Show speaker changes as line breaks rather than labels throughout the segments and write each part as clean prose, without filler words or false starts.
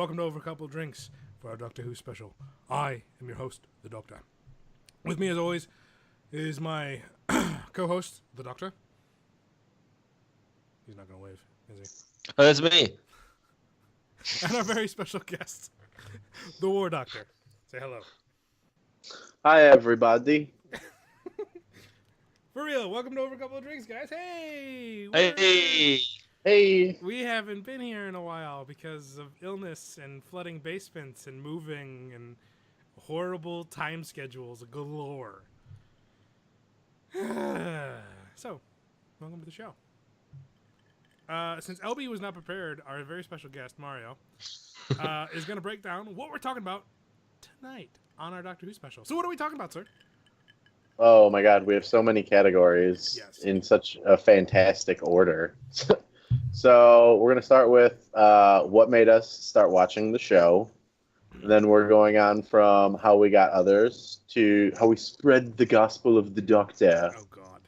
welcome to Over a Couple of Drinks for our Doctor Who special. I am your host, the Doctor. With me, as always, is my co-host, the Doctor. He's not going to wave, is he?
Oh, that's me.
And our very special guest, the War Doctor. Say hello.
Hi, everybody.
For real, welcome to Over a Couple of Drinks, guys. Hey!
Hey.
We haven't been here in a while because of illness and flooding basements and moving and horrible time schedules galore. So, welcome to the show. Since LB was not prepared, our very special guest, Mario, is going to break down what we're talking about tonight on our Doctor Who special. So what are we talking about, sir?
Oh my God, we have so many categories in such a fantastic order. So we're going to start with what made us start watching the show. Then we're going on from how we got others to how we spread the gospel of the Doctor.
Oh, God.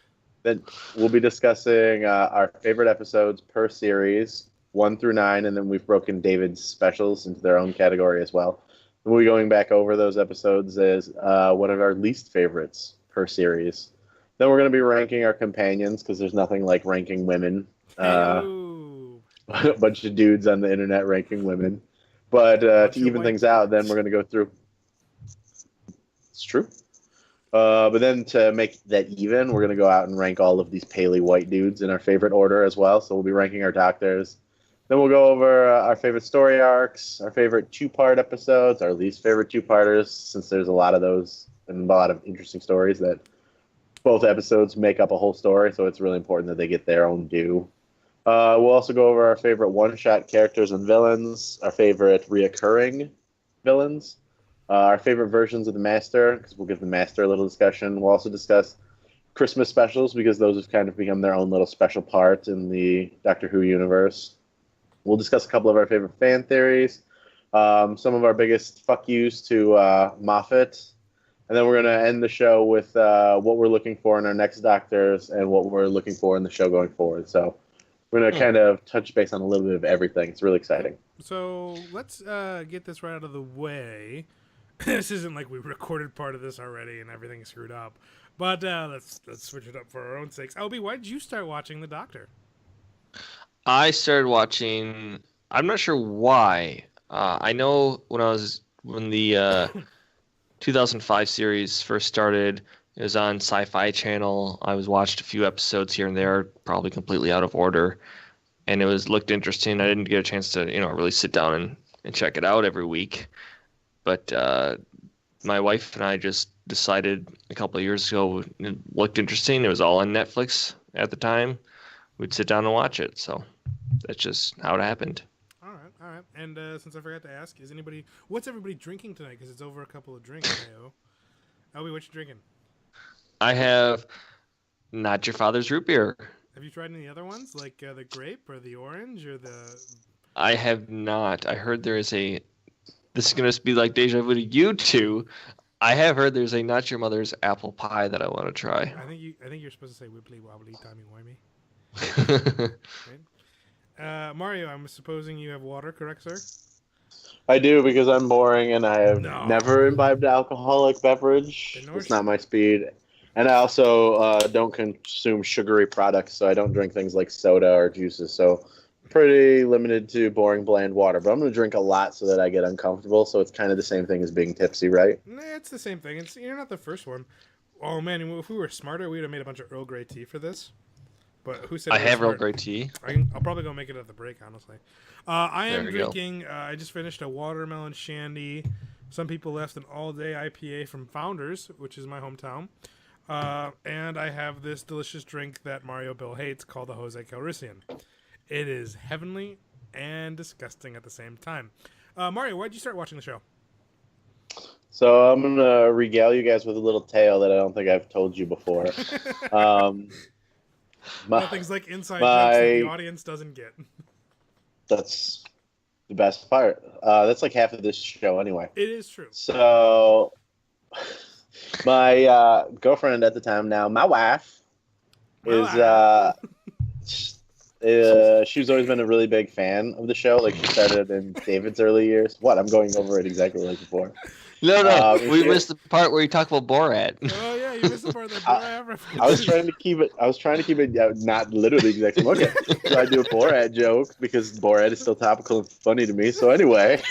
Then we'll be discussing our favorite episodes per series, 1 through 9, and then we've broken David's specials into their own category as well. We'll be going back over those episodes as one of our least favorites per series. Then we're going to be ranking our companions, because there's nothing like ranking women. A bunch of dudes on the internet ranking women. But to even things out, then we're going to go through. It's true. But then to make that even, we're going to go out and rank all of these paley white dudes in our favorite order as well. So we'll be ranking our doctors. Then we'll go over our favorite story arcs, our favorite two-part episodes, our least favorite two-parters, since there's a lot of those and a lot of interesting stories that both episodes make up a whole story, so it's really important that they get their own due. We'll also go over our favorite one-shot characters and villains, our favorite reoccurring villains, our favorite versions of the Master, because we'll give the Master a little discussion. We'll also discuss Christmas specials, because those have kind of become their own little special part in the Doctor Who universe. We'll discuss a couple of our favorite fan theories, some of our biggest fuck yous to Moffat, and then we're going to end the show with what we're looking for in our next Doctors and what we're looking for in the show going forward. So we're going to kind of touch base on a little bit of everything. It's really exciting.
So let's get this right out of the way. This isn't like we recorded part of this already and everything's screwed up. But let's switch it up for our own sakes. LB, why did you start watching The Doctor?
I started watching. I'm not sure why. I know when the 2005 series first started, it was on Sci-Fi Channel. I watched a few episodes here and there, probably completely out of order, and it looked interesting. I didn't get a chance to really sit down and check it out every week, but my wife and I just decided a couple of years ago it looked interesting. It was all on Netflix at the time. We'd sit down and watch it. So that's just how it happened.
All right. And since I forgot to ask, what's everybody drinking tonight? Because it's over a couple of drinks, Elby, what you drinking?
I have Not Your Father's root beer.
Have you tried any other ones, like the grape or the orange or the...
I have not. I heard there is this is going to be like deja vu to you two. I have heard there's a Not Your Mother's apple pie that I want to try.
I think you're supposed to say wibbly wobbly timey wimey. Right? Mario, I'm supposing you have water, correct, sir?
I do, because I'm boring and I have never imbibed alcoholic beverage. It's not my speed. And I also don't consume sugary products, so I don't drink things like soda or juices. So pretty limited to boring, bland water. But I'm going to drink a lot so that I get uncomfortable. So it's kind of the same thing as being tipsy, right?
Nah, it's the same thing. You're not the first one. Oh, man, if we were smarter, we would have made a bunch of Earl Grey tea for this. But who said
I have Earl Grey tea?
I'll probably go make it at the break, honestly. I am drinking, I just finished a watermelon shandy. Some people left an all-day IPA from Founders, which is my hometown. And I have this delicious drink that Mario Bill hates called the Jose Calrissian. It is heavenly and disgusting at the same time. Mario, why'd you start watching the show?
So I'm going to regale you guys with a little tale that I don't think I've told you before.
Nothing's like inside jokes that the audience doesn't get.
That's the best part. That's like half of this show anyway.
It is true.
So my girlfriend at the time, now my wife, is She's always been a really big fan of the show. Like she started in David's early years. What? I'm going over it exactly like before.
No, we missed the part where you talk about Borat.
Oh yeah, you missed the part that Borat references.
I was trying to keep it not literally the exact same. Okay, so I do a Borat joke because Borat is still topical and funny to me. So anyway,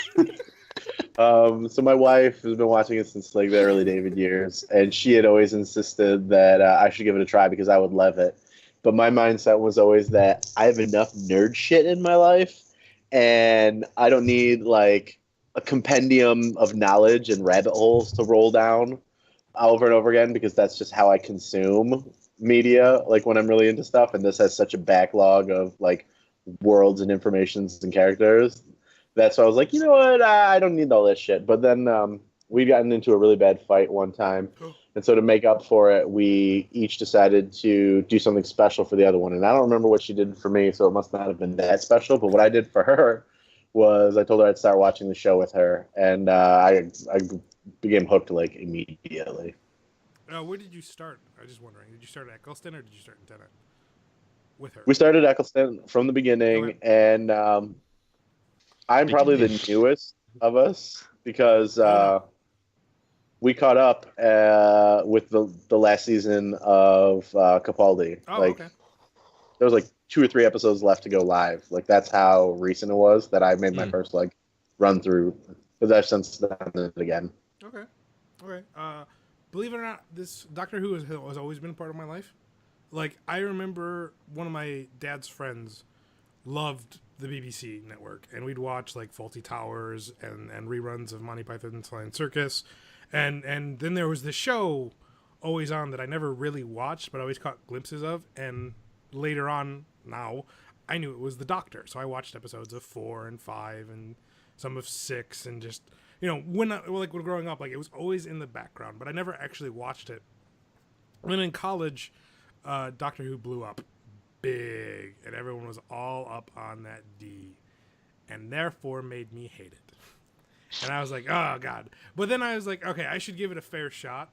so my wife has been watching it since like the early David years, and she had always insisted that I should give it a try because I would love it. But my mindset was always that I have enough nerd shit in my life, and I don't need like a compendium of knowledge and rabbit holes to roll down over and over again because that's just how I consume media, like when I'm really into stuff. And this has such a backlog of like worlds and informations and characters. That's why I was like, you know what? I don't need all this shit. But then we gotten into a really bad fight one time. And so to make up for it, we each decided to do something special for the other one. And I don't remember what she did for me, so it must not have been that special. But what I did for her was I told her I'd start watching the show with her, and I became hooked like immediately.
Where did you start? I was just wondering. Did you start at Eccleston or did you start in Tennant with her?
We started Eccleston from the beginning, and I'm probably the newest of us because we caught up with the last season of Capaldi. Okay. There was like 2 or 3 episodes left to go live. Like that's how recent it was that I made my first like run through. But I've since done it again.
Okay. Believe it or not, this Doctor Who has always been a part of my life. Like I remember one of my dad's friends loved the BBC network, and we'd watch like Fawlty Towers and reruns of Monty Python's Flying Circus, and then there was this show always on that I never really watched, but I always caught glimpses of, and later on now I knew it was the Doctor, so I watched episodes of 4 and 5 and some of 6, and just when growing up, like it was always in the background, but I never actually watched it. And in college, Doctor Who blew up big, and everyone was all up on that D, and therefore made me hate it. And I was like, oh god. But then I was like, okay, I should give it a fair shot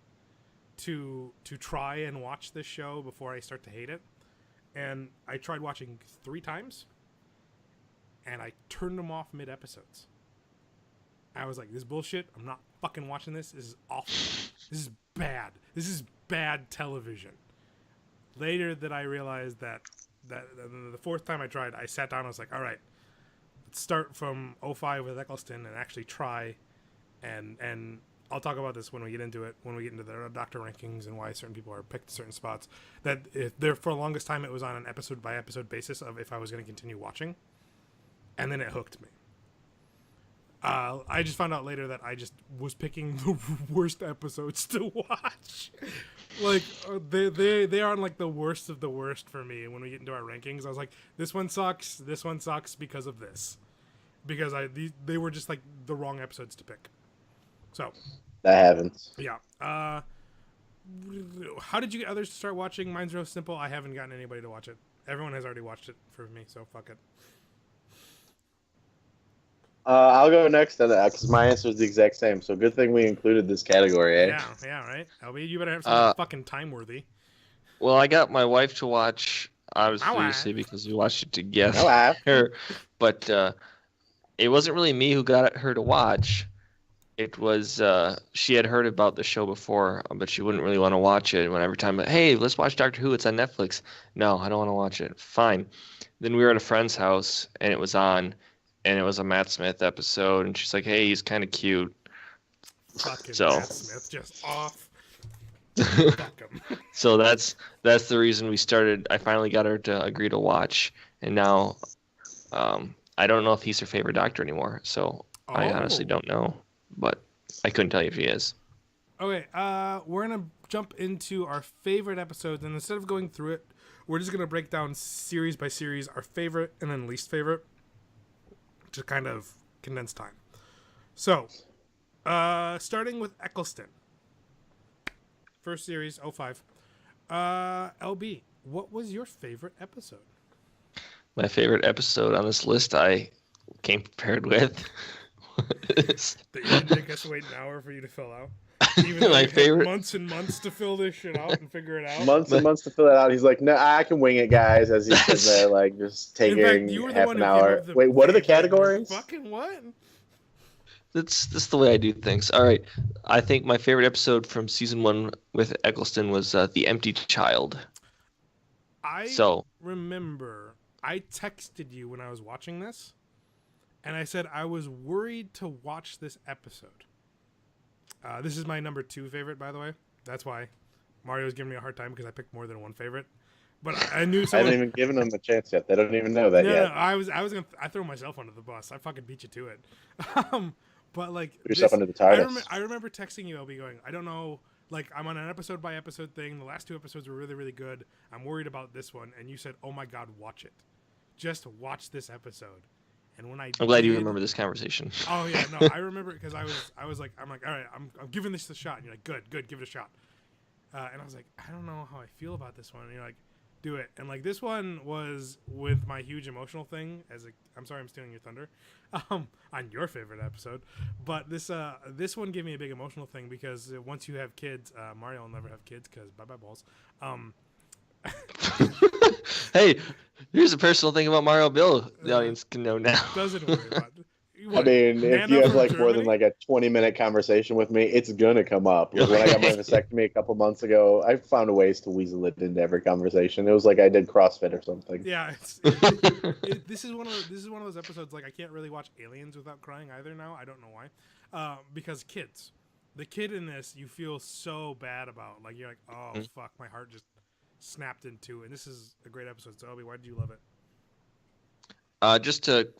to try and watch this show before I start to hate it. And I tried watching 3 times, and I turned them off mid-episodes. I was like, this is bullshit. I'm not fucking watching this. This is awful. This is bad. This is bad television. Later that I realized that the 4th time I tried, I sat down and I was like, all right, let's start from 05 with Eccleston and actually try. And I'll talk about this when we get into it, when we get into the Doctor rankings and why certain people are picked certain spots. That if there for the longest time it was on an episode by episode basis of if I was going to continue watching, and then it hooked me. I just found out later that I just was picking the worst episodes to watch. Like they are on like the worst of the worst for me. And when we get into our rankings, I was like, this one sucks. This one sucks because of this, because they were just like the wrong episodes to pick. So
that happens.
Yeah. How did you get others to start watching? Mine's real simple. I haven't gotten anybody to watch it. Everyone has already watched it for me, so fuck it.
I'll go next because my answer is the exact same. So good thing we included this category, eh?
Yeah, right. LB, you better have something fucking time-worthy.
Well, I got my wife to watch, obviously, because we watched it together. But it wasn't really me who got her to watch. It was she had heard about the show before, but she wouldn't really want to watch it. When every time, hey, let's watch Doctor Who. It's on Netflix. No, I don't want to watch it. Fine. Then we were at a friend's house, and it was on. And it was a Matt Smith episode, and she's like, "Hey, he's kind of cute."
Fucking Matt Smith, just off. Fuck him.
So that's the reason we started. I finally got her to agree to watch, and now I don't know if he's her favorite Doctor anymore. So I honestly don't know, but I couldn't tell you if he is.
Okay, we're gonna jump into our favorite episodes, and instead of going through it, we're just gonna break down series by series, our favorite and then least favorite, to kind of condense time. So, starting with Eccleston. First series, 05. LB, what was your favorite episode?
My favorite episode on this list I came prepared with.
That you didn't make us wait an hour for you to fill out? Even though
My
you had
favorite.
months and months to fill this shit out and figure it out.
Months and months to fill it out. He's like, no, I can wing it, guys. As he sits there, like just
In
taking
fact, you were the
half
one
an
who came up
hour.
with the
Wait, what are the
favorite, and you're
categories?
Fucking what?
That's the way I do things. All right. I think my favorite episode from season 1 with Eccleston was The Empty Child.
I remember I texted you when I was watching this, and I said I was worried to watch this episode. This is my number 2 favorite, by the way. That's why Mario's giving me a hard time because I picked more than one favorite. But I knew someone.
I haven't even given them a chance yet. They don't even know that yet.
No, I was gonna. I throw myself under the bus. I fucking beat you to it. But like,
Put yourself under the TARDIS.
I remember texting you, LB, going, I don't know. Like, I'm on an episode by episode thing. The last 2 episodes were really, really good. I'm worried about this one. And you said, oh my God, watch it. Just watch this episode. And when I'm
glad you remember this conversation.
Oh yeah, no, I remember because I was like, I'm like, all right, I'm giving this a shot. And you're like, good, give it a shot. And I was like, I don't know how I feel about this one. And you're like, do it. And like, this one was with my huge emotional thing. I'm sorry, I'm stealing your thunder, on your favorite episode. But this one gave me a big emotional thing because once you have kids, Mario will never have kids because bye balls.
Hey, here's a personal thing about Mario Bill the audience can know now.
Doesn't worry about it.
I mean, if you have like more than like a 20-minute conversation with me, it's gonna come up. Like when I got my vasectomy a couple months ago, I found ways to weasel it into every conversation. It was like I did CrossFit or something.
Yeah, this is one of those episodes. Like I can't really watch Aliens without crying either now. I don't know why, because the kid in this, you feel so bad about. Like you're like, oh fuck, my heart just snapped in two. And this is a great episode. So Obi, why did you love it?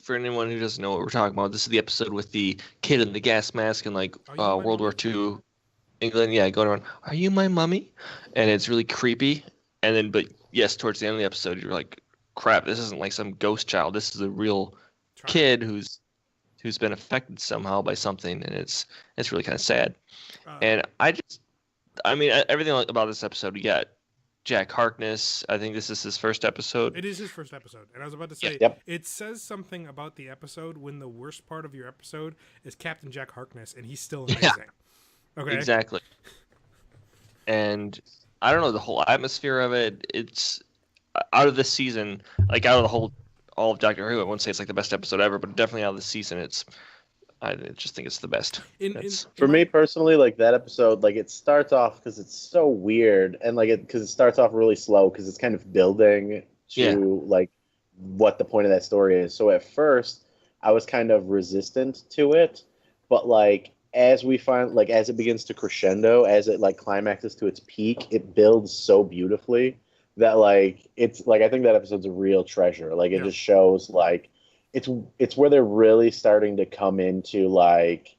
For anyone who doesn't know what we're talking about, this is the episode with the kid in the gas mask in like World War II England. Yeah, going around, are you my mummy? And it's really creepy. And then, but yes, towards the end of the episode, you're like, crap, this isn't like some ghost child. This is a real kid who's been affected somehow by something, and it's really kind of sad. And I mean, everything about this episode, we got Jack Harkness. I think this is his first episode.
It is his first episode. And I was about to say, It says something about the episode when the worst part of your episode is Captain Jack Harkness, and he's still amazing.
Yeah, okay. Exactly. And I don't know, the whole atmosphere of it, it's out of this season, like out of all of Doctor Who, I wouldn't say it's like the best episode ever, but definitely out of the season, I just think it's the best.
For me personally, like that episode, like it starts off because it's so weird, and like because it starts off really slow because it's kind of building to like what the point of that story is. So at first, I was kind of resistant to it, but like as it begins to crescendo, as it like climaxes to its peak, it builds so beautifully that like it's like I think that episode's a real treasure. Like it just shows like. It's where they're really starting to come into like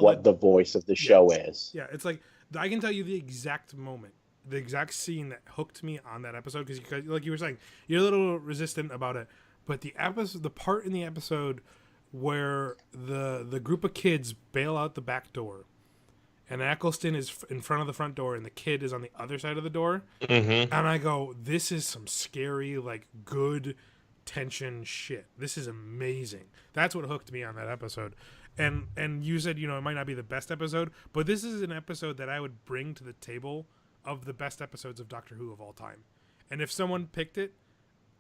what the voice of the show is.
Yeah, it's like I can tell you the exact moment, the exact scene that hooked me on that episode because like you were saying, you're a little resistant about it, but the part in the episode where the group of kids bail out the back door, and Eccleston is in front of the front door, and the kid is on the other side of the door, and I go, this is some scary like good tension shit. This is amazing. That's what hooked me on that episode. And you said, it might not be the best episode, but this is an episode that I would bring to the table of the best episodes of Doctor Who of all time. And if someone picked it,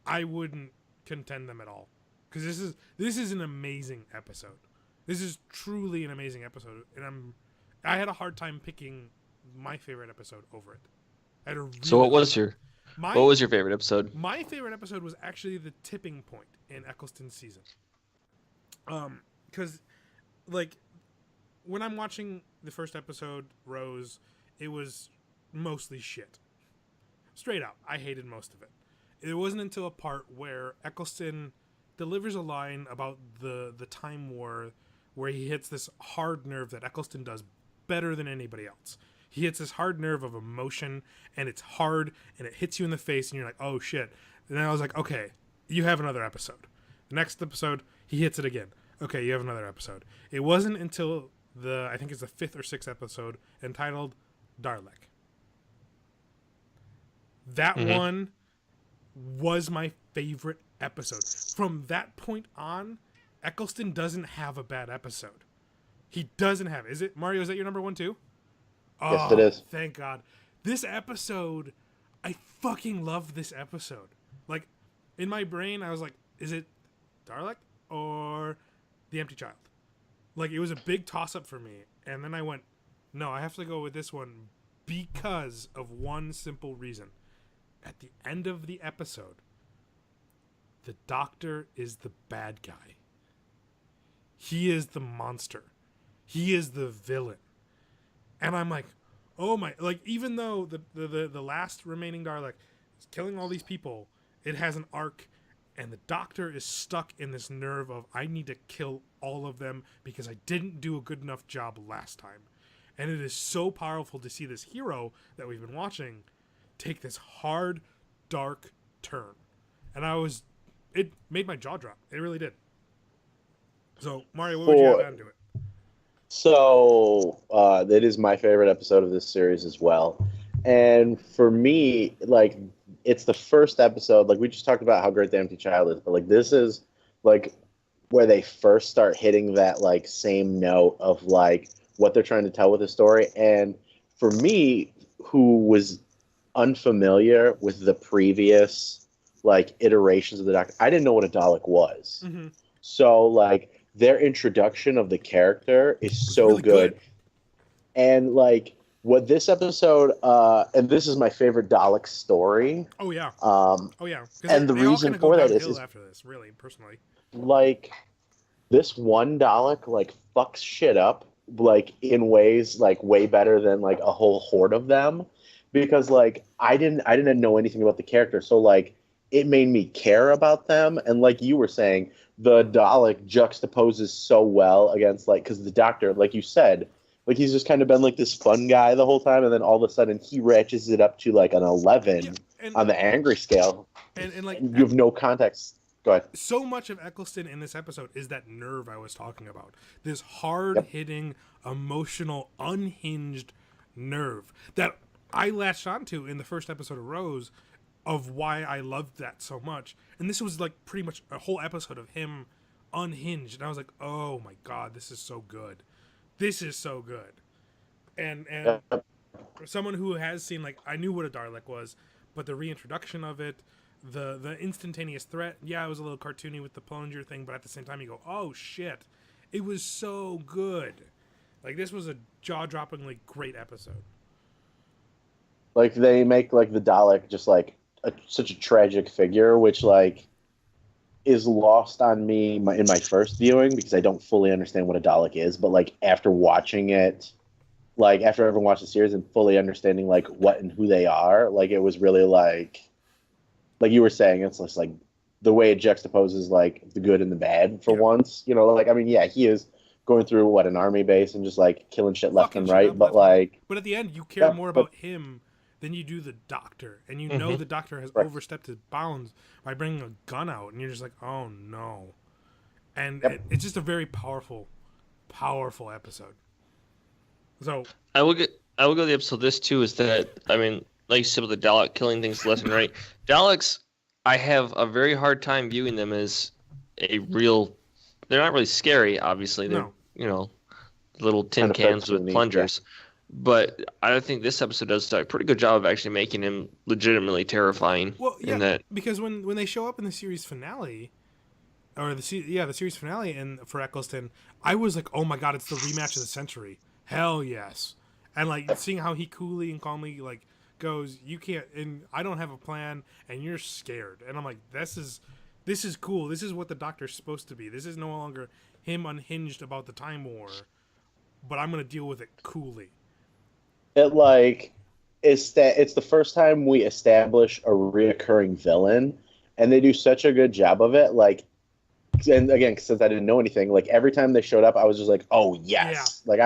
I wouldn't contend them at all. Because this is an amazing episode. This is truly an amazing episode. And I had a hard time picking my favorite episode over it.
So what was your favorite episode?
My favorite episode was actually the tipping point in Eccleston's season. Because, like, when I'm watching the first episode, Rose, it was mostly shit. Straight up, I hated most of it. It wasn't until a part where Eccleston delivers a line about the Time War where he hits this hard nerve that Eccleston does better than anybody else. He hits this hard nerve of emotion, and it's hard, and it hits you in the face, and you're like, oh, shit. And then I was like, okay, you have another episode. The next episode, he hits it again. Okay, you have another episode. It wasn't until I think it's the 5th or 6th episode, entitled Dalek. That one was my favorite episode. From that point on, Eccleston doesn't have a bad episode. He doesn't have. Is it, Mario, is that your number one too?
Yes, it
Oh,
is.
thank God. This episode, I fucking love this episode. Like, in my brain, I was like, is it Dalek or The Empty Child? Like, it was a big toss up for me. And then I went, no, I have to go with this one because of one simple reason. At the end of the episode, the Doctor is the bad guy. He is the monster. He is the villain. And I'm like, oh my, like, even though the last remaining Dalek is killing all these people, it has an arc, and the Doctor is stuck in this nerve of, I need to kill all of them because I didn't do a good enough job last time. And it is so powerful to see this hero that we've been watching take this hard, dark turn. And it made my jaw drop. It really did. So, Mario, what would you have added to it?
So that is my favorite episode of this series as well. And for me, like, it's the first episode. Like, we just talked about how great The Empty Child is, but like, this is like where they first start hitting that like same note of like what they're trying to tell with the story. And for me, who was unfamiliar with the previous like iterations of the Doctor, I didn't know what a Dalek was.
Mm-hmm.
So like their introduction of the character is so
really good.
And like what this episode, and this is my favorite Dalek story.
Oh yeah.
Oh
yeah.
And the reason for that is
after this, really, personally.
Like this one Dalek like fucks shit up like in ways like way better than like a whole horde of them, because like I didn't know anything about the character, so like it made me care about them. And like you were saying, the Dalek juxtaposes so well against like, because the Doctor, like you said, like he's just kind of been like this fun guy the whole time, and then all of a sudden he ratchets it up to like an 11 on the angry scale,
and like
you have no context. Go ahead.
So much of Eccleston in this episode is that nerve I was talking about. This hard-hitting, emotional, unhinged nerve that I latched onto in the first episode of Rose, of why I loved that so much. And this was like pretty much a whole episode of him unhinged. And I was like, oh my God, this is so good. This is so good. And for someone who has seen, like, I knew what a Dalek was, but the reintroduction of it, the instantaneous threat, yeah, it was a little cartoony with the plunger thing, but at the same time you go, oh shit, it was so good. Like, this was a jaw-droppingly great episode.
Like, they make like the Dalek just like such a tragic figure, which like is lost on me in my first viewing because I don't fully understand what a Dalek is. But like after watching it, like after everyone watched the series and fully understanding like what and who they are, like it was really like you were saying, it's just like the way it juxtaposes like the good and the bad for once. You know, like I mean, yeah, he is going through what, an army base and just like killing shit left and right, but like,
but at the end you care more about him than you do the Doctor, and you know the Doctor has overstepped his bounds by bringing a gun out, and you're just like, oh no. And it's just a very powerful episode. So
I will go to the episode. This too is that, I mean, like you said with the Dalek killing things left and right. Daleks, I have a very hard time viewing them as a real. They're not really scary, obviously. They're little tin cans with plungers. Yeah. But I think this episode does a pretty good job of actually making him legitimately terrifying.
Well, yeah, because when they show up in the series finale, or the series finale for Eccleston, I was like, oh my God, it's the rematch of the century. Hell yes. And like seeing how he coolly and calmly like goes, you can't, and I don't have a plan, and you're scared. And I'm like, this is cool. This is what the Doctor's supposed to be. This is no longer him unhinged about the Time War, but I'm gonna deal with it coolly.
It like it's the first time we establish a reoccurring villain, and they do such a good job of it. Like, and again, since I didn't know anything, like every time they showed up, I was just like, oh yes, like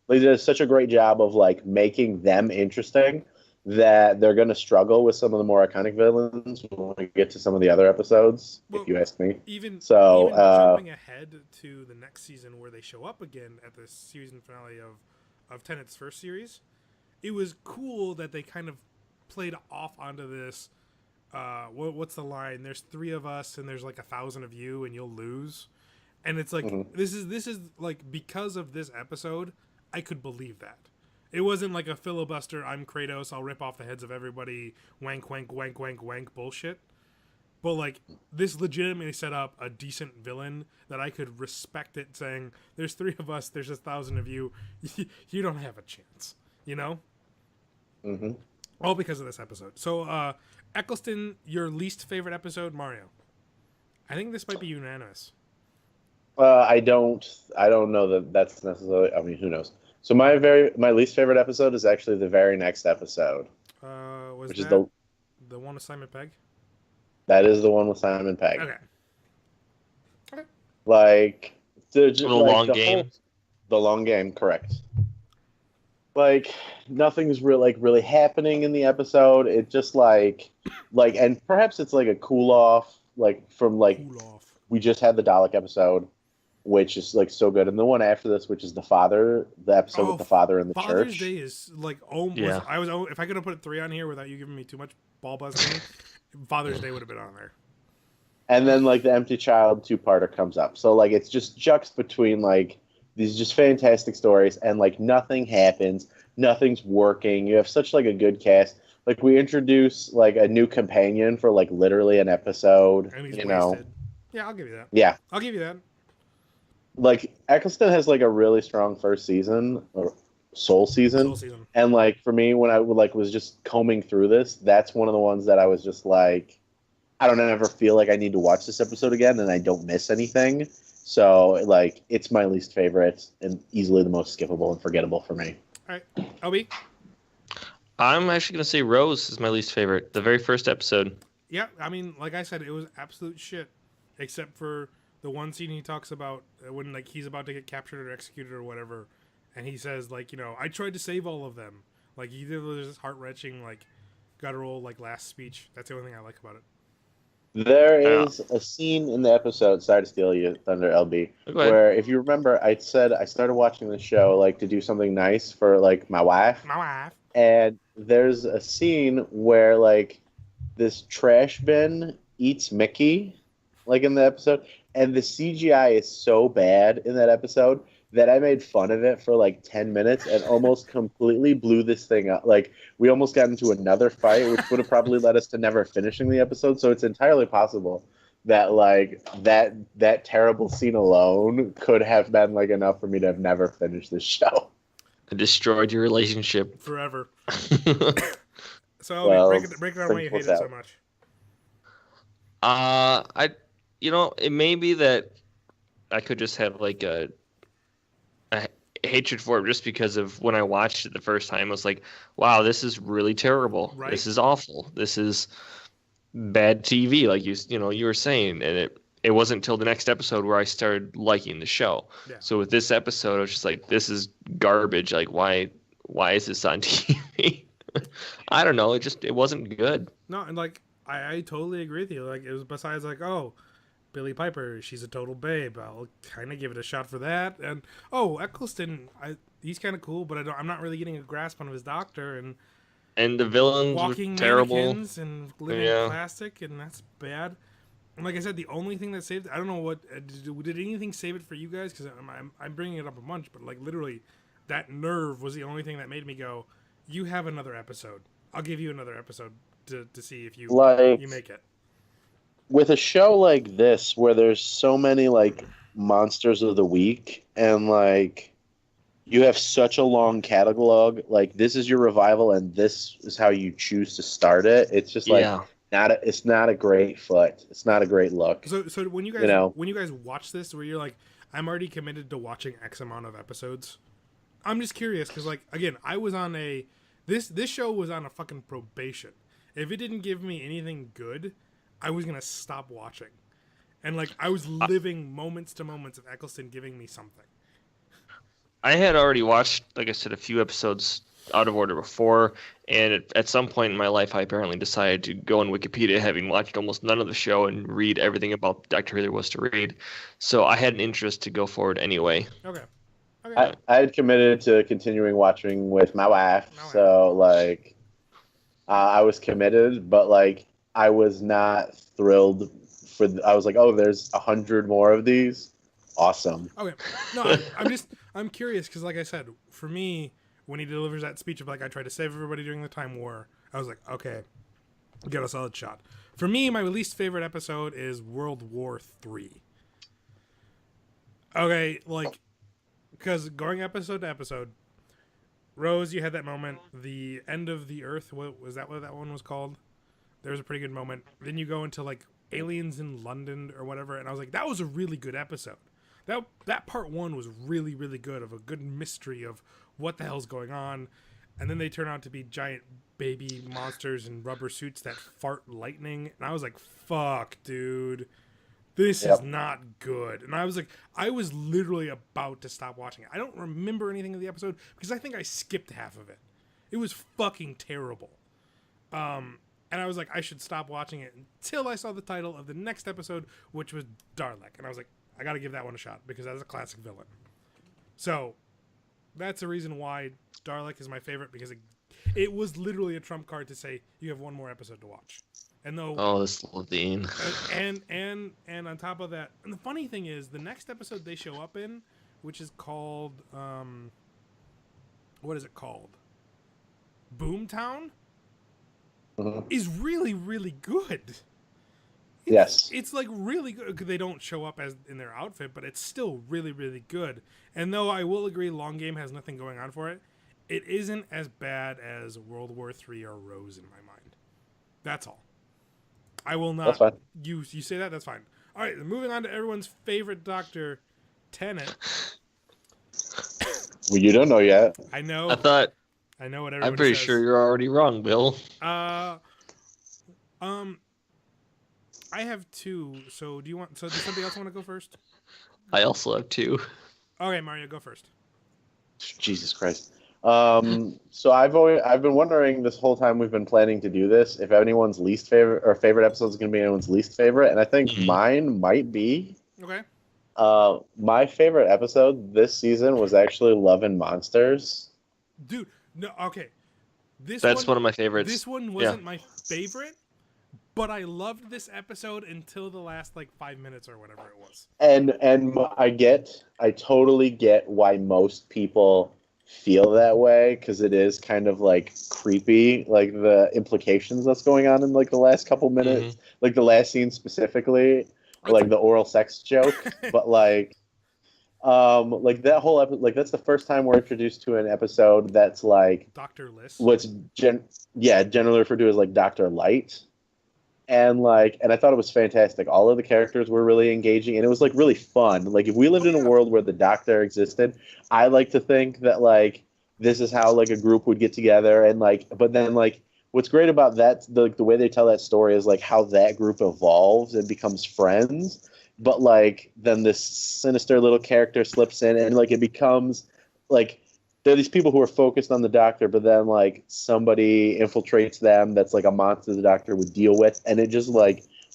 they did such a great job of like making them interesting that they're going to struggle with some of the more iconic villains when we get to some of the other episodes, if you ask me.
Even jumping ahead to the next season where they show up again at the season finale of Tennant's first series, it was cool that they kind of played off onto this, what's the line? There's 3 of us and there's like 1,000 of you and you'll lose. And it's like, this is like, because of this episode, I could believe that. It wasn't like a filibuster, I'm Kratos, I'll rip off the heads of everybody, wank, wank, wank, wank, wank bullshit. But, like, this legitimately set up a decent villain that I could respect it, saying, there's 3 of us, there's 1,000 of you, you don't have a chance, you know?
Mm-hmm.
All because of this episode. So, Eccleston, your least favorite episode, Mario. I think this might be unanimous.
I don't know that that's necessarily. I mean, who knows? So my least favorite episode is actually the very next episode,
Was
which
that
is
the one with Simon Pegg?
that is the one with Simon Pegg.
Okay.
Like the
long game.
The long game, correct. Like nothing's really happening in the episode. It just and perhaps it's like a cool off, we just had the Dalek episode, which is like so good, and the one after this, which is the episode with the father in the
Father's
church.
Day is like almost. Yeah. If I could have put 3 on here without you giving me too much ball buzzing, Father's Day would have been on there.
And then like the Empty Child 2-parter comes up, so like it's just juxtaposed between like these just fantastic stories, and like nothing happens, nothing's working. You have such like a good cast. Like we introduce like a new companion for like literally an episode.
And he's wasted. Yeah, I'll give you that.
Yeah,
I'll give you that.
Like Eccleston has like a really strong first season or soul season. And like for me, when I was just combing through this, that's one of the ones that I was just like, I don't ever feel like I need to watch this episode again, and I don't miss anything. So like it's my least favorite and easily the most skippable and forgettable for me.
All right, LB.
I'm actually gonna say Rose is my least favorite. The very first episode.
Yeah, I mean, like I said, it was absolute shit, except for the one scene he talks about when like he's about to get captured or executed or whatever, and he says like, I tried to save all of them. Like either there's this heart wrenching like guttural like last speech. That's the only thing I like about it.
There is a scene in the episode. Sorry to steal you, Thunder LB, where if you remember, I said I started watching the show like to do something nice for like my wife. And there's a scene where like this trash bin eats Mickey, like in the episode, and the CGI is so bad in that episode that I made fun of it for like 10 minutes and almost completely blew this thing up. Like we almost got into another fight, which would have probably led us to never finishing the episode. So it's entirely possible that like that terrible scene alone could have been like enough for me to have never finished this show.
It destroyed your relationship
forever. So break it down why you hate it so much.
It may be that I could just have like a hatred for it just because of when I watched it the first time. I was like, wow, this is really terrible. Right. This is awful. This is bad TV, like you were saying. And it wasn't until the next episode where I started liking the show. Yeah. So with this episode, I was just like, this is garbage. Like, why is this on TV? I don't know. It wasn't good.
No, and like I totally agree with you. Like it was besides like, oh, Billie Piper, she's a total babe. I'll kind of give it a shot for that. And Eccleston, he's kind of cool, but I'm not really getting a grasp on his doctor
and the villains
walking
were terrible
and living in plastic, and that's bad. And like I said, the only thing that saved it, I don't know what did anything save it for you guys? Because I'm bringing it up a bunch, but like literally, that nerve was the only thing that made me go, you have another episode. I'll give you another episode to see if you make it.
With a show like this, where there's so many like monsters of the week, and like you have such a long catalog, like this is your revival, and this is how you choose to start it. It's just like it's not a great foot. It's not a great look.
So when you guys watch this, where you're like, I'm already committed to watching X amount of episodes. I'm just curious because like again, I was on this show was on a fucking probation. If it didn't give me anything good, I was going to stop watching. And, like, I was living moments to moments of Eccleston giving me something.
I had already watched, like I said, a few episodes out of order before, and at some point in my life, I apparently decided to go on Wikipedia, having watched almost none of the show, and read everything about Doctor Who there was to read. So I had an interest to go forward anyway.
Okay.
I had committed to continuing watching with my wife, so, like, I was committed, but, like, I was not thrilled I was like, oh, there's 100 more of these. Awesome.
Okay. No, I'm curious because, like I said, for me, when he delivers that speech of like, I tried to save everybody during the Time War, I was like, okay, get a solid shot. For me, my least favorite episode is World War III. Okay, like, because going episode to episode, Rose, you had that moment, the end of the Earth. What was that? What that one was called? There was a pretty good moment. Then you go into like aliens in London or whatever, and I was like, that was a really good episode. That part one was really, really good, of a good mystery of what the hell's going on. And then they turn out to be giant baby monsters in rubber suits that fart lightning. And I was like, fuck, dude. This is not good. And I was literally about to stop watching it. I don't remember anything of the episode because I think I skipped half of it. It was fucking terrible. And I was like, I should stop watching it until I saw the title of the next episode, which was Dalek. And I was like, I got to give that one a shot because that's a classic villain. So that's the reason why Dalek is my favorite, because it was literally a trump card to say you have one more episode to watch. And though,
this Levine.
and on top of that, and the funny thing is, the next episode they show up in, which is called, what is it called? Boomtown, is really, really good. It's like really good. They don't show up as in their outfit, but it's still really, really good. And though I will agree, Long Game has nothing going on for it, it isn't as bad as World War III or Rose in my mind. That's all. I will not.
That's fine.
You say that? That's fine. All right, moving on to everyone's favorite Doctor, Tennant.
Well, you don't know yet.
I know. I know what everyone
I'm pretty
says.
sure you're already wrong, Bill.
I have two. So does somebody else want to go first?
I also have two.
Okay, Mario, go first.
Jesus Christ. So I've been wondering this whole time we've been planning to do this, if anyone's least favorite or favorite episode is going to be anyone's least favorite, and I think mine might be.
Okay.
My favorite episode this season was actually Love and Monsters.
Dude, no, okay.
That's one of my favorites.
This one wasn't my favorite, but I loved this episode until the last 5 minutes or whatever it was.
And I totally get why most people feel that way, because it is kind of creepy, the implications that's going on in the last couple minutes, the last scene specifically, the oral sex joke. But that whole episode, that's the first time we're introduced to an episode that's
Dr. List.
What's generally referred to as Dr. Light. And I thought it was fantastic. All of the characters were really engaging, and it was really fun. If we lived in a world where the Doctor existed, I like to think that this is how a group would get together, and but then what's great about that, the way they tell that story is how that group evolves and becomes friends. But then this sinister little character slips in, and it becomes there are these people who are focused on the Doctor, but then somebody infiltrates them that's a monster the Doctor would deal with, and it just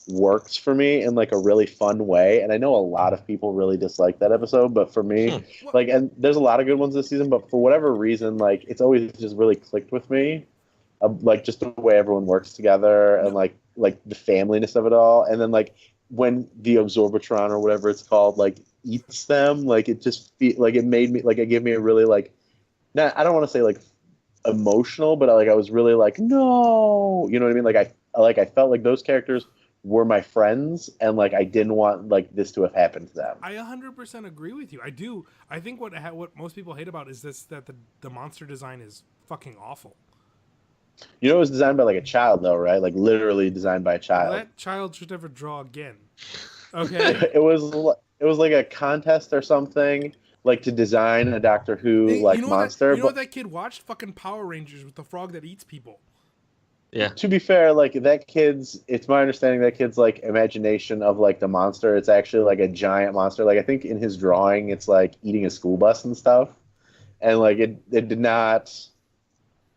works for me in a really fun way. And I know a lot of people really dislike that episode, but for me, and there's a lot of good ones this season, but for whatever reason, it's always just really clicked with me, just the way everyone works together and the familyness of it all. And then when the Absorbatron or whatever it's called eats them, it just it made me it gave me a really I don't want to say emotional, but I was really no, you know what I mean? I felt those characters were my friends, and I didn't want this to have happened to them.
I 100% agree with you. I do. I think what most people hate about is that the monster design is fucking awful.
You know, it was designed by a child though, right? Literally designed by a child.
Well, that child should never draw again. Okay.
It was a contest or something. To design a Doctor Who monster.
You know what that kid watched? Fucking Power Rangers with the frog that eats people.
Yeah.
To be fair, that kid's, it's my understanding that kid's imagination of the monster, it's actually a giant monster. I think in his drawing it's eating a school bus and stuff. And it did not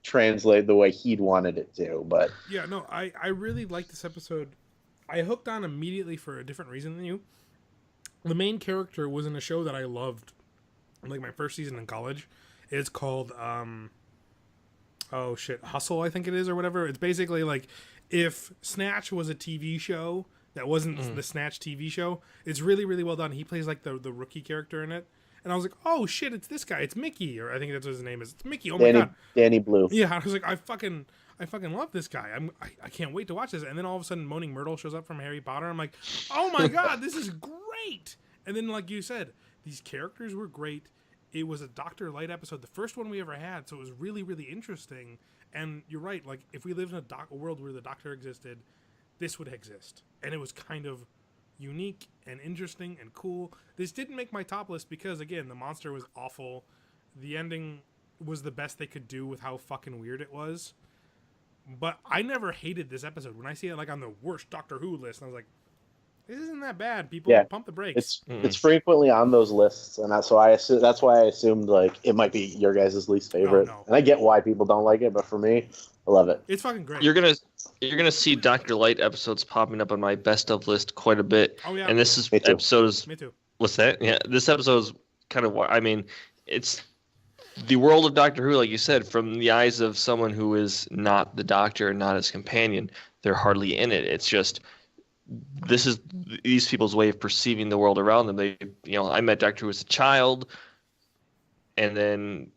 translate the way he'd wanted it to. But
yeah, no, I really liked this episode. I hooked on immediately for a different reason than you. The main character was in a show that I loved my first season in college. It's called Hustle, I think it is, or whatever. It's basically if Snatch was a TV show that wasn't the Snatch TV show. It's really, really well done. He plays the rookie character in it, and I was like, oh shit, it's this guy, it's Mickey, or I think that's what his name is. It's Mickey. Oh my god,
Danny Blue.
Yeah, I was like, I fucking love this guy. I can't wait to watch this. And then all of a sudden, Moaning Myrtle shows up from Harry Potter. I'm like, oh my god, this is great. And then, like you said, these characters were great. It was a Dr. Light episode, the first one we ever had, so it was really, really interesting. And you're right, like, if we lived in a world where the Doctor existed, this would exist. And it was kind of unique and interesting and cool. This didn't make my top list because, again, the monster was awful. The ending was the best they could do with how fucking weird it was. But I never hated this episode. When I see it, like, on the worst Doctor Who list, I was like, this isn't that bad. People pump the brakes.
It's frequently on those lists, and that's why I assumed like it might be your guys' least favorite.
No.
And I get why people don't like it, but for me, I love it.
It's fucking great.
You're gonna see Dr. Light episodes popping up on my best of list quite a bit.
Oh yeah.
And this is
Me too.
episode is
Me too.
What's that? Yeah, this episode is kind of, I mean, it's the world of Doctor Who, like you said, from the eyes of someone who is not the Doctor and not his companion. They're hardly in it. It's just, this is these people's way of perceiving the world around them. They, I met Doctor Who as a child, and then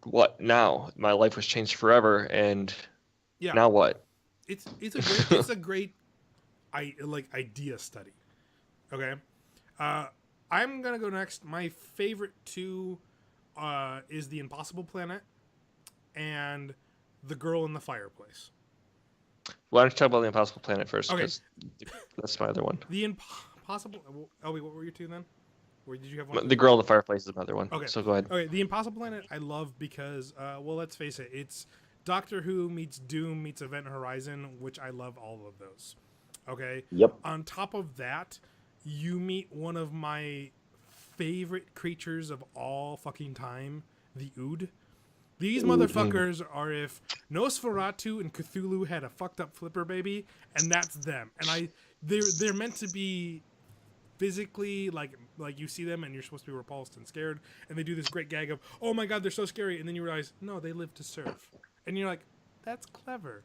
what now? My life was changed forever, and now what?
It's a great idea study. Okay, I'm gonna go next. My favorite two is The Impossible Planet and The Girl in the Fireplace.
Why don't you talk about The Impossible Planet first?
Okay.
Because that's my other one.
The Impossible... Oh, wait, what were your two then? Or did you have one?
The Girl in the Fireplace is my other one.
Okay.
So go ahead.
Okay, The Impossible Planet I love because, well, let's face it, it's Doctor Who meets Doom meets Event Horizon, which I love all of those. Okay?
Yep.
On top of that, you meet one of my favorite creatures of all fucking time, the Ood. These motherfuckers are if Nosferatu and Cthulhu had a fucked up flipper baby, and that's them. And they're meant to be physically like you see them and you're supposed to be repulsed and scared, and they do this great gag of, oh my god, they're so scary, and then you realize, no, they live to serve. And you're like, that's clever.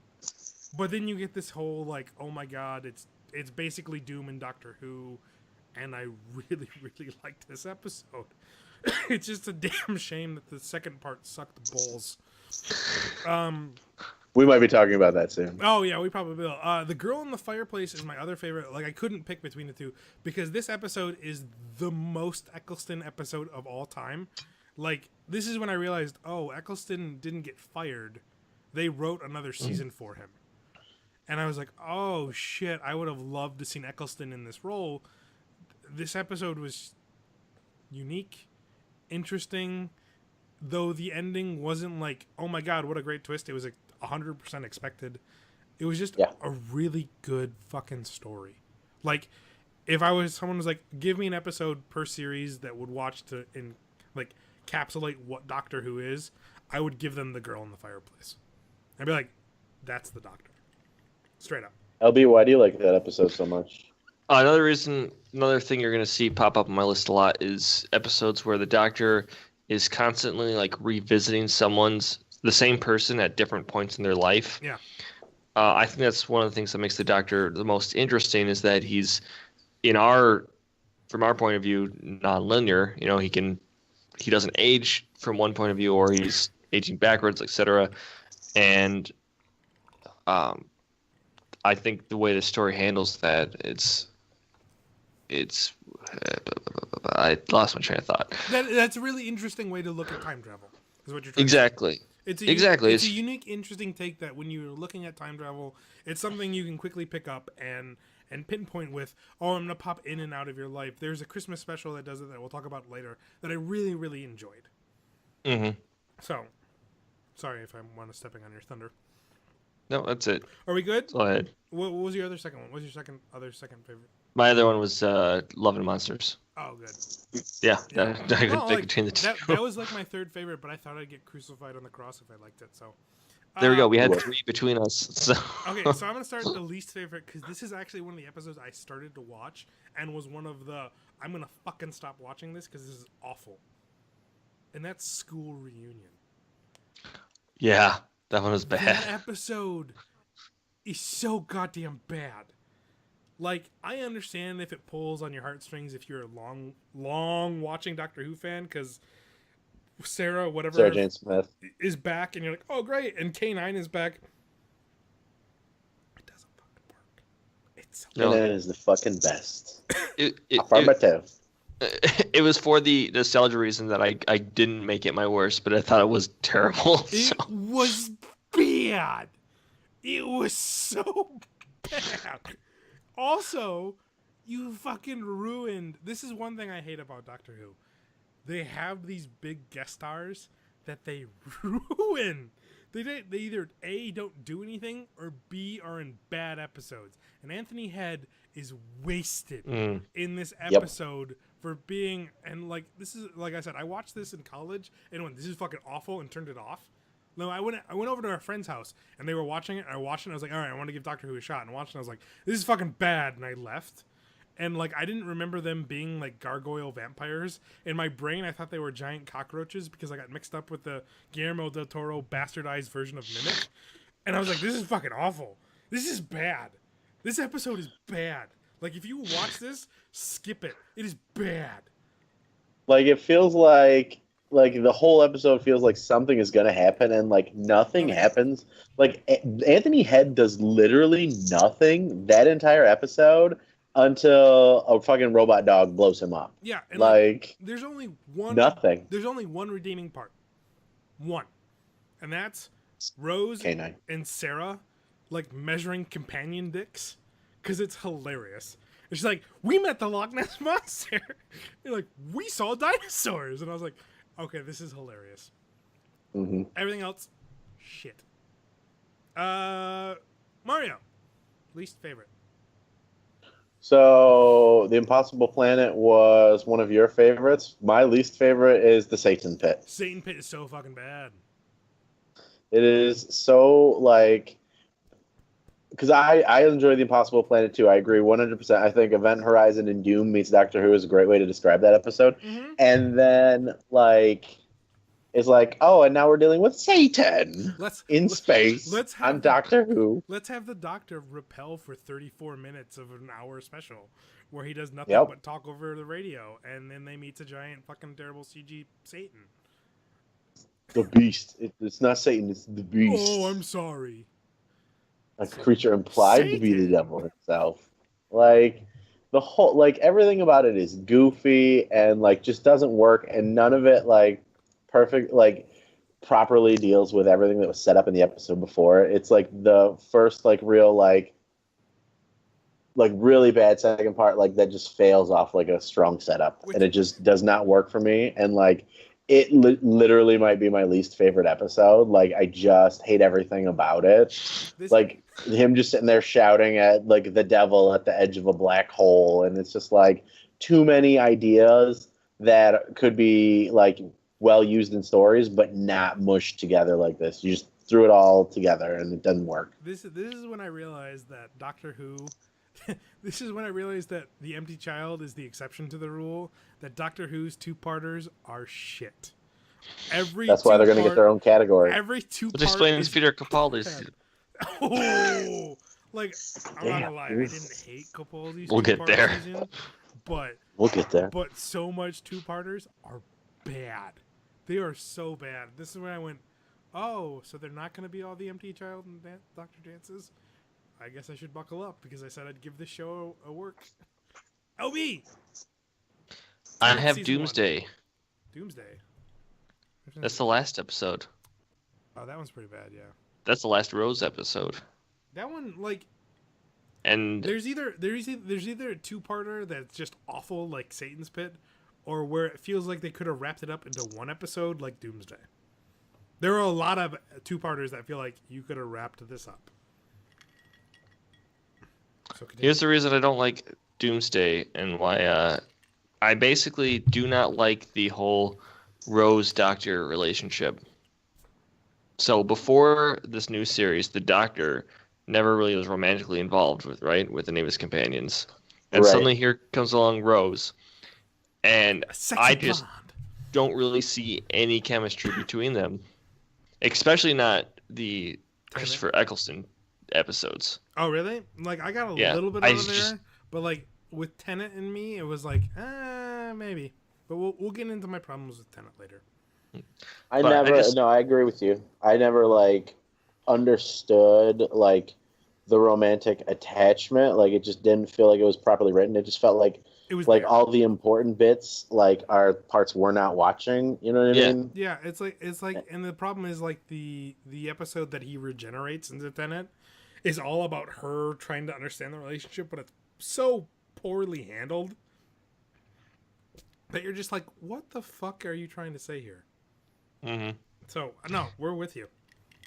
But then you get this whole like, oh my god, it's basically Doom and Doctor Who, and I really, really liked this episode. It's just a damn shame that the second part sucked balls.
We might be talking about that soon.
Oh yeah, we probably will. The Girl in the Fireplace is my other favorite. Like, I couldn't pick between the two because this episode is the most Eccleston episode of all time. Like, this is when I realized, oh, Eccleston didn't get fired. They wrote another season for him. And I was like, oh shit, I would have loved to seen Eccleston in this role. This episode was unique, interesting, though the ending wasn't like, oh my god, what a great twist. It was like 100% expected. It was just a really good fucking story. Like, if someone was like, give me an episode per series that would watch to encapsulate what Doctor Who is, I would give them The Girl in the Fireplace. I'd be like, that's the Doctor. Straight up.
LB, why do you like that episode so much?
Another thing you're going to see pop up on my list a lot is episodes where the Doctor is constantly like revisiting the same person at different points in their life.
Yeah.
I think that's one of the things that makes the Doctor the most interesting is that he's, from our point of view, non-linear. He doesn't age from one point of view, or he's aging backwards, etc. And I think the way the story handles that, I lost my train of thought.
That's a really interesting way to look at time travel. Is what you're trying
exactly.
to say. It's a unique, interesting take that when you're looking at time travel, it's something you can quickly pick up and pinpoint with, oh, I'm going to pop in and out of your life. There's a Christmas special that does it that we'll talk about later that I really, really enjoyed.
Mm-hmm.
So, sorry if I'm stepping on your thunder.
No, that's it.
Are we good?
Go ahead.
What was your second one? What was your second favorite?
My other one was Love and Monsters.
Oh, good.
Yeah. I couldn't pick between the two.
That was like my third favorite, but I thought I'd get crucified on the cross if I liked it. So
there we go. We had three between us. So.
Okay, so I'm gonna start with the least favorite because this is actually one of the episodes I started to watch and was one of the I'm gonna fucking stop watching this because this is awful. And that's School Reunion.
Yeah, that one was bad.
That episode is so goddamn bad. Like, I understand if it pulls on your heartstrings if you're a long watching Doctor Who fan, because Sarah, whatever,
Sarah Jane Smith
is back, and you're like, oh great, and K9 is back. It doesn't fucking work. It's
and it is the fucking best.
Affirmative. It was for the nostalgia reason that I didn't make it my worst, but I thought it was terrible.
It was bad. It was so bad. Also, you fucking ruined. This is one thing I hate about Doctor Who. They have these big guest stars that they ruin. They either A, don't do anything, or B, are in bad episodes. And Anthony Head is wasted in this episode for being, and like, this is, like I said, I watched this in college and went, this is fucking awful, and turned it off. No, I went over to our friend's house and they were watching it, and I watched it and I was like, all right, I want to give Doctor Who a shot, and watched it and I was like, this is fucking bad, and I left. And like, I didn't remember them being like gargoyle vampires. In my brain, I thought they were giant cockroaches because I got mixed up with the Guillermo del Toro bastardized version of Mimic. And I was like, this is fucking awful. This is bad. This episode is bad. Like, if you watch this, skip it. It is bad.
Like, it feels like the whole episode feels like something is gonna happen, and like nothing happens. Like, Anthony Head does literally nothing that entire episode until a fucking robot dog blows him up.
Yeah, and
like
there's only one
nothing.
There's only one redeeming part. One. And that's Rose
K9
and Sarah like measuring companion dicks, because it's hilarious. It's like, we met the Loch Ness Monster. You're like, we saw dinosaurs. And I was like, okay, this is hilarious.
Mm-hmm.
Everything else, shit. Mario, least favorite.
So, The Impossible Planet was one of your favorites. My least favorite is The Satan Pit.
Satan Pit is so fucking bad.
It is so, like... Because I enjoy The Impossible Planet too. I agree 100%. I think Event Horizon and Doom meets Doctor Who is a great way to describe that episode.
Mm-hmm.
And then, like... It's like, oh, and now we're dealing with Satan in space on Doctor Who.
Let's have the Doctor repel for 34 minutes of an hour special where he does nothing but talk over the radio, and then they meet a giant fucking terrible CG Satan.
The Beast. It's not Satan, it's the Beast.
Oh, I'm sorry.
A creature implied to be the devil himself. Like, the whole, like, everything about it is goofy and, like, just doesn't work, and none of it, like, perfect, like, properly deals with everything that was set up in the episode before. It's like the first, like, real, like really bad second part, like, that just fails off like a strong setup, and it just does not work for me. And like, it literally might be my least favorite episode. Like, I just hate everything about it. Like, him just sitting there shouting at like the devil at the edge of a black hole, and it's just like too many ideas that could be like well used in stories, but not mushed together like this. You just threw it all together, and it doesn't work.
This is when I realized that Doctor Who. This is when I realized that The Empty Child is the exception to the rule. That Doctor Who's two-parters are shit.
That's why they're going to get their own category.
Every two-part.
Let's explain this Peter Capaldi's.
Oh, like, I'm not gonna lie, I didn't hate Capaldi's.
We'll get there.
Season, but
we'll get there.
But so much two-parters are bad. They are so bad. This is when I went, oh, so they're not going to be all The Empty Child and Dr. Dances? I guess I should buckle up, because I said I'd give this show a work. LB!
I have Doomsday.
1. Doomsday?
That's the last episode.
Oh, that one's pretty bad, yeah.
That's the last Rose episode.
That one, like...
And
there's either a two-parter that's just awful, like Satan's Pit, or where it feels like they could have wrapped it up into one episode, like Doomsday. There are a lot of two-parters that feel like you could have wrapped this up. So
here's the reason I don't like Doomsday, and why I basically do not like the whole Rose-Doctor relationship. So before this new series, the Doctor never really was romantically involved with any of his companions. And suddenly here comes along Rose. And I just don't really see any chemistry between them. Especially not the Christopher Eccleston episodes.
Oh, really? Like, I got a little bit out of there. But like with Tenet and me, it was like, maybe. But we'll get into my problems with Tenet later.
I agree with you. I never like understood like the romantic attachment. Like it just didn't feel like it was properly written. It just felt like
It was
like
there.
all the important bits like are parts we're not watching. You know what I mean?
Yeah, it's like, and the problem is like the episode that he regenerates into Tenet is all about her trying to understand the relationship, but it's so poorly handled that you're just like, what the fuck are you trying to say here?
Mm-hmm.
So no, we're with you.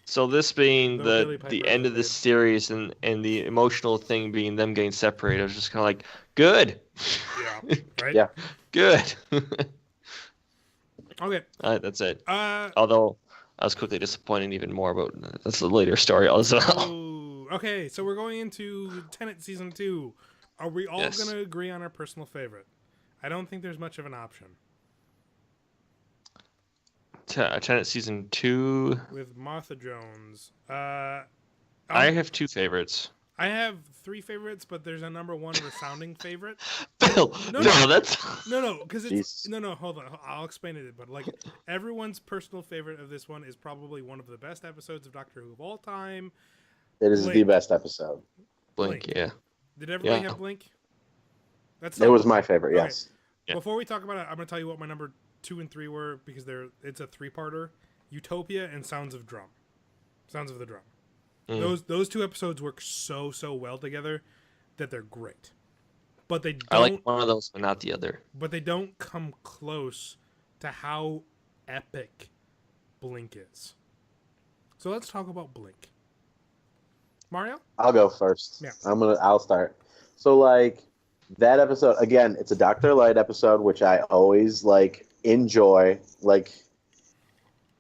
So this being
Though Billy
the
Piper
end
is
of the
weird.
series and the emotional thing being them getting separated, I was just kind of like, good.
Yeah. Right.
Yeah.
Good.
Okay.
That's it.
Uh.
Although I was quickly disappointed even more, but that's a later story also.
Oh, okay, so we're going into Tenet season 2. Are we all
Yes.
going to agree on our personal favorite? I don't think there's much of an option.
Tenet season 2.
With Martha Jones.
I have 2 favorites.
I have 3 favorites, but there's a number 1 resounding favorite.
Bill,
No,
that's
No, because it's...
Jeez.
No, hold on. I'll explain it. But, like, everyone's personal favorite of this one is probably one of the best episodes of Doctor Who of all time.
It is the
Blink.
best episode.
Blink, yeah.
Did everybody
Yeah.
have Blink? That's
It was my favorite,
Okay.
yes.
Yeah.
Before we talk about it, I'm going to tell you what my number 2 and 3 were, because it's a 3-parter. Utopia and Sounds of the Drum.
Mm.
Those 2 episodes work so well together that they're great. But they don't
I like one of those, but not the other.
but they don't come close to how epic Blink is. So let's talk about Blink. Mario?
I'll go first.
Yeah.
I'll start. So like that episode again, it's a Dr. Light episode, which I always like enjoy, like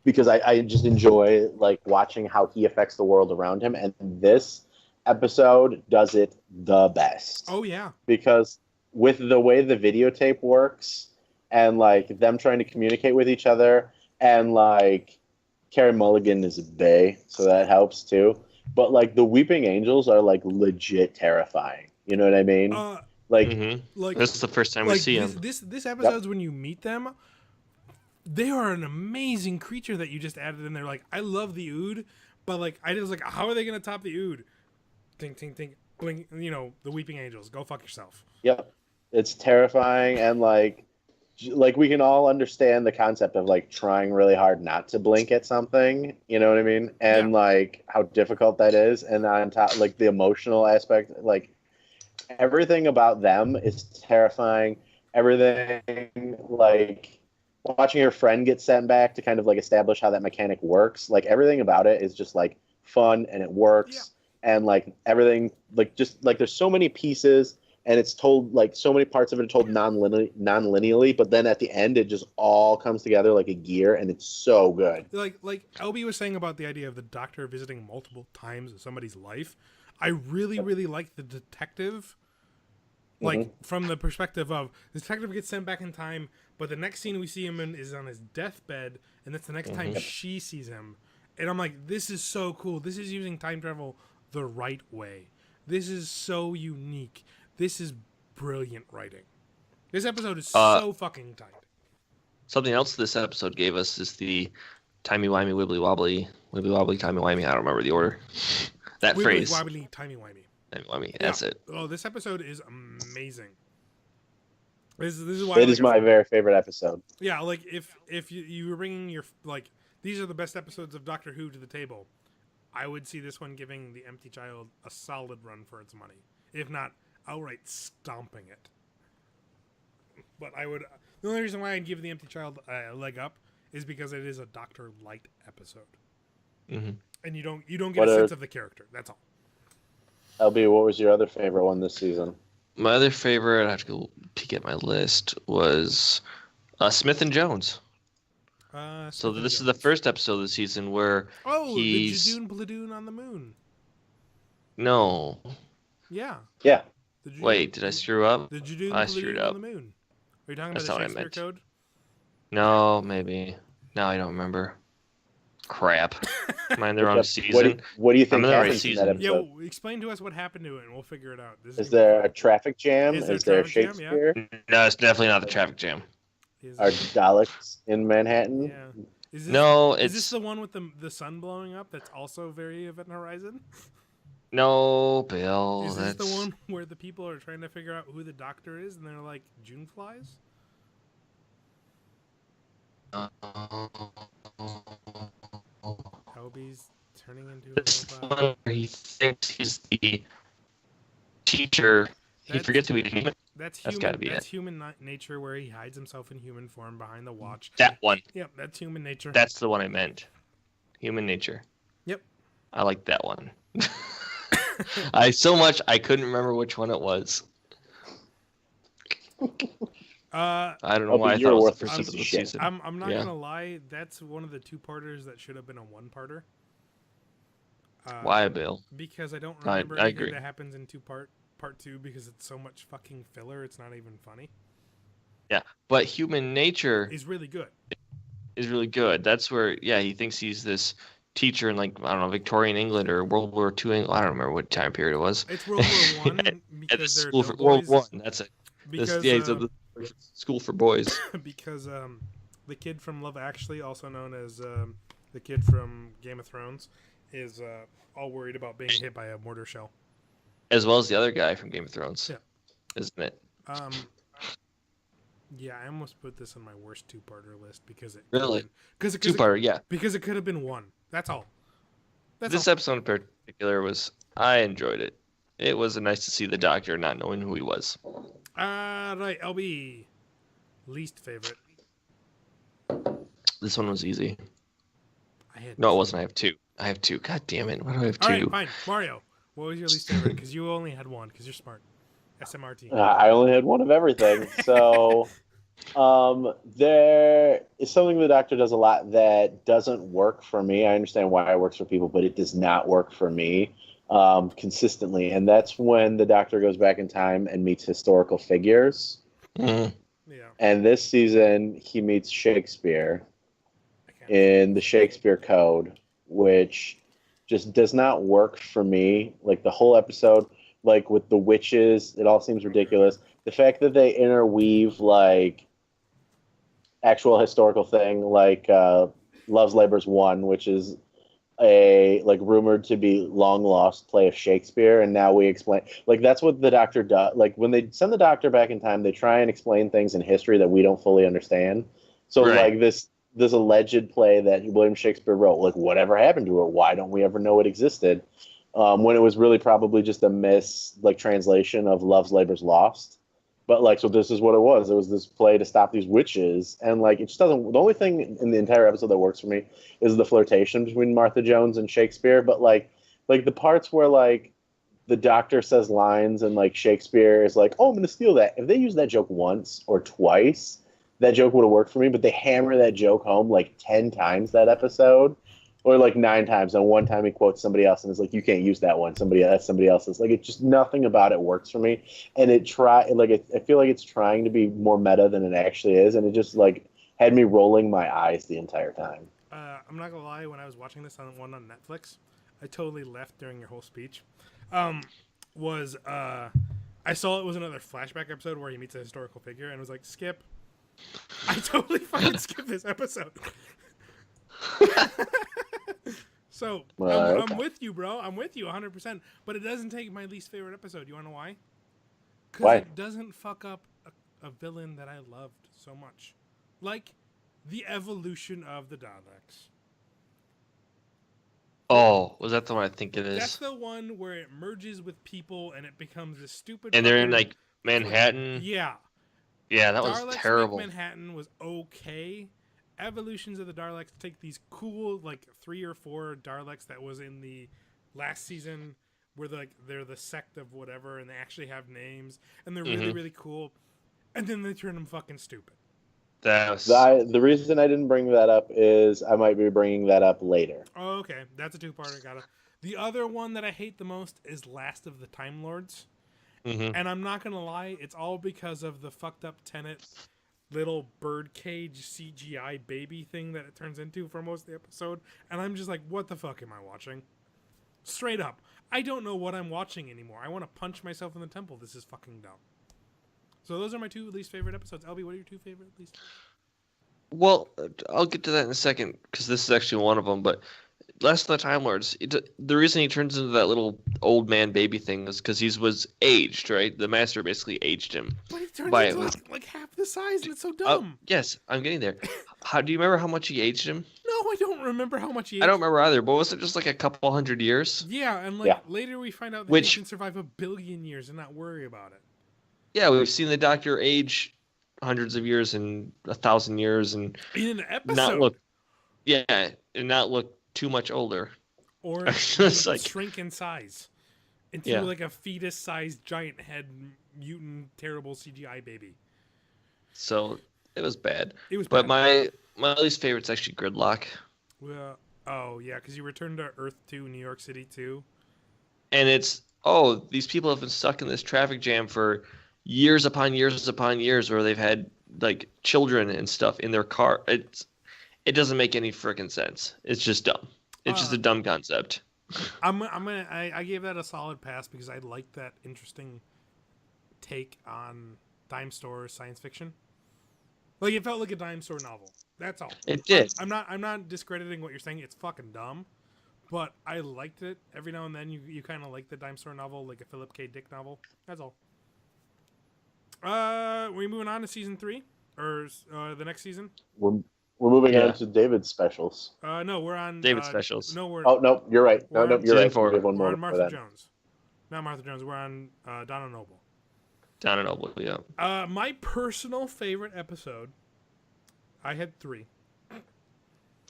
because I just enjoy like watching how he affects the world around him, and this episode does it the best.
Oh yeah.
Because with the way the videotape works and like them trying to communicate with each other, and like Carey Mulligan is a bae, so that helps too. But like the Weeping Angels are like legit terrifying. You know what I mean? Like,
like
This is the first time we see him.
This episode's when you meet them. They are an amazing creature that you just added in there. Like, I love the Ood, but like I was like, how are they gonna top the Ood? Think, blink. You know, the Weeping Angels. Go fuck yourself.
yep, it's terrifying, and like we can all understand the concept of like trying really hard not to blink at something. You know what I mean? And like how difficult that is, and on top, like the emotional aspect, like everything about them is terrifying. Everything like watching your friend get sent back to kind of like establish how that mechanic works, like everything about it is just like fun and it works. And like everything, like just like there's so many pieces, and it's told like so many parts of it are told non-linearly, but then at the end it just all comes together like a gear, and it's so good.
Like LB was saying about the idea of the Doctor visiting multiple times in somebody's life. I really like the detective. Like, from the perspective of the detective gets sent back in time, but the next scene we see him in is on his deathbed, and that's the next time she sees him. And I'm like, this is so cool. This is using time travel the right way. This is so unique. This is brilliant writing. This episode is so fucking tight.
Something else this episode gave us is the timey-wimey, wibbly-wobbly, timey-wimey. I don't remember the order. That
Wibbly,
phrase.
wobbly, timey-wimey.
Timey-wimey, that's it.
Oh, this episode is amazing. This is why
It is my very favorite episode.
Yeah, like if you were bringing your like these are the best episodes of Doctor Who to the table, I would see this one giving The Empty Child a solid run for its money, if not outright stomping it. But I would. The only reason why I'd give The Empty Child a leg up is because it is a Doctor Light episode, and you don't get a sense of the character. That's all.
LB, what was your other favorite one this season?
My other favorite, I have to go peek at my list, was Smith and Jones. So this is the first episode of the season where he's...
the Jadoon Pladoon on the moon.
No.
Yeah.
Yeah.
Wait, did I screw up?
The Jadoon
I screwed
Pladoon
up.
on the moon. Are you talking
That's
about
not
the
what I
Shakespeare
meant.
Code?
No, maybe. No, I don't remember. Crap. Am I in the wrong
What
season?
what do you
I'm
think
in the right
happens in that
season.
Yeah,
episode?
explain to us what happened to it, and we'll figure it out. This
Is
gonna be
there
fun.
a traffic jam?
Is there a
Is there
traffic jam? Yeah.
Shakespeare?
No, it's definitely not the traffic jam.
Are Daleks in Manhattan?
Yeah. Is this
No,
is this
it's
the one with the sun blowing up? That's also very Event Horizon.
no, Bill.
Is this
That's
the one where the people are trying to figure out who the doctor is, and they're like June flies? Toby's turning into a
this
robot.
one where he thinks he's the teacher. He
That's-
forgets to be human.
That's
That's
human.
gotta be
That's
it.
human nature, where he hides himself in human form behind the watch.
That one.
Yep, that's human nature.
That's the one I meant. Human nature.
Yep.
I like that one. I couldn't remember which one it was. I don't know why I thought it was the first episode of the season.
I'm not
Yeah.
gonna lie. That's one of the two-parters that should have been a one-parter.
Why, Bill?
Because I don't
I
remember anything
agree.
that happens in part two because it's so much fucking filler. It's not even funny.
Yeah, but human nature
Is really good.
is really good. That's where, yeah, he thinks he's this teacher in, like, I don't know, Victorian England or World War II England. I don't remember what time period it was.
It's World War One
At
because
the
they're
school for
doughboys.
World War. That's it.
Because
Yeah, he's at the school for boys.
because the kid from Love Actually, also known as the kid from Game of Thrones, is all worried about being hit by a mortar shell.
As well as the other guy from Game of Thrones.
Yeah.
Isn't it?
Yeah, I almost put this on my worst two-parter list because it
Really?
because
Two-parter, yeah.
because it could have been one. That's all.
This episode in particular I enjoyed it. It was nice to see the Doctor not knowing who he was.
Right, LB. Least favorite.
This one was easy.
I had
No, it wasn't. I have two. God damn it. Why do I have
All
two?
right, fine. Mario, what was your least favorite? Because you only had one. Because you're smart. SMRT.
I only had one of everything. So there is something the Doctor does a lot that doesn't work for me. I understand why it works for people, but it does not work for me consistently. And that's when the Doctor goes back in time and meets historical figures.
Mhm.
Yeah.
And this season, he meets Shakespeare in the Shakespeare Code, which just does not work for me. Like the whole episode, like with the witches, it all seems ridiculous. The fact that they interweave like actual historical thing, like Love's Labor's One, which is a like rumored to be long lost play of Shakespeare, and now we explain like that's what the Doctor does. Like when they send the Doctor back in time, they try and explain things in history that we don't fully understand. So
Right.
like this alleged play that William Shakespeare wrote, like whatever happened to it? Why don't we ever know it existed? When it was really probably just a translation of Love's Labor's Lost. But like, so this is what it was. It was this play to stop these witches, and like, it just doesn't. The only thing in the entire episode that works for me is the flirtation between Martha Jones and Shakespeare. But like the parts where like the Doctor says lines and like Shakespeare is like, "Oh, I'm going to steal that." If they use that joke once or twice, that joke would have worked for me. But they hammer that joke home like 10 times that episode, or like 9 times. And one time he quotes somebody else and is like, "You can't use that one. That's somebody else's." Like, it's just nothing about it works for me. And I feel like it's trying to be more meta than it actually is, and it just like had me rolling my eyes the entire time.
I'm not gonna lie. When I was watching this on Netflix, I totally left during your whole speech. I saw it was another flashback episode where he meets a historical figure and was like, skip. I totally fucking skipped this episode. So
Okay.
I'm with you, bro. I'm with you 100%. But it doesn't take my least favorite episode. You want to know why? Because
Why?
it doesn't fuck up a villain that I loved so much, like the evolution of the Daleks.
Oh, was that the one I think it
That's
is?
the one where it merges with people and it becomes a stupid.
And they're in
fucking-
like Manhattan.
Yeah.
Yeah, that was
Daleks
terrible.
Make Manhattan was okay. Evolutions of the Daleks take these cool like 3 or 4 Daleks that was in the last season where they're the sect of whatever and they actually have names and they're really really cool, and then they turn them fucking stupid.
The reason I didn't bring that up is I might be bringing that up later.
Oh, okay, that's a 2-parter. Got it. The other one that I hate the most is Last of the Time Lords.
Mhm.
And I'm not gonna lie, it's all because of the fucked up Tenet little birdcage CGI baby thing that it turns into for most of the episode, and I'm just like, what the fuck am I watching? Straight up, I don't know what I'm watching anymore. I want to punch myself in the temple. This is fucking dumb. So those are my 2 least favorite episodes. Albie, what are your 2 favorite least?
Well, I'll get to that in a second because this is actually one of them. But Last of the Time Lords, the reason he turns into that little old man baby thing is because he was aged, right? The master basically aged him.
But he turns into like half the size, and it's so dumb.
Yes, I'm getting there. Do you remember how much he aged him?
No, I don't remember how much he aged.
I don't remember either, but was it just like a couple hundred years?
Yeah, and later we find out that he can survive 1 billion years and not worry about it.
Yeah, we've seen the Doctor age hundreds of years and 1,000 years and
in an episode
not look too much older
or like shrink in size into like a fetus-sized giant head mutant terrible CGI baby.
So it was bad.
But
my least favorite's actually Gridlock.
Well, because you returned to Earth 2, New York City 2.
And it's these people have been stuck in this traffic jam for years upon years upon years, where they've had like children and stuff in their car. It doesn't make any freaking sense. It's just dumb. It's just a dumb concept.
I gave that a solid pass because I like that interesting take on dime store science fiction. Like it felt like a dime store novel. That's all.
It did.
I'm not discrediting what you're saying. It's fucking dumb, but I liked it. Every now and then you kind of like the dime store novel, like a Philip K. Dick novel. That's all. We moving on to season 3 or the next season?
We're moving on to David's specials.
No, we're on
David's specials.
No, we're.
Oh no, you're right. No, you're right.
We're
We're on Martha Jones. Not Martha Jones. We're on Donna Noble.
Donna Noble, yeah.
My personal favorite episode. I had 3.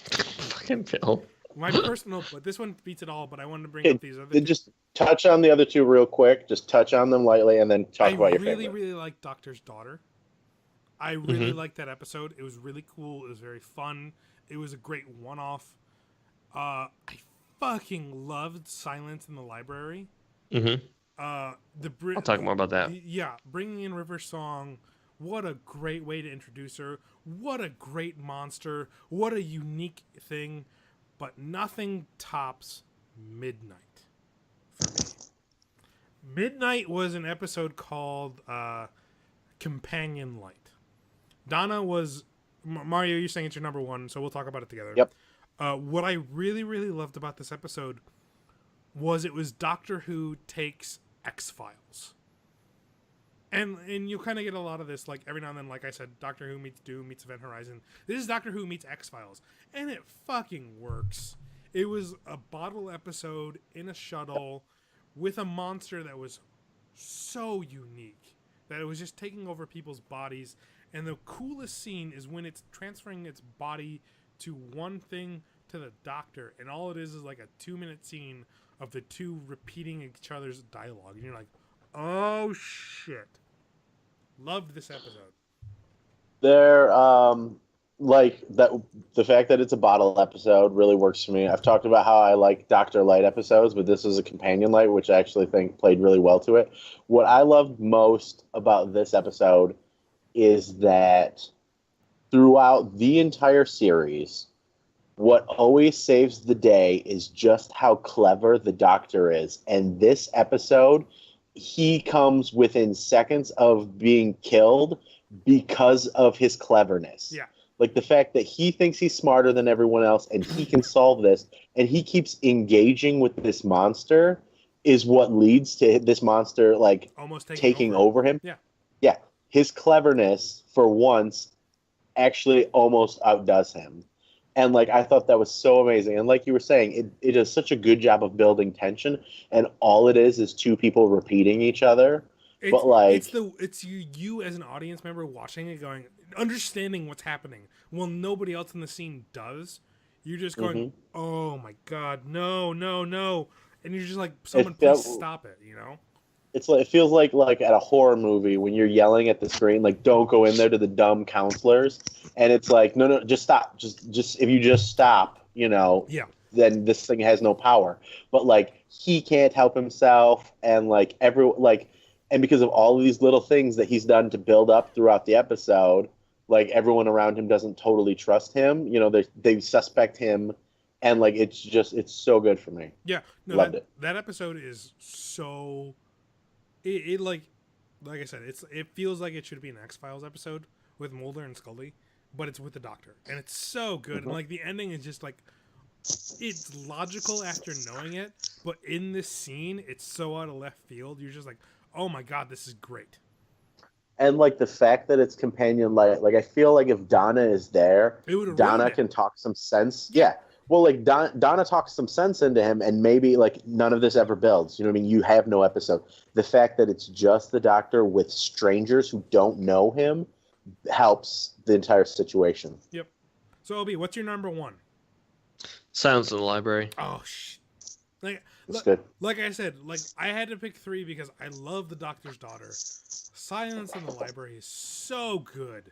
Fucking Phil.
My personal, but this one beats it all. But I wanted to bring up these other.
Just touch on the other 2 real quick. Just touch on them lightly, and then talk about your favorite.
I really like Doctor's Daughter. I really liked that episode. It was really cool. It was very fun. It was a great one-off. I fucking loved Silence in the Library.
Mm-hmm.
I'll
talk more about that.
Yeah, bringing in River Song. What a great way to introduce her. What a great monster. What a unique thing. But nothing tops Midnight for me. Midnight was an episode called Companion Light. Donna was... Mario, you're saying it's your number 1, so we'll talk about it together.
Yep.
What I really, really loved about this episode was it was Doctor Who takes X-Files. And you'll kind of get a lot of this, like, every now and then, like I said, Doctor Who meets Doom meets Event Horizon. This is Doctor Who meets X-Files. And it fucking works. It was a bottle episode in a shuttle with a monster that was so unique that it was just taking over people's bodies. And the coolest scene is when it's transferring its body to one thing to the Doctor. And all it is like a 2-minute scene of the 2 repeating each other's dialogue. And you're like, oh, shit. Loved this episode.
They're, like, that. The fact that it's a bottle episode really works for me. I've talked about how I like Dr. Light episodes, but this is a companion light, which I actually think played really well to it. What I loved most about this episode is that throughout the entire series, what always saves the day is just how clever the Doctor is. And this episode, he comes within seconds of being killed because of his cleverness.
Yeah.
Like the fact that he thinks he's smarter than everyone else and he can solve this, and he keeps engaging with this monster is what leads to this monster like
almost
taking over him.
Yeah.
Yeah. His cleverness for once actually almost outdoes him. And like I thought that was so amazing. And like you were saying, it does such a good job of building tension, and all it is 2 people repeating each other. But like
it's you as an audience member watching it going, understanding what's happening. Well, nobody else in the scene does. You're just going, oh my god, no. And you're just like, someone please stop it, you know?
It's like, it feels like at a horror movie when you're yelling at the screen, like, don't go in there to the dumb counselors. And it's like, no, just stop. Just if you just stop, you know, then this thing has no power. But like, he can't help himself. And like, and because of all of these little things that he's done to build up throughout the episode, like everyone around him doesn't totally trust him. You know, they suspect him, and like it's so good for me.
Yeah, no,
Loved it.
that episode is so. It like I said, it feels like it should be an X-Files episode with Mulder and Scully, but it's with the Doctor, and it's so good. And like the ending is just like, it's logical after knowing it, but in this scene, it's so out of left field. You're just like, oh my god, this is great.
And like the fact that it's companion light, like I feel like if Donna is there, Donna can talk some sense. Yeah. Well, like Donna talks some sense into him, and maybe like none of this ever builds. You know what I mean? You have no episode. The fact that it's just the Doctor with strangers who don't know him helps the entire situation.
Yep. So, Obi, what's your number one?
Silence in the Library.
Oh,
That's good.
Like I said, like I had to pick 3 because I love the Doctor's Daughter. Silence in the Library is so good.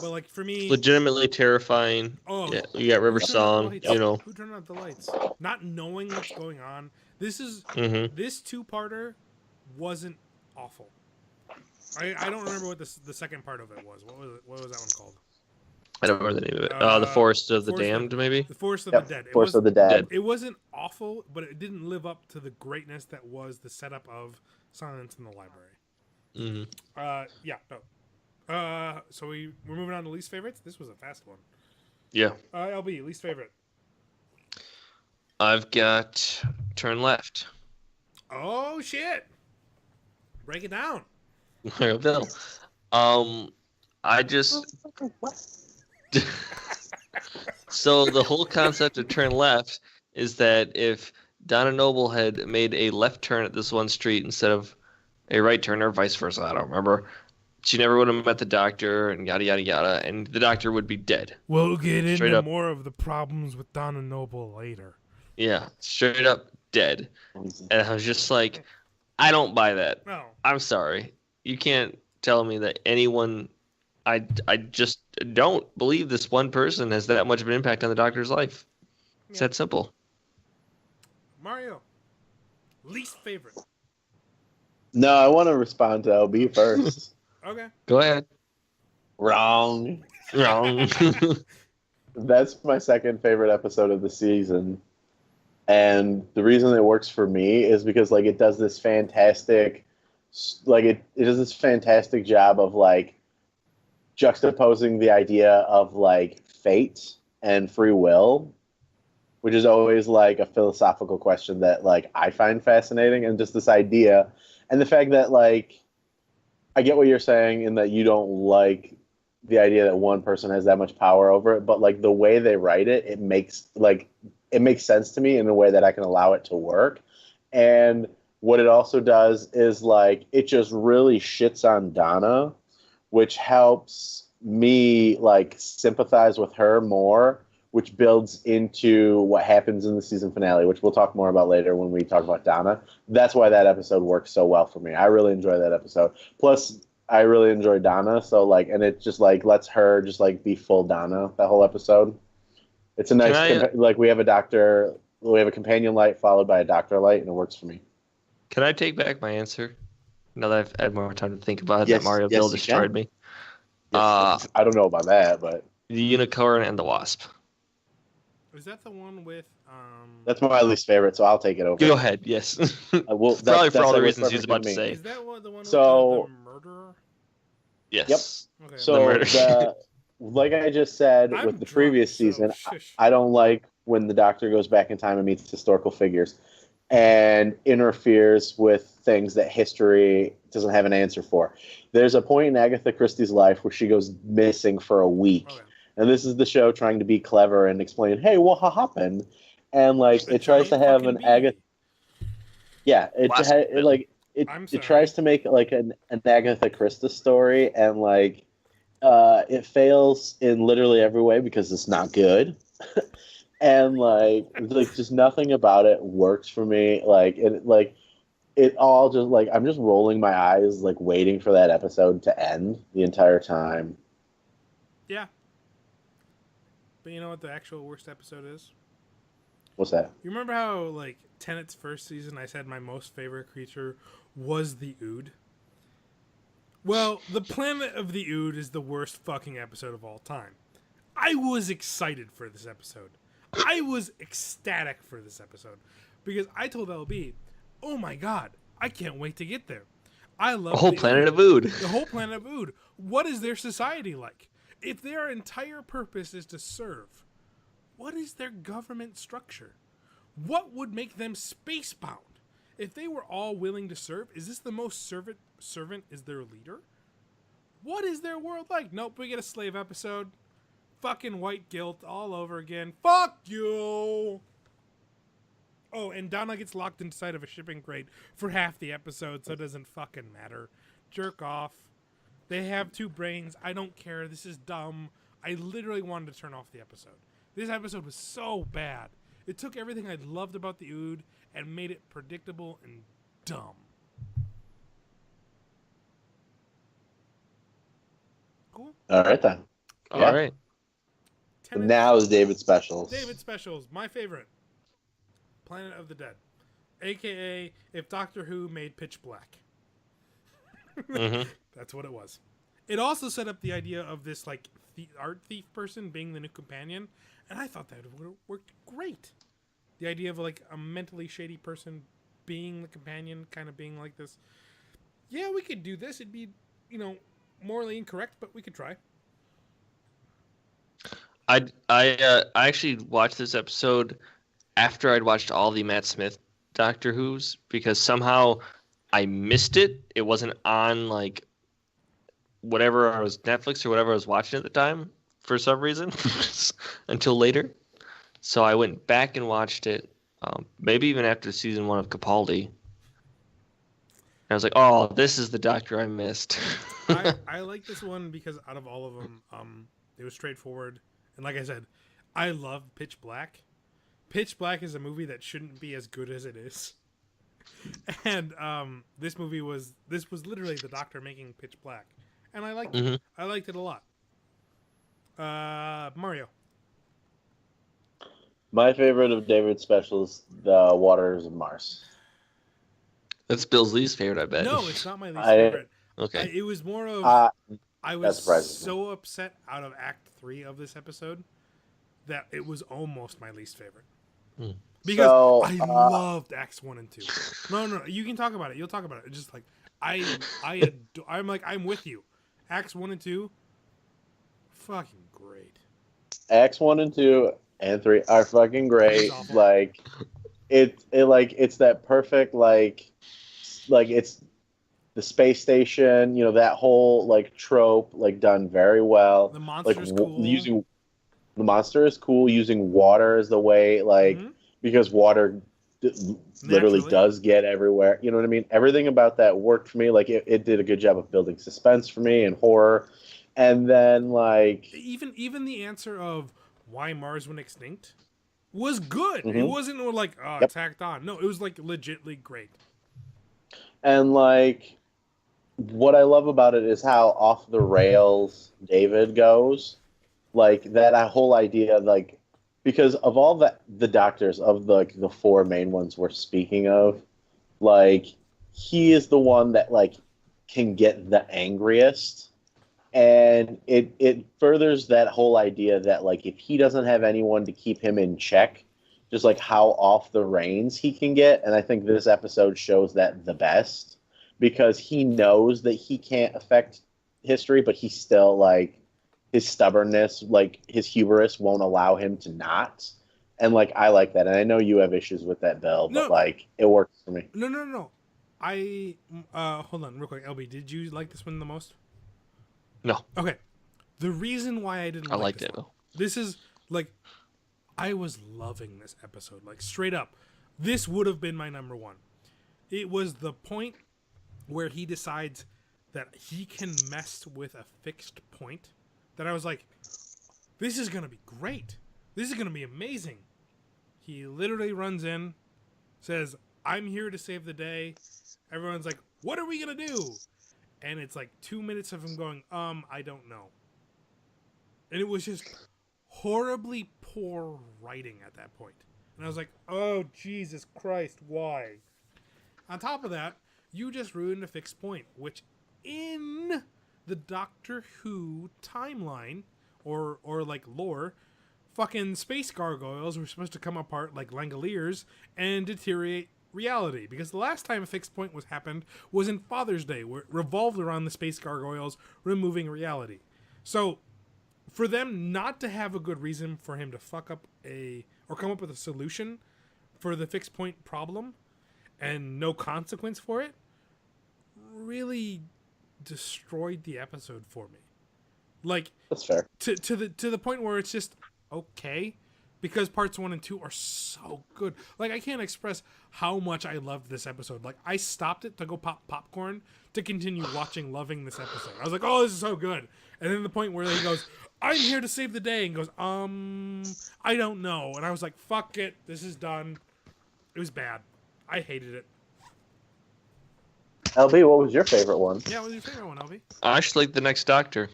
But like for me,
legitimately terrifying. Oh, yeah, you got River Song. You know,
who turned out the lights? Not knowing what's going on. This is this 2-parter wasn't awful. I don't remember what the second part of it was. What was that one called?
I don't remember the name of it. The Forest of the Damned, maybe.
The Forest of the Dead.
Forest of the Dead.
It wasn't awful, but it didn't live up to the greatness that was the setup of Silence in the Library. Yeah. No. So we're moving on to least favorites. This was a fast one.
Yeah.
LB, least favorite.
I've got Turn Left.
Oh shit! Break it down.
Bill. I just. So the whole concept of Turn Left is that if Donna Noble had made a left turn at this one street instead of a right turn, or vice versa, I don't remember, she never would have met the Doctor, and yada yada yada, and the Doctor would be dead.
We'll get into more of the problems with Donna Noble later.
Yeah, straight up dead. And I was just like, I don't buy that.
No.
I'm sorry. You can't tell me that anyone... I just don't believe this one person has that much of an impact on the Doctor's life. It's that simple.
Mario, least favorite.
No, I want to respond to LB first.
Okay.
Go ahead.
Wrong.
Wrong.
That's my second favorite episode of the season. And the reason it works for me is because like it does this fantastic it does this fantastic job of like juxtaposing the idea of like fate and free will, which is always like a philosophical question that like I find fascinating, and just this idea and the fact that like I get what you're saying in that you don't like the idea that one person has that much power over it, but like the way they write it, it makes sense to me in a way that I can allow it to work. And what it also does is like it just really shits on Donna, which helps me like sympathize with her more, which builds into what happens in the season finale, which we'll talk more about later when we talk about Donna. That's why that episode works so well for me. I really enjoy that episode. Plus, I really enjoy Donna, so like, and it just like lets her just like be full Donna that whole episode. It's a nice like we have a companion light followed by a Doctor light, and it works for me.
Can I take back my answer? Now that I've had more time to think about it, that Mario Bill destroyed me.
Yes, I don't know about that, but
the Unicorn and the Wasp.
Is that the one with?
That's my least favorite, so I'll take it over.
Go ahead. Yes.
Probably
for all the reasons he's about to say.
Is that the one with the murderer?
Yes.
Yep. Okay. So like I just said with the previous season, I don't like when the Doctor goes back in time and meets historical figures and interferes with things that history doesn't have an answer for. There's a point in Agatha Christie's life where she goes missing for a week. Okay. And this is the show trying to be clever and explain, hey, what happened? And like it tries to have an Agatha. Yeah, it tries to make like an Agatha Christie story, and like it fails in literally every way because it's not good. And like just nothing about it works for me. It all just like I'm just rolling my eyes, like waiting for that episode to end the entire time.
Yeah. But you know what the actual worst episode is?
What's that?
You remember how, like, Tennant's first season, I said my most favorite creature was the Ood? Well, the Planet of the Ood is the worst fucking episode of all time. I was excited for this episode. I was ecstatic for this episode because I told LB, "Oh my god, I can't wait to get there. I love
A whole
the
planet
Ood.
of Ood.
The whole planet of Ood. What is their society like? If their entire purpose is to serve, what is their government structure? What would make them spacebound? If they were all willing to serve, is this the most servant is their leader? What is their world like? Nope, we get a slave episode. Fucking white guilt all over again. Fuck you! Oh, and Donna gets locked inside of a shipping crate for half the episode, so it doesn't fucking matter. Jerk off. They have two brains. I don't care. This is dumb. I literally wanted to turn off the episode. This episode was so bad. It took everything I loved about the Ood and made it predictable and dumb. Cool.
All right, then. Yeah.
All right.
And now is David Specials.
David Specials, my favorite. Planet of the Dead. AKA if Doctor Who made Pitch Black.
Mm-hmm.
That's what it was. It also set up the idea of this like art thief person being the new companion, and I thought that would have worked great. The idea of like a mentally shady person being the companion, kind of being like this. Yeah, we could do this. It'd be, morally incorrect, but we could try.
I actually watched this episode after I'd watched all the Matt Smith Doctor Who's because somehow I missed it. It wasn't on like whatever I was Netflix or whatever I was watching at the time for some reason until later. So I went back and watched it, maybe even after season 1 of Capaldi. And I was like, "Oh, this is the Doctor I missed."
I like this one because out of all of them, it was straightforward. And like I said, I love Pitch Black. Pitch Black is a movie that shouldn't be as good as it is. And this was literally the Doctor making Pitch Black. And I liked it. I liked it a lot. Mario.
My favorite of David's Specials, The Waters of Mars.
That's Bill's least favorite, I bet.
No, it's not my least favorite.
Okay.
It was more of... I was so upset out of Act 3 of this episode that it was almost my least favorite. Because I loved Acts 1 and 2. No, you can talk about it. You'll talk about it. It's just like, I'm with you. Acts 1 and 2, fucking great.
Acts 1 and 2 and 3 are fucking great. Like, it's that perfect, like it's the space station, that whole like trope, like done very well.
The monster's cool.
The monster is cool. Using water as the way, because water literally does get everywhere. You know what I mean? Everything about that worked for me. Like it did a good job of building suspense for me and horror. And then like
even the answer of why Mars went extinct was good. It wasn't like tacked on. No, it was like legitly great.
And like, what I love about it is how off the rails David goes. Like that whole idea, like, because of all the doctors of the 4 main ones we're speaking of, like, he is the one that like can get the angriest, and it furthers that whole idea that like if he doesn't have anyone to keep him in check, just like how off the reins he can get. And I think this episode shows that the best, because he knows that he can't affect history, but he still like his stubbornness, like his hubris won't allow him to not. And like I like that. And I know you have issues with that, Bill, but like it works for me.
No. I hold on real quick. LB, did you like this one the most?
No.
Okay. The reason why I didn't like this one, this is like I was loving this episode. Like straight up. This would have been my number 1. It was the point where he decides that he can mess with a fixed point that I was like, this is going to be great. This is going to be amazing. He literally runs in, says, I'm here to save the day. Everyone's like, what are we going to do? And it's like 2 minutes of him going, I don't know. And it was just horribly poor writing at that point. And I was like, oh, Jesus Christ, why? On top of that, you just ruined a fixed point, which in the Doctor Who timeline or like lore, fucking space gargoyles were supposed to come apart like Langoliers and deteriorate reality, because the last time a fixed point happened was in Father's Day, where it revolved around the space gargoyles removing reality. So for them not to have a good reason for him to fuck up or come up with a solution for the fixed point problem and no consequence for it really destroyed the episode for me. Like,
that's fair.
To the point where it's just okay, because parts 1 and 2 are so good. Like, I can't express how much I loved this episode. Like, I stopped it to go pop popcorn to continue loving this episode. I was like, oh, this is so good. And then the point where he goes, I'm here to save the day, and goes, I don't know. And I was like, fuck it, this is done. It was bad. I hated it.
LB, what was your favorite one?
Yeah, what was your favorite one, LB?
I actually like The Next Doctor.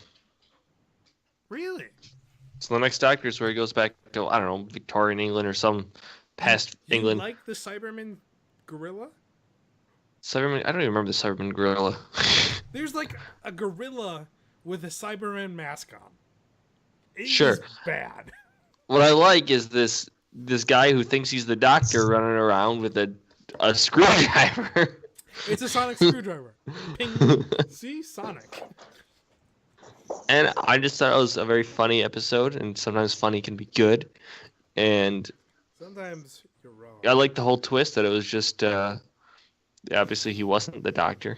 Really?
So The Next Doctor is where he goes back to, I don't know, Victorian England or some past England.
You like the Cyberman gorilla?
Cyberman? I don't even remember the Cyberman gorilla.
There's like a gorilla with a Cyberman mask on. It
Sure.
is bad.
What I like is this guy who thinks he's the Doctor running around with a screwdriver.
It's a sonic screwdriver. Ping. See? Sonic.
And I just thought it was a very funny episode, and sometimes funny can be good. And
sometimes you're wrong.
I like the whole twist that it was just obviously he wasn't the Doctor.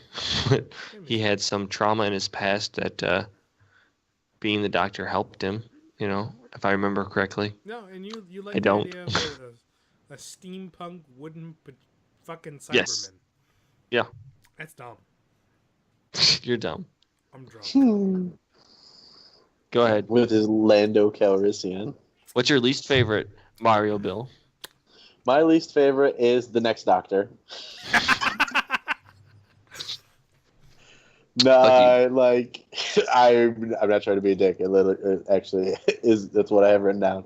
He had some trauma in his past that being the Doctor helped him, you know, if I remember correctly.
No, and you like
I
the
don't.
idea of a steampunk wooden fucking Cyberman.
Yes. Yeah.
That's dumb.
You're dumb.
I'm drunk.
Go ahead.
With his Lando Calrissian.
What's your least favorite Mario Bill?
My least favorite is The Next Doctor. No, like I'm not trying to be a dick. It actually is. That's what I have written down.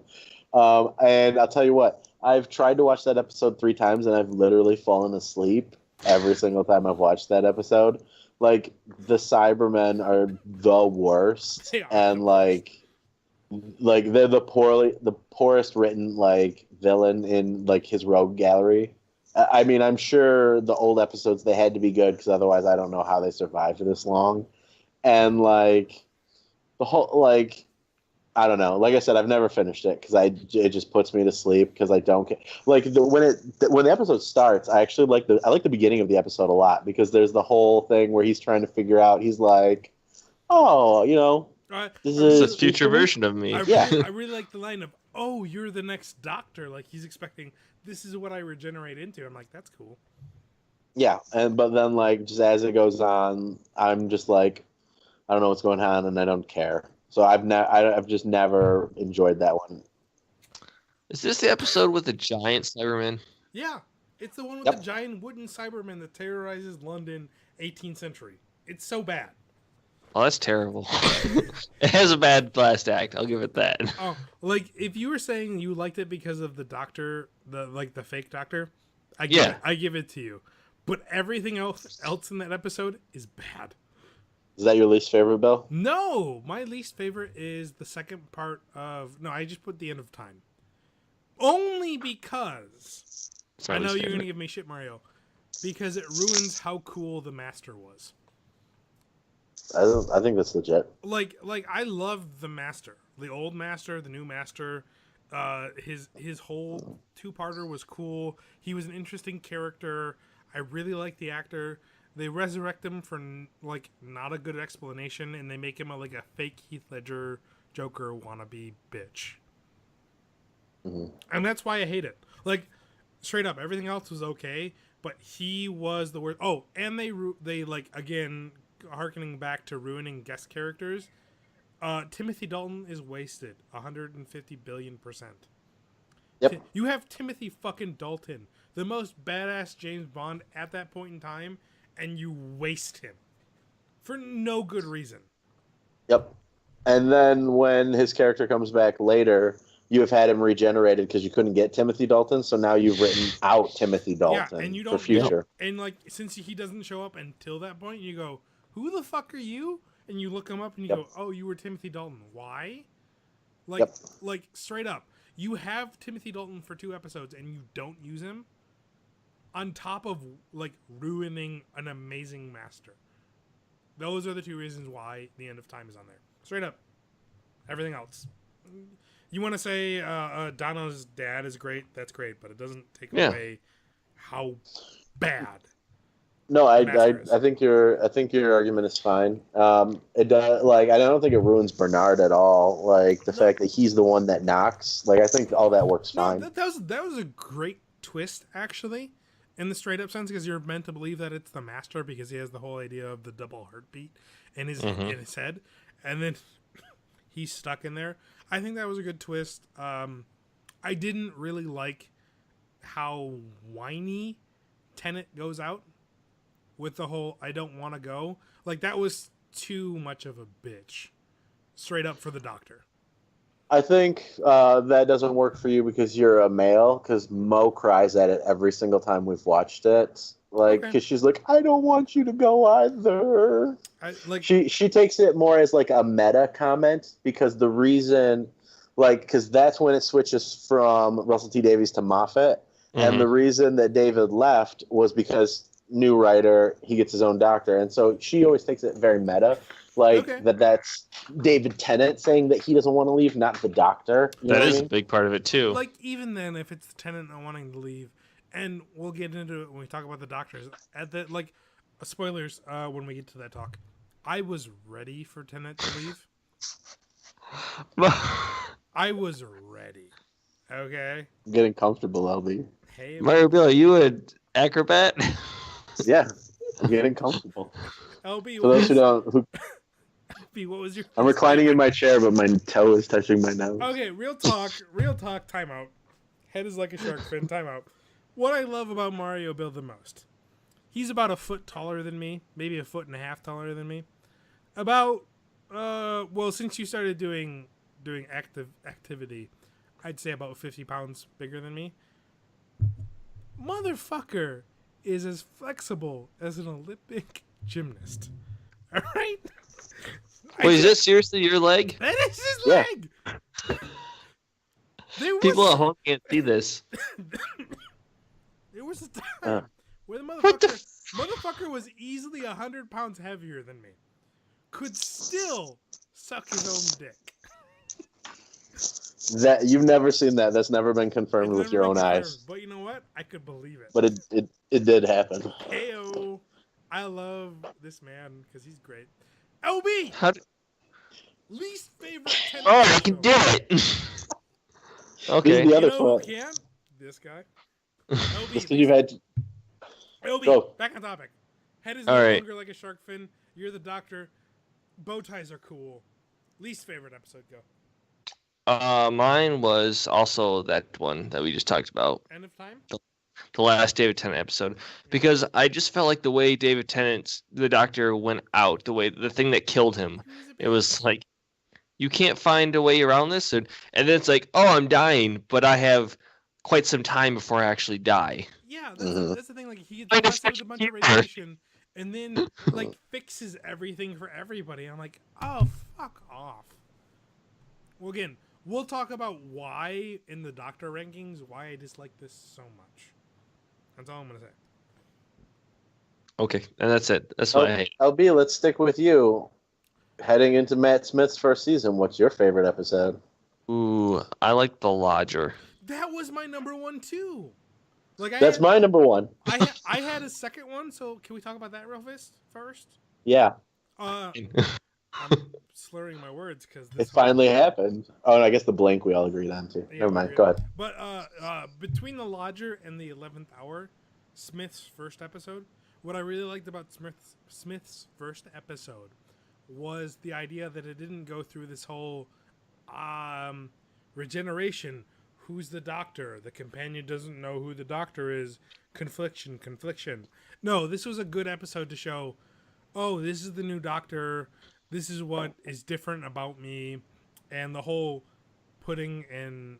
And I'll tell you what. I've tried to watch that episode 3 times, and I've literally fallen asleep every single time I've watched that episode. Like, the Cybermen are the worst, and like they're the poorest written like villain in like his rogue gallery. I mean, I'm sure the old episodes, they had to be good, because otherwise I don't know how they survived for this long. And like the whole, like, I don't know. Like I said, I've never finished it because it just puts me to sleep because I don't get like when the episode starts. I actually like the beginning of the episode a lot, because there's the whole thing where he's trying to figure out. He's like, oh, you know,
this is a future version of me.
I really like the line of, oh, you're the next Doctor. Like, he's expecting, this is what I regenerate into. I'm like, that's cool.
Yeah, but then like just as it goes on, I'm just like, I don't know what's going on, and I don't care. So I've just never enjoyed that one.
Is this the episode with the giant Cyberman?
Yeah, it's the one with the giant wooden Cyberman that terrorizes London 18th century. It's so bad.
Oh, that's terrible. It has a bad last act. I'll give it that.
Oh, like if you were saying you liked it because of the Doctor, the fake Doctor, I give it to you. But everything else in that episode is bad.
Is that your least favorite, Bill?
No, my least favorite is the second part of... No, I just put The End of Time. Only because... I know you're going to give me shit, Mario. Because it ruins how cool the Master was.
I think that's legit.
Like I love the Master. The old Master, the new Master. His whole 2-parter was cool. He was an interesting character. I really like the actor. They resurrect him for like not a good explanation, and they make him a fake Heath Ledger Joker wannabe bitch. Mm-hmm. And that's why I hate it. Like, straight up, everything else was okay, but he was the worst. Oh, and they like, again, harkening back to ruining guest characters. Timothy Dalton is wasted 150 billion%.
Yep.
You have Timothy fucking Dalton, the most badass James Bond at that point in time, and you waste him for no good reason.
Yep. And then when his character comes back later, you have had him regenerated because you couldn't get Timothy Dalton, so now you've written out Timothy Dalton
and you don't,
for future.
And like, since he doesn't show up until that point, you go, who the fuck are you? And you look him up and you go, oh, you were Timothy Dalton. Why? Like straight up, you have Timothy Dalton for 2 episodes and you don't use him, on top of like ruining an amazing master. Those are the 2 reasons why The End of Time is on there. Straight up. Everything else. You want to say Donna's dad is great? That's great, but it doesn't take away how bad.
No, I think your argument is fine. It does, like, I don't think it ruins Bernard at all. Like the fact that he's the one that knocks. Like I think all that works fine.
That was a great twist actually, in the straight up sense, because you're meant to believe that it's the master because he has the whole idea of the double heartbeat in his head, and then he's stuck in there. I think that was a good twist. I didn't really like how whiny Tennant goes out with the whole I don't want to go. Like, that was too much of a bitch. Straight up for the Doctor.
I think that doesn't work for you because you're a male, because Mo cries at it every single time we've watched it. Like, because she's like, I don't want you to go either. She takes it more as like a meta comment, because the reason, like, because that's when it switches from Russell T Davies to Moffat. And the reason that David left was because new writer, he gets his own doctor. And so she always takes it very meta. Like, that's David Tennant saying that he doesn't want to leave, not the doctor.
That is a big part of it, too.
Like, even then, if it's the Tennant not wanting to leave, and we'll get into it when we talk about the doctors, spoilers when we get to that talk, I was ready for Tennant to leave. I was ready. Okay?
Getting comfortable, LB.
Hey, Mario Bill, are you an acrobat?
Yeah, I'm getting comfortable.
LB,
for those who don't,
LB, what was your?
I'm reclining in my chair, but my toe is touching my nose.
Okay, real talk. Timeout. Head is like a shark fin. Timeout. What I love about Mario Bill the most, he's about a foot taller than me, maybe a foot and a half taller than me. Since you started doing activity, I'd say about 50 pounds bigger than me. Motherfucker is as flexible as an Olympic gymnast. All right?
Wait, is that seriously your leg?
That is his leg!
People at home can't see this.
There was a time where the motherfucker was easily 100 pounds heavier than me. Could still suck his own dick.
That you've never seen that. That's never been confirmed with your own eyes.
But you know what? I could believe it.
But it did happen.
Heyo. I love this man because he's great. LB! Least favorite Tennant
I can do it! Okay.
The other
who can? This guy. LB,
just you've had
LB, back on topic. Head is no longer like a shark fin. You're the doctor. Bow ties are cool. Least favorite episode, go.
Mine was also that one that we just talked about.
End of Time?
The last David Tennant episode. Because I just felt like the way David Tennant, the doctor, went out, the thing that killed him, it was like, you can't find a way around this. And then it's like, oh, I'm dying, but I have quite some time before I actually die.
Yeah, that's the thing. Like, he gets with a bunch of radiation and then, like, fixes everything for everybody. I'm like, oh, fuck off. Well, again, we'll talk about why in the Doctor rankings, why I dislike this so much. That's all I'm going to say.
Okay, and that's it. That's what I hate.
LB, let's stick with you. Heading into Matt Smith's first season, what's your favorite episode?
Ooh, I like The Lodger.
That was my number one, too.
That's my number one.
I had a second one, so can we talk about that real fast first?
Yeah.
I'm slurring my words because
it finally happened. Oh, and I guess the blank we all agreed on too. Yeah, never mind. Go ahead.
But between The Lodger and The 11th Hour, Smith's first episode, what I really liked about Smith's first episode was the idea that it didn't go through this whole regeneration. Who's the doctor? The companion doesn't know who the doctor is. Confliction. No, this was a good episode to show, oh, this is the new doctor. This is what is different about me. And the whole pudding and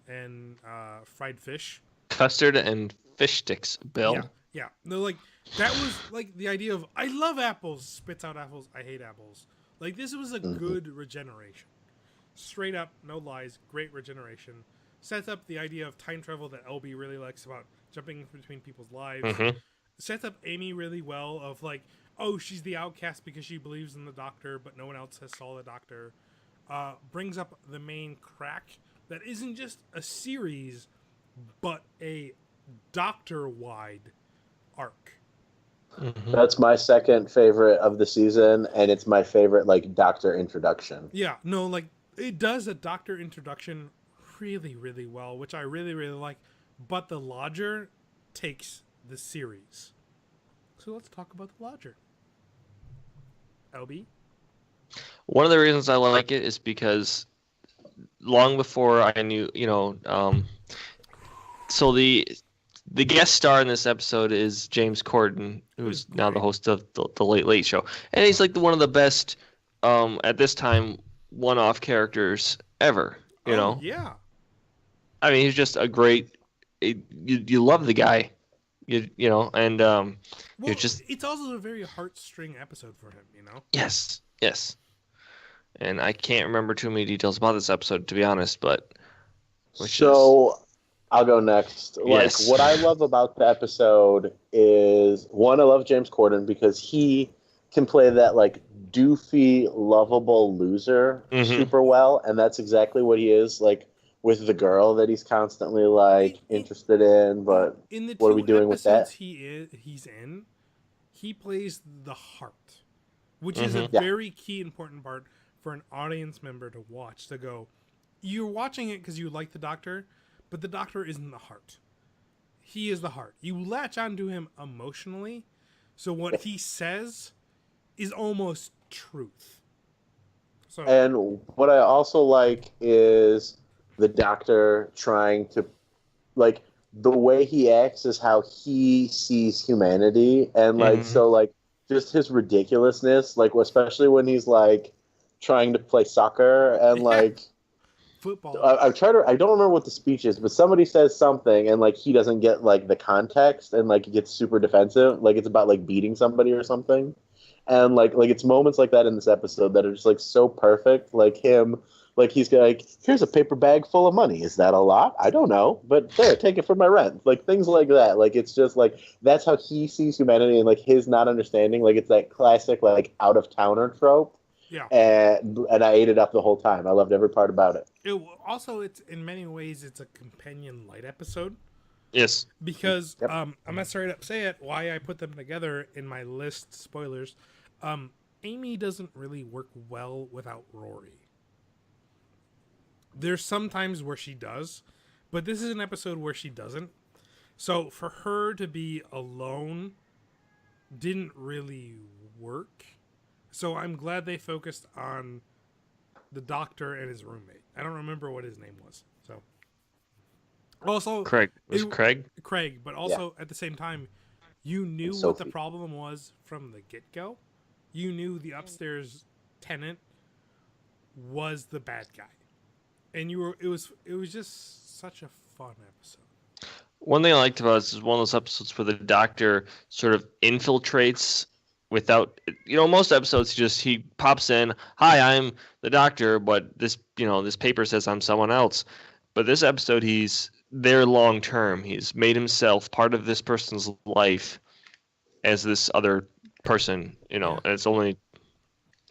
fried fish.
Custard and fish sticks, Bill.
Yeah, no, like that was like the idea of I love apples, spits out apples, I hate apples. Like this was a good regeneration. Straight up, no lies, great regeneration. Sets up the idea of time travel that LB really likes about jumping between people's lives.
Mm-hmm.
Sets up Amy really well of like, oh, she's the outcast because she believes in the doctor, but no one else has saw the doctor. Brings up the main crack that isn't just a series, but a doctor-wide arc.
Mm-hmm.
That's my second favorite of the season, and it's my favorite like doctor introduction.
Yeah, no, like it does a doctor introduction really, really well, which I really, really like. But the Lodger takes the series. So let's talk about the Lodger. LB?
One of the reasons I like it is because long before I knew, so the guest star in this episode is James Corden, who's now the host of the Late Late Show, and he's like one of the best at this time one-off characters ever. You know,
Yeah.
I mean, he's just a great. You love the guy, and
Well,
you're just
it's also a very heartstring episode for him, you know.
yes. And I can't remember too many details about this episode, to be honest, but
I'll go next.
Yes.
Like what I love about the episode is one, I love James Corden because he can play that like doofy, lovable loser super well, and that's exactly what he is like with the girl that he's constantly like interested in. But
in the
what are we doing with that?
He's in. He plays the heart, which is a very key important part for an audience member to watch. To go, you're watching it because you like the Doctor, but the Doctor isn't the heart. He is the heart. You latch onto him emotionally, so what he says is almost truth. So,
and what I also like is the Doctor trying to, like, the way he acts is how he sees humanity, and like so like just his ridiculousness, like especially when he's like trying to play soccer and like
football.
I don't remember what the speech is, but somebody says something and like he doesn't get like the context and like he gets super defensive, like it's about like beating somebody or something. And like it's moments like that in this episode that are just like so perfect. Like him, like he's like, here's a paper bag full of money. Is that a lot? I don't know, but there, take it for my rent. Like things like that. Like it's just like that's how he sees humanity and like his not understanding. Like it's that classic like out of towner trope.
Yeah.
And I ate it up the whole time. I loved every part about it.
It's in many ways it's a companion light episode.
Yes.
Because I'm not sorry to say it, why I put them together in my list, spoilers. Amy doesn't really work well without Rory. There's some times where she does, but this is an episode where she doesn't. So for her to be alone didn't really work. So I'm glad they focused on the Doctor and his roommate. I don't remember what his name was. So also
Craig. Craig?
Craig, but also at the same time, you knew what the problem was from the get-go. You knew the upstairs tenant was the bad guy. And it was just such a fun episode.
One thing I liked about this is one of those episodes where the Doctor sort of infiltrates without, most episodes he pops in, hi, I'm the Doctor, but this paper says I'm someone else. But this episode, he's there long term. He's made himself part of this person's life as this other person, and it's only,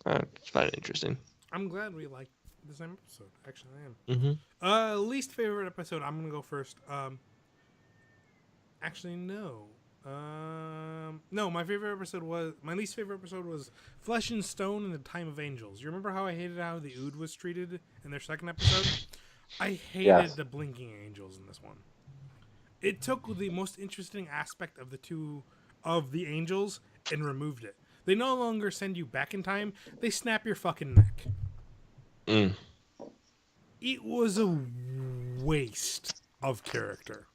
it's kind of interesting.
I'm glad we liked the same episode. Actually, I am. Least favorite episode. I'm gonna go first. Actually, no. No, my least favorite episode was Flesh and Stone and the Time of Angels. You remember how I hated how the Ood was treated in their second episode? I hated the blinking angels in this one. It took the most interesting aspect of the angels and removed it. They no longer send you back in time. They snap your fucking neck. It was a waste of character.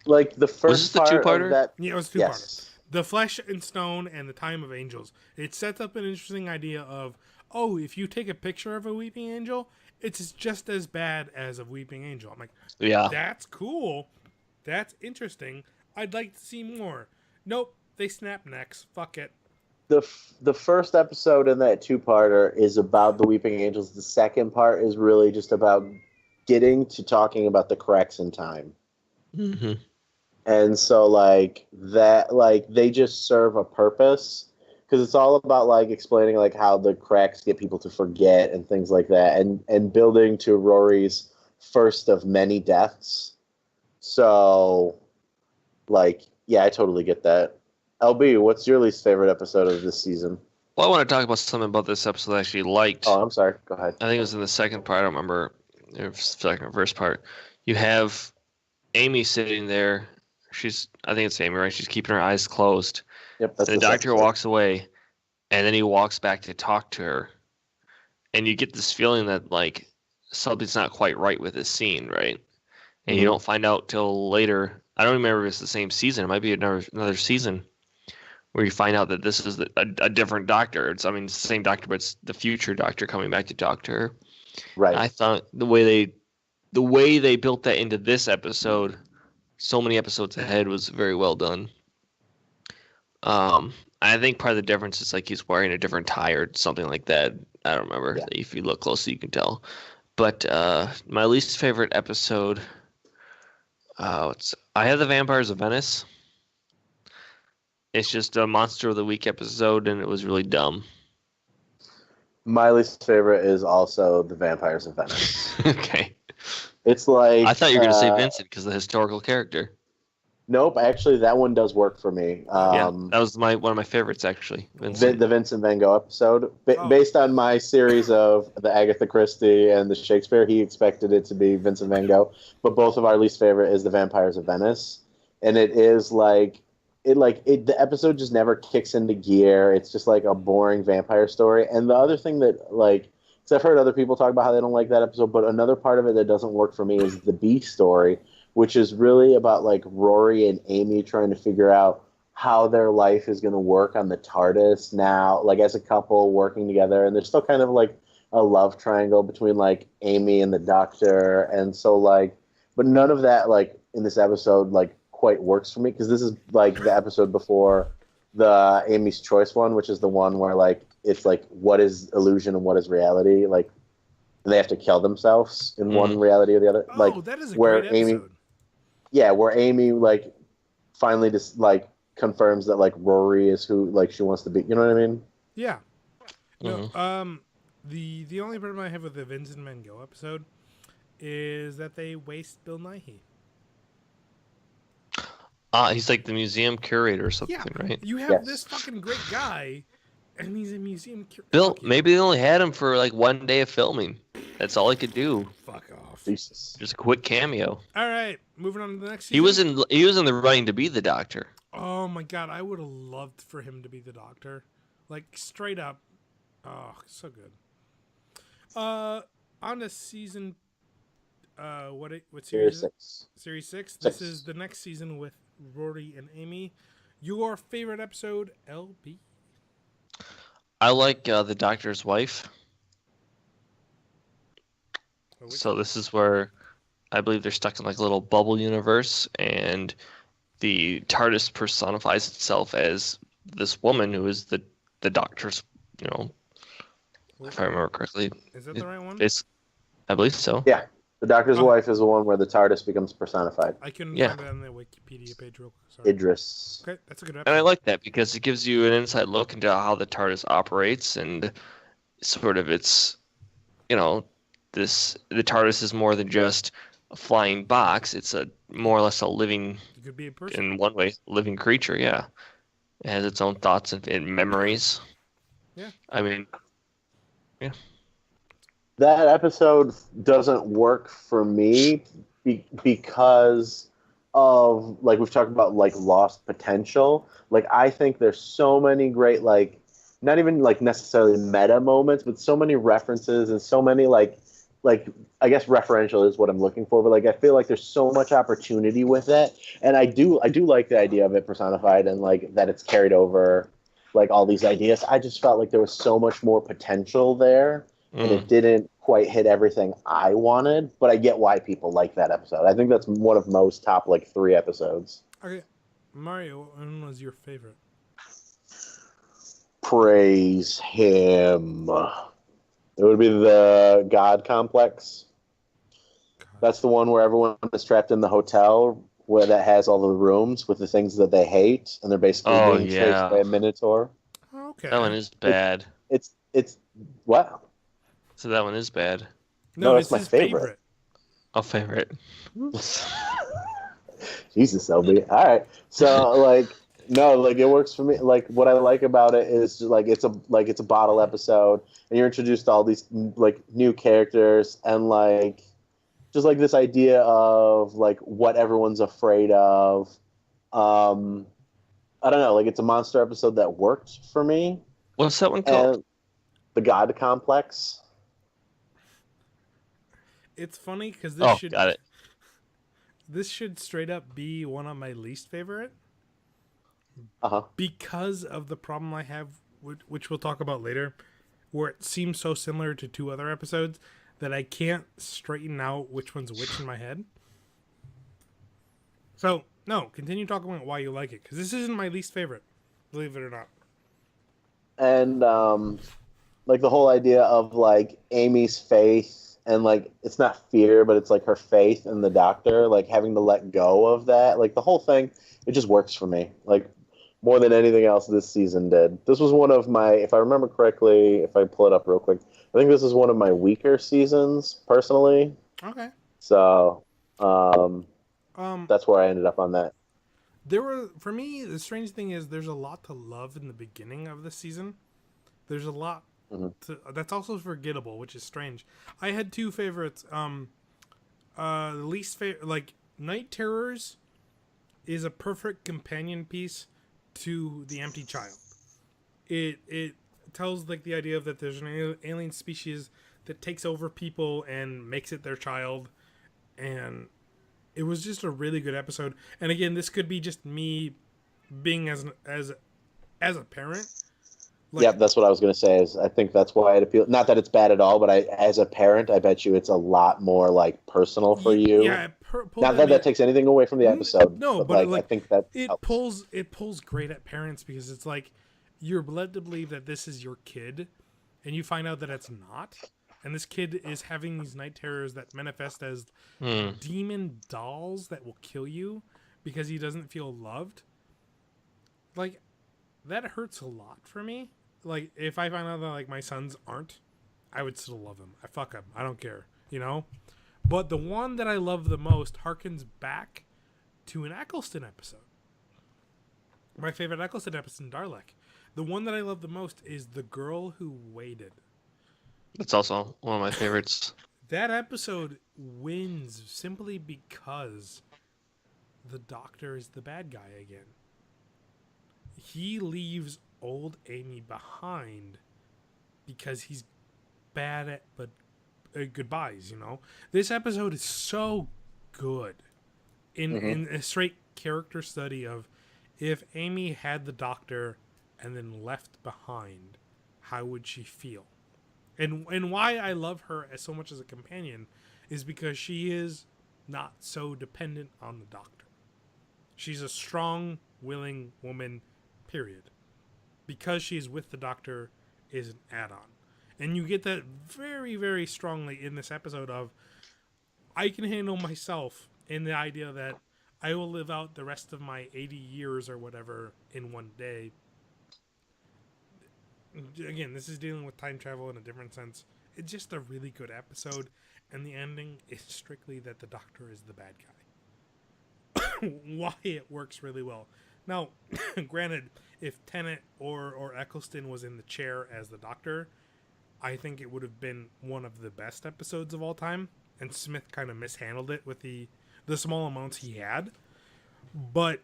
Like the first
part
of that.
Yeah, it was two parts. The Flesh and Stone and the Time of Angels. It sets up an interesting idea of, if you take a picture of a weeping angel, it's just as bad as a weeping angel. I'm like, that's cool. That's interesting. I'd like to see more. Nope, they snap necks. Fuck it.
The first episode in that two-parter is about the Weeping Angels. The second part is really just about getting to talking about the cracks in time.
Mm-hmm.
And so like that, like they just serve a purpose because it's all about like explaining like how the cracks get people to forget and things like that, and building to Rory's first of many deaths. So like, yeah, I totally get that. LB, what's your least favorite episode of this season?
Well, I want to talk about something about this episode I actually liked.
Oh, I'm sorry. Go ahead.
I think it was in the second part. I don't remember if second or first part. You have Amy sitting there. I think it's Amy, right? She's keeping her eyes closed.
Yep, that's
the doctor walks away, and then he walks back to talk to her. And you get this feeling that, like, something's not quite right with this scene, right? And you don't find out till later. I don't remember if it's the same season. It might be another season where you find out that this is a different doctor. It's the same doctor, but it's the future doctor coming back to talk to her.
Right.
And I thought the way they built that into this episode, so many episodes ahead, was very well done. I think part of the difference is like he's wearing a different tie or something like that. I don't remember. Yeah. If you look closely, you can tell. But my least favorite episode, I have the Vampires of Venice. It's just a Monster of the Week episode, and it was really dumb.
My least favorite is also the Vampires of Venice.
Okay.
It's like...
I thought you were going to say Vincent because of the historical character.
Nope, actually, that one does work for me.
Yeah, that was one of my favorites, actually.
The Vincent Van Gogh episode. Based on my series of the Agatha Christie and the Shakespeare, he expected it to be Vincent Van Gogh. But both of our least favorite is the Vampires of Venice. And it is like... the episode just never kicks into gear. It's just like a boring vampire story. And the other thing that, like... because I've heard other people talk about how they don't like that episode, but another part of it that doesn't work for me is the B story, which is really about like Rory and Amy trying to figure out how their life is going to work on the TARDIS now, like as a couple working together. And there's still kind of like a love triangle between like Amy and the Doctor. And so like, but none of that like in this episode like quite works for me, because this is like the episode before the Amy's Choice one, which is the one where like it's like what is illusion and what is reality, like they have to kill themselves in one reality or the other.
Oh,
like
that is a
where
great episode.
where Amy like finally just like confirms that like Rory is who like she wants to be. You know what I mean?
Yeah. No. The only problem I have with the Vincent Van Gogh episode is that they waste Bill Nighy.
He's like the museum curator or something, right?
You have this fucking great guy, and he's a museum curator.
Bill, maybe they only had him for like one day of filming. That's all he could do.
Fuck off.
Jesus.
Just a quick cameo.
All right, moving on to the next season.
He was in the running to be the Doctor.
Oh my god, I would have loved for him to be the Doctor, like straight up. Oh, so good. On to season. What series? Series 6. This is the next season with Rory and Amy. Your favorite episode, LB?
I like the Doctor's wife. So this is where I believe they're stuck in like a little bubble universe, and the TARDIS personifies itself as this woman who is the Doctor's, if I remember correctly.
Is that the right one?
I believe so.
Yeah. The Doctor's wife is the one where the TARDIS becomes personified.
I couldn't find it on the Wikipedia page real quick. Sorry.
Idris.
Okay, that's a good episode.
And I like that because it gives you an inside look into how the TARDIS operates, and sort of it's, the TARDIS is more than just a flying box. It's a more or less a living,
it could be a person.
In one way, living creature. Yeah, it has its own thoughts and memories.
Yeah.
I mean, yeah.
That episode doesn't work for me because of, like, we've talked about, like, lost potential. Like, I think there's so many great, like, not even, like, necessarily meta moments, but so many references and so many, like, I guess referential is what I'm looking for, but, like, I feel like there's so much opportunity with it. And I do like the idea of it personified and, like, that it's carried over, like, all these ideas. I just felt like there was so much more potential there. And it didn't quite hit everything I wanted, but I get why people like that episode. I think that's one of Mo's top, like, 3 episodes.
Okay, Mario, when was your favorite?
Praise him. It would be the God complex.
God.
That's the one where everyone is trapped in the hotel where that has all the rooms with the things that they hate, and they're basically
Oh
being chased by
yeah,
a minotaur.
Okay.
that one is
It,
bad.
it's what?
So that one is bad.
No,
No,
it's
that's my
his
favorite.
favorite.
Oh, favorite.
Jesus, LB. All right. So like no, like it works for me. Like what I like about it is just, it's a bottle episode, and you're introduced to all these like new characters, and like just like this idea of like what everyone's afraid of. Um, I don't know. Like it's a monster episode that worked for me,
What's that one called?
and the God Complex.
It's funny because
Oh, got it.
this should straight up be one of my least favorite
Uh huh.
because of the problem I have, which we'll talk about later, where it seems so similar to two other episodes that I can't straighten out which one's which in my head. So, no, continue talking about why you like it, because this isn't my least favorite, believe it or not.
And like the whole idea of like Amy's faith and like it's not fear, but it's like her faith in the doctor, like having to let go of that, like the whole thing, it just works for me. Like more than anything else this season did. This was one of my, if I remember correctly, if I pull it up real quick, I think this is one of my weaker seasons personally.
Okay.
So
Um,
that's where I ended up on that.
there were, for me, the strange thing is there's a lot to love in the beginning of this season. There's a lot
Mm-hmm.
that's also forgettable, which is strange. I had two favorites. The least favorite, like Night Terrors, is a perfect companion piece to The Empty Child. It tells like the idea of that there's an alien species that takes over people and makes it their child, and it was just a really good episode. And again, this could be just me being as a parent. Like,
Yep, that's what I was going to say. Is I think that's why it appeals. Not that it's bad at all, but as a parent, I bet you it's a lot more like personal for you.
yeah,
Not that that takes anything away from the episode.
no,
but
but
like I think that helps.
it pulls great at parents because it's like you're led to believe that this is your kid, and you find out that it's not. And this kid is having these night terrors that manifest as demon dolls that will kill you because he doesn't feel loved. Like, that hurts a lot for me. Like, if I find out that like my sons aren't, I would still love him. I fuck him. I don't care. You know. But the one that I love the most harkens back to an Eccleston episode. My favorite Eccleston episode in Darlek. The one that I love the most is The Girl Who Waited.
That's also one of my favorites.
That episode wins simply because the doctor is the bad guy again. He leaves old Amy behind because he's bad at goodbyes, you know. This episode is so good in a straight character study of if Amy had the doctor and then left behind, how would she feel? And why I love her as so much as a companion is because she is not so dependent on the doctor. She's a strong, willing woman, period. Because she's with the doctor is an add-on. And you get that very, very strongly in this episode of I can handle myself in the idea that I will live out the rest of my 80 years or whatever in one day. Again, this is dealing with time travel in a different sense. It's just a really good episode, and the ending is strictly that the doctor is the bad guy. Why it works really well. Now, granted, if Tennant or Eccleston was in the chair as the doctor, I think it would have been one of the best episodes of all time, and Smith kind of mishandled it with the small amounts he had. But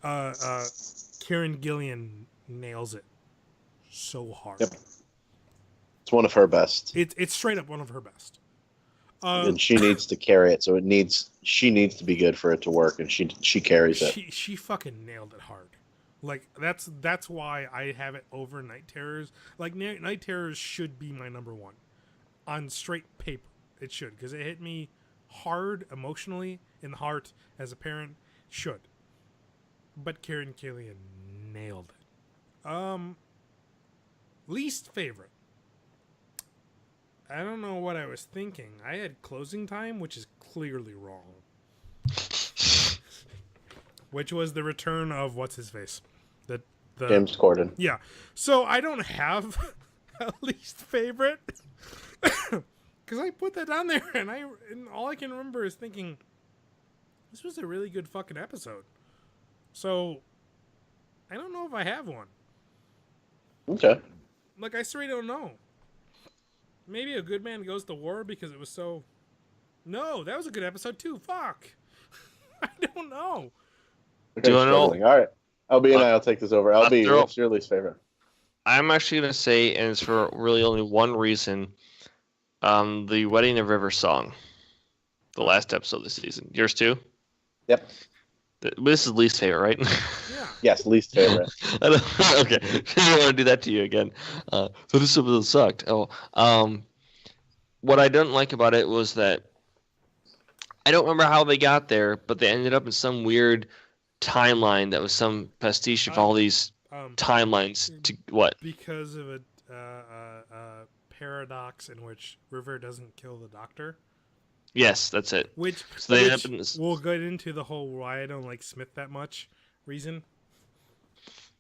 Karen Gillian nails it so hard.
Yep. It's one of her best.
It's straight up one of her best.
And she needs to carry it, so she needs to be good for it to work, and she carries it.
She fucking nailed it hard. Like that's why I have it over Night Terrors. Like Night Terrors should be my number one on straight paper. It should, because it hit me hard emotionally in the heart as a parent. Should. but Kieran Killian nailed it. Least favorite. I don't know what I was thinking. I had closing time, which is clearly wrong. Which was the return of what's his face, the
James Corden.
Yeah. So I don't have a least favorite because I put that on there, and all I can remember is thinking this was a really good fucking episode. So I don't know if I have one.
Okay.
Like, I straight don't know. Maybe A Good Man Goes to War because it was so... No, that was a good episode too. Fuck. I don't know.
Okay,
Do you want to know?
All right. LB and I'll take this over. LB,
throw-
what's your least favorite?
I'm actually going to say, and it's for really only one reason, the Wedding of River song. The last episode of the season. Yours too?
Yep.
This is least favorite, right?
Yeah.
Yes, least favorite.
Okay. I don't want to do that to you again. So this episode sucked. What I didn't like about it was that I don't remember how they got there, but they ended up in some weird timeline that was some pastiche of all these timelines. To what?
Because of a paradox in which River doesn't kill the Doctor.
Yes, that's it.
Which we'll get into the whole why I don't like Smith that much reason.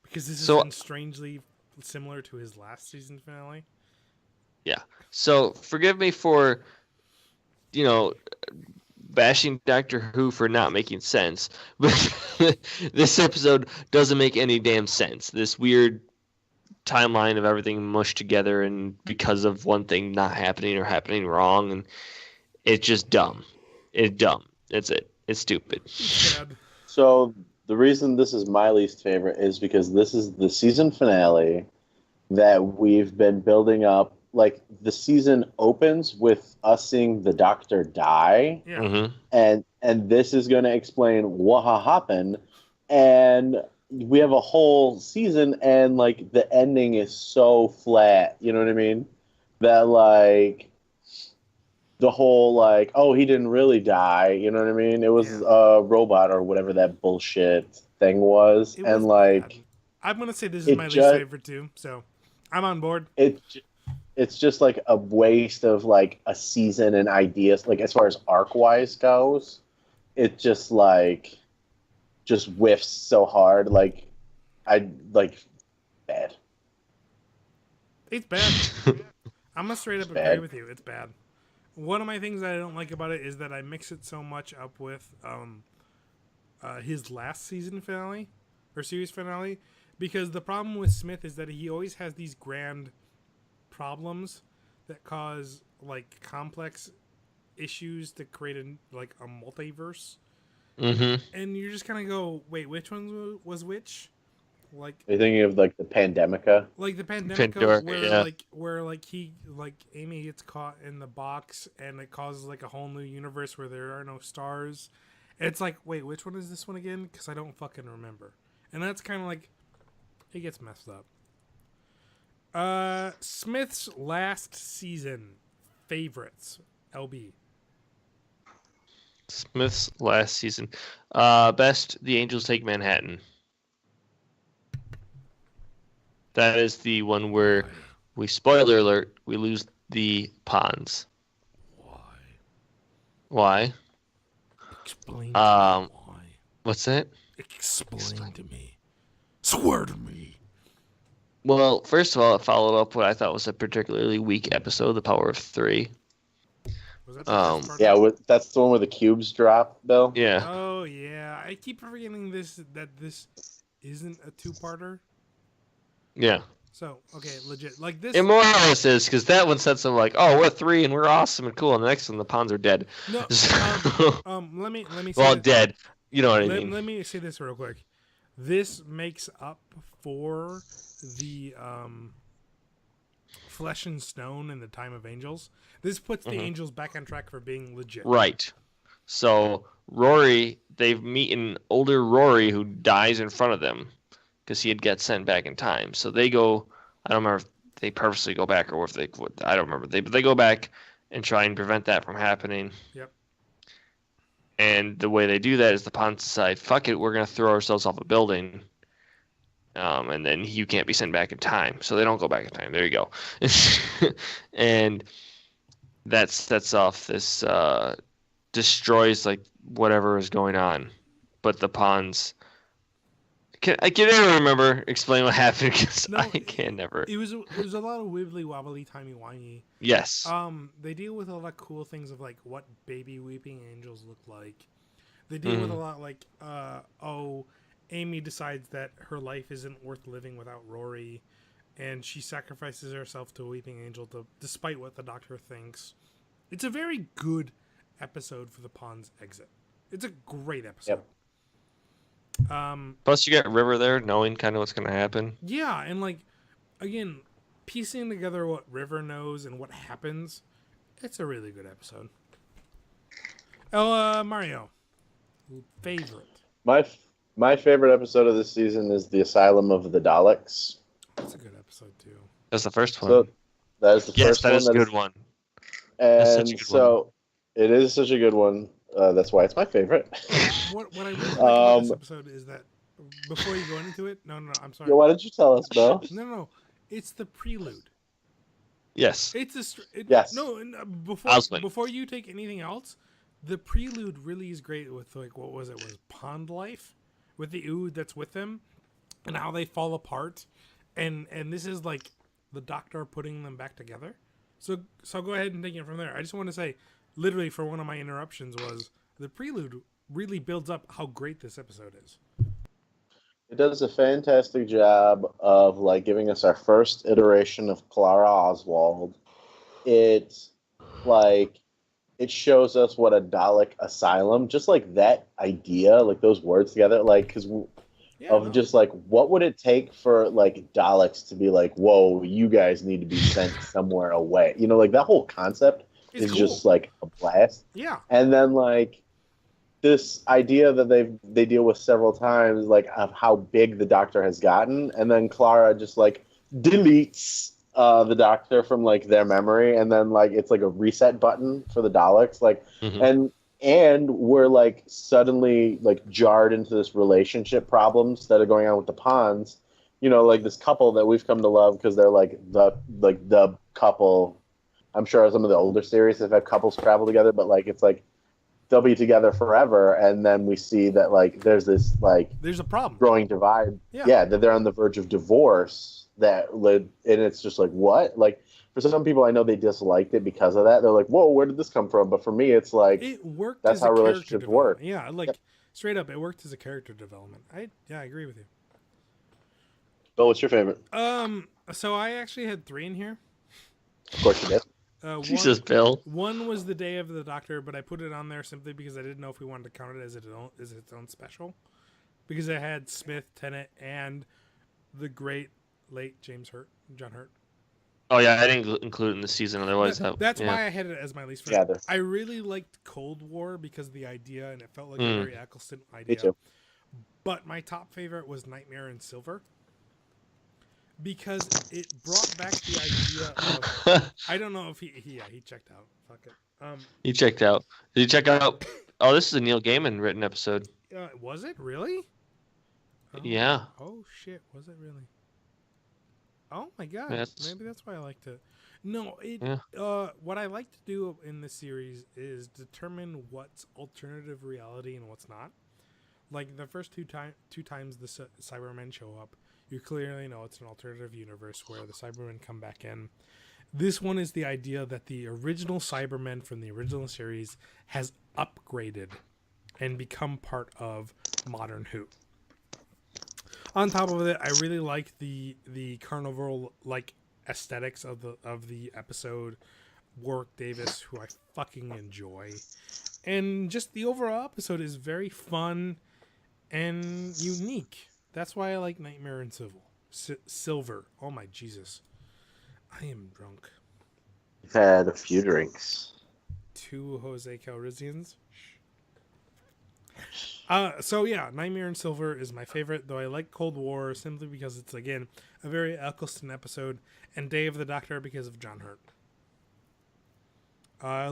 Because this is strangely similar to his last season finale.
Yeah. So forgive me for, bashing Doctor Who for not making sense, but this episode doesn't make any damn sense. This weird timeline of everything mushed together, and because of one thing not happening or happening wrong, and it's just dumb. It's dumb. That's it. It's stupid.
So the reason this is my least favorite is because this is the season finale that we've been building up. Like, the season opens with us seeing the Doctor die,
Yeah.
Mm-hmm.
and this is going to explain what happened, and we have a whole season, and like the ending is so flat. You know what I mean? That like the whole like, oh, he didn't really die. You know what I mean? It was a robot or whatever that bullshit thing was, and like
bad. I'm gonna say this is my least favorite too. So I'm on board.
It's just like a waste of like a season and ideas. Like, as far as arc wise goes, it just whiffs so hard. Like, bad.
It's bad. I'm gonna straight up agree with you. It's bad. One of my things that I don't like about it is that I mix it so much up with his last season finale or series finale, because the problem with Smith is that he always has these grand problems that cause like complex issues to create a multiverse.
Mm-hmm.
And you're just kind of go, wait, which one was which? Like,
are you thinking of like the Pandemica?
Like the Pandemica, where Amy gets caught in the box and it causes like a whole new universe where there are no stars. It's like, wait, which one is this one again? Because I don't fucking remember. And that's kind of like, it gets messed up. Smith's last season favorites. LB.
Smith's last season. Best, The Angels Take Manhattan. That is the one where spoiler alert, we lose the Ponds. Why?
Explain to me why.
What's that?
Explain to me. Swear to me.
Well, first of all, it followed up what I thought was a particularly weak episode, The Power of Three.
Was that the best part?
Yeah, that's the one where the cubes drop, Bill.
Yeah.
Oh yeah, I keep forgetting that this isn't a two-parter.
Yeah.
So okay, legit like this.
It more or less is, because that one said something like, "Oh, we're 3 and we're awesome and cool," and the next one, the Ponds are dead.
No. Let me. Say
well,
this.
dead. You know what I mean?
Let me say this real quick. This makes up for the Flesh and Stone and the Time of Angels. This puts the Angels back on track for being legit.
Right. So Rory, they've meeting older Rory who dies in front of them because he had got sent back in time. So they go. I don't remember if they purposely go back or if they. I don't remember. But they go back and try and prevent that from happening.
Yep.
And the way they do that is the Pawns decide, fuck it, we're going to throw ourselves off a building. And then you can't be sent back in time. So they don't go back in time. There you go. And that sets off this, destroys like whatever is going on. But the Pawns. I can never remember explain what happened because
No,
I can never.
It was a lot of wibbly wobbly, timey wimey.
Yes.
They deal with a lot of cool things of like what baby weeping angels look like. They deal with a lot like Amy decides that her life isn't worth living without Rory, and she sacrifices herself to a weeping angel despite what the Doctor thinks. It's a very good episode for the Pawns exit. It's a great episode.
Yep.
Plus, you got River there, knowing kind of what's going to happen.
Yeah, and like again, piecing together what River knows and what happens, it's a really good episode. Mario, favorite.
My favorite episode of this season is the Asylum of the Daleks.
That's a good episode too.
That's the first one.
So that is the
yes,
first
that
one.
is a good one.
And so it is such a good one. That's why it's my favorite.
What I really like about this episode is that before you go into it, no, I'm sorry.
Yeah, why did you tell us, bro?
No, it's the prelude.
Yes.
It's
yes.
No, before you take anything else, the prelude really is great with like what was it? Was Pond Life with the ood that's with them and how they fall apart, and this is like the Doctor putting them back together. So go ahead and take it from there. I just want to say, literally, for one of my interruptions was the prelude really builds up how great this episode is.
It does a fantastic job of like giving us our first iteration of Clara Oswald. It shows us what a Dalek asylum, just like that idea, like those words together, like just like what would it take for like Daleks to be like, whoa, you guys need to be sent somewhere away, like that whole concept is cool. Just like a blast.
Yeah.
And then like this idea that they deal with several times, like of how big the Doctor has gotten, and then Clara just like deletes the Doctor from like their memory, and then like it's like a reset button for the Daleks, like and we're like suddenly like jarred into this relationship problems that are going on with the Pawns, like this couple that we've come to love because they're like the couple. I'm sure some of the older series have had couples travel together, but like it's like they'll be together forever, and then we see that like there's this like
there's a problem,
growing divide. Yeah, that they're on the verge of divorce. And it's just like what? Like for some people, I know they disliked it because of that. They're like, "Whoa, where did this come from?" But for me, it's like
it worked.
That's how relationships work.
Yeah, like straight up, it worked as a character development. I agree with you.
Bill, what's your favorite?
So I actually had 3 in here.
Of course you did.
Jesus, Bill.
One was the Day of the Doctor, but I put it on there simply because I didn't know if we wanted to count it as its own special, because it had Smith, Tennant, and the great late John Hurt.
Oh yeah, I didn't include it in the season. Otherwise,
that's why I had it as my least favorite.
Yeah,
I really liked Cold War because of the idea, and it felt like a very Eccleston idea.
Me too.
But my top favorite was Nightmare in Silver, because it brought back the idea of I don't know if he checked out. Fuck it.
He checked out. Did he check out? Oh, this is a Neil Gaiman written episode.
Was it really? Oh,
yeah.
Oh shit! Was it really? Oh my god! Maybe that's why I liked it. No, what I like to do in this series is determine what's alternative reality and what's not. Like the first two times the Cybermen show up, you clearly know it's an alternative universe where the Cybermen come back in. This one is the idea that the original Cybermen from the original series has upgraded and become part of modern Who. On top of it, I really like the carnival like aesthetics of the episode. Warwick Davis, who I fucking enjoy, and just the overall episode is very fun and unique. That's why I like Nightmare in Silver. Oh my Jesus, I am drunk.
You've had a few drinks.
2 Jose Calrissians. So yeah, Nightmare in Silver is my favorite, though I like Cold War simply because it's, again, a very Eccleston episode, and Day of the Doctor because of John Hurt.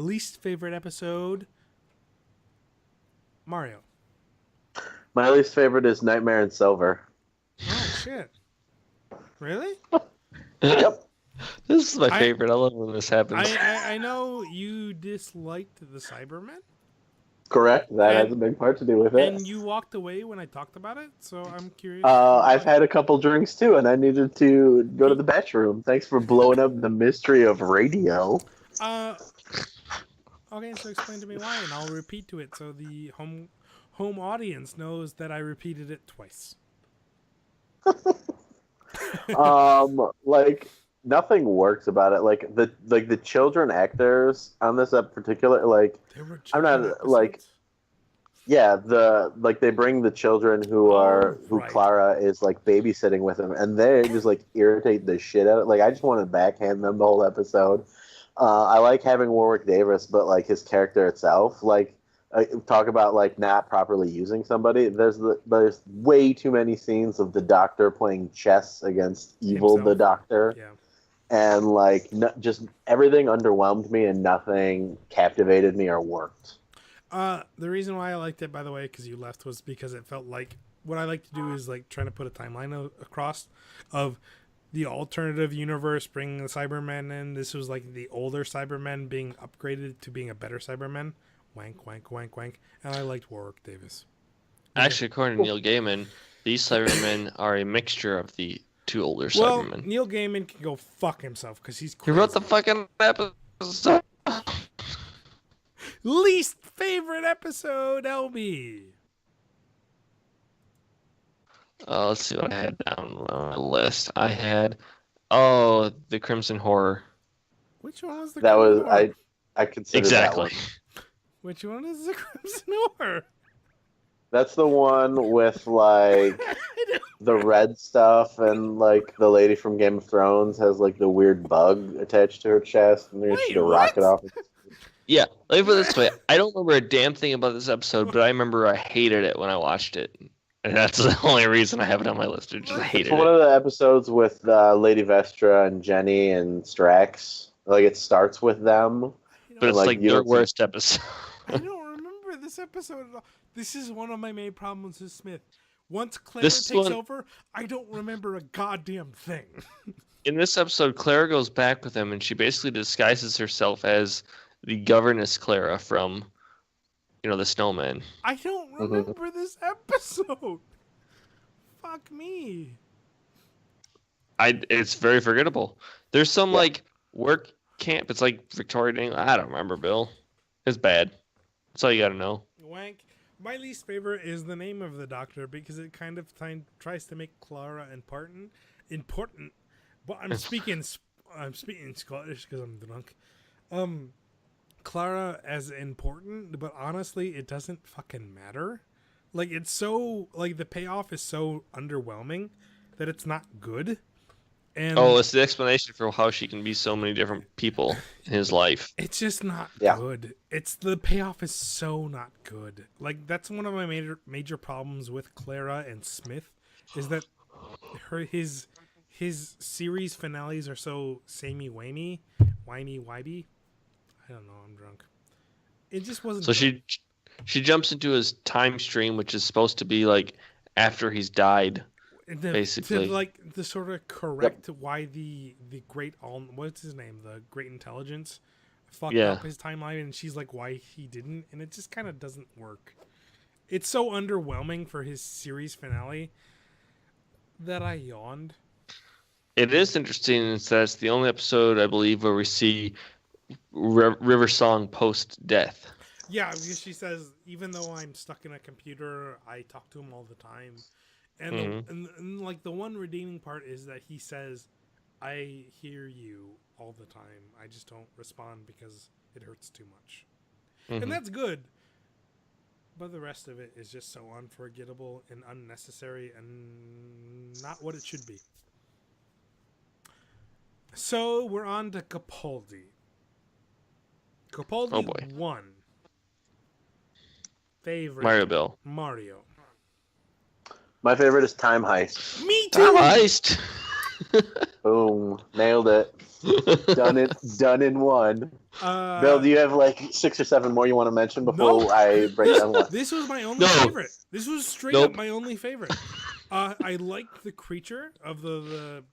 Least favorite episode, Mario.
My least favorite is Nightmare in Silver.
Oh shit! Really?
Yep.
This is my favorite. I love when this happens.
I know you disliked the Cybermen.
Correct. That has a big part to do with it.
And you walked away when I talked about it, so I'm curious.
I've had a couple drinks too, and I needed to go to the bathroom. Thanks for blowing up the mystery of radio.
Okay, so explain to me why, and I'll repeat to it so the home audience knows that I repeated it twice.
Like nothing works about it. Like the children actors on this particular, like I'm not episodes? Like. Yeah, they bring the children who Clara is like babysitting with them, and they just like irritate the shit out of it. Like I just want to backhand them the whole episode. I like having Warwick Davis, but like his character itself, like talk about like not properly using somebody. There's way too many scenes of the Doctor playing chess against Evil the Doctor.
Yeah.
And like just everything underwhelmed me, and nothing captivated me or worked.
The reason why I liked it, by the way, because you left, was because it felt like what I like to do is like trying to put a timeline across of the alternative universe, bringing the Cybermen in. This was like the older Cybermen being upgraded to being a better Cybermen. Wank, wank, wank, wank. And I liked Warwick Davis.
Actually, according to Neil Gaiman, these Cybermen are a mixture of the two older Cybermen.
Neil Gaiman can go fuck himself because he's crazy.
He wrote the fucking episode.
Least favorite episode, LB.
Let's see what I had down on my list. I had, the Crimson Horror.
Which one was the
That
Crimson
was
Horror?
I considered
exactly.
That one.
Which one is the Crimson Horror?
That's the one with like the red stuff, and like the lady from Game of Thrones has like the weird bug attached to her chest, and they shoot a rocket off.
Yeah, let me put it this way. I don't remember a damn thing about this episode, but I remember I hated it when I watched it. And that's the only reason I have it on my list. I just hated it.
One of the episodes with Lady Vestra and Jenny and Strax. Like, it starts with them.
But it's like their worst episode.
I don't remember this episode at all. This is one of my main problems with Smith. Once Claire takes over, I don't remember a goddamn thing.
In this episode, Claire goes back with him, and she basically disguises herself as the governess Clara from, the Snowman.
I don't remember this episode. Fuck me.
It's very forgettable. There's some like work camp. It's like Victorian England. I don't remember, Bill. It's bad. That's all you gotta know.
Wank. My least favorite is the name of the Doctor because it kind of tries to make Clara important. But I'm speaking Scottish because I'm drunk. Clara as important, but honestly, it doesn't fucking matter. Like, it's so, like, the payoff is so underwhelming that it's not good. And
it's the explanation for how she can be so many different people in his life.
It's just not good. The payoff is so not good. Like, that's one of my major problems with Clara and Smith, is that his series finales are so samey-wamey, whiny-wibey. I don't know, I'm drunk. It just wasn't.
So she jumps into his time stream, which is supposed to be like after he's died, basically.
To like the sort of correct why the great what's his name? The Great Intelligence fucked up his timeline, and she's like why he didn't, and it just kind of doesn't work. It's so underwhelming for his series finale that I yawned.
It is interesting that it's the only episode I believe where we see River Song post-death.
Yeah, because she says, even though I'm stuck in a computer, I talk to him all the time. And, and like the one redeeming part is that he says, I hear you all the time. I just don't respond because it hurts too much. And that's good. But the rest of it is just so unforgettable and unnecessary and not what it should be. So we're on to Capaldi. Capaldi 1. Favorite.
Mario Bill.
Mario.
My favorite is Time Heist.
Me too.
Time Heist.
Boom. Nailed it. Done in one. Bill, do you have like 6 or 7 more you want to mention before I break down one?
This was my only favorite. This was straight up my only favorite. I liked the creature of the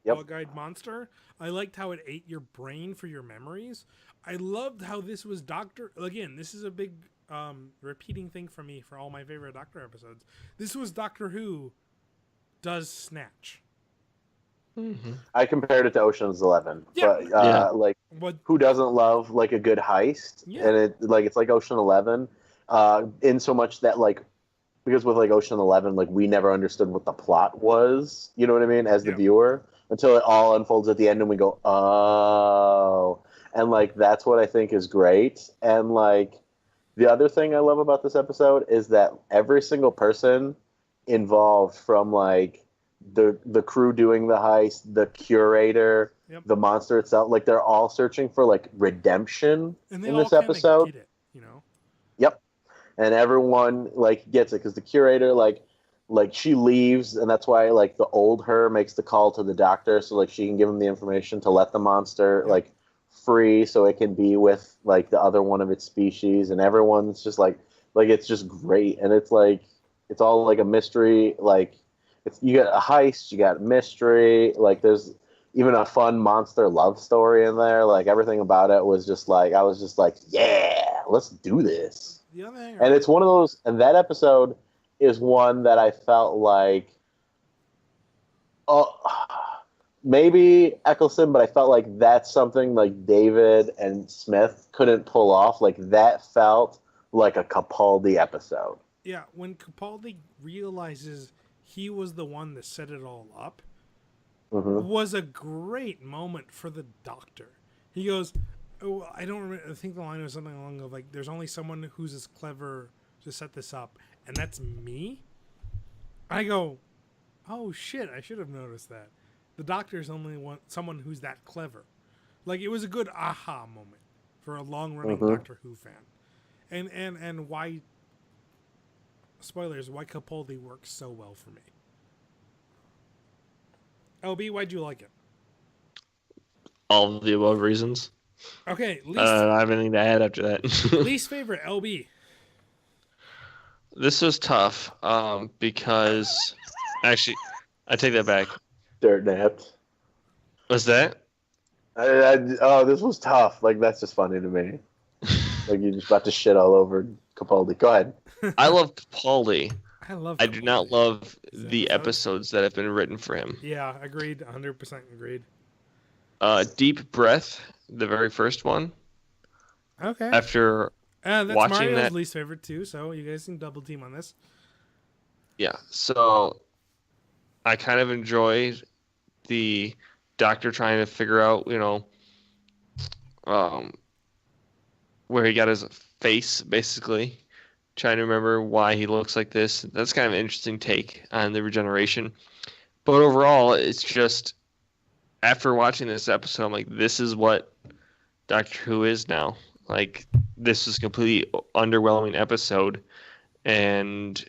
bug-eyed monster. I liked how it ate your brain for your memories. I loved how this was Doctor... Again, this is a big repeating thing for me for all my favorite Doctor episodes. This was Doctor Who does Snatch.
Mm-hmm.
I compared it to Ocean's 11, but who doesn't love like a good heist? Yeah. And it's like Ocean 11, in so much that because with like Ocean 11, like we never understood what the plot was. You know what I mean? As the viewer, until it all unfolds at the end, and we go, oh, and like that's what I think is great. And like the other thing I love about this episode is that every single person involved, from like the crew doing the heist, the curator, the monster itself, like they're all searching for like redemption in this episode. Get it, you know? Yep. And everyone like gets it, because the curator like she leaves, and that's why like the old her makes the call to the doctor, so like she can give him the information to let the monster like free, so it can be with like the other one of its species. And everyone's just like it's just great. And it's like it's all like a mystery, like you got a heist, you got mystery, like there's even a fun monster love story in there. Like everything about it was just like, I was just like, yeah, let's do this. And it's one of those, and that episode is one that I felt like, maybe Eccleston, but I felt like that's something like David and Smith couldn't pull off. Like that felt like a Capaldi episode.
Yeah, when Capaldi realizes he was the one that set it all up, was a great moment for the Doctor. He goes, oh, I don't remember, I think the line was something along of like, there's only someone who's as clever to set this up, and that's me? I go, oh shit, I should have noticed that. The Doctor's only someone who's that clever. Like, it was a good aha moment for a long-running Doctor Who fan. And why... Spoilers, why Capaldi works so well for me. LB, why'd you like it?
All of the above reasons.
Okay,
I don't have anything to add after that.
Least favorite, LB.
This was tough, because... Actually, I take that back.
Dirt napped.
What's that?
This was tough. Like, that's just funny to me. Like, you're just about to shit all over Capaldi. Go ahead.
I love Capaldi.
I
do not love the episodes that have been written for him.
Yeah, agreed. 100% agreed.
Deep Breath, the very first one.
Okay.
After
that's
watching
Mario's least favorite too, so you guys can double team on this.
Yeah, so I kind of enjoyed the Doctor trying to figure out, where he got his face, basically. Trying to remember why he looks like this. That's kind of an interesting take on the regeneration. But overall, it's just, after watching this episode, I'm like, this is what Doctor Who is now. Like, this is a completely underwhelming episode, and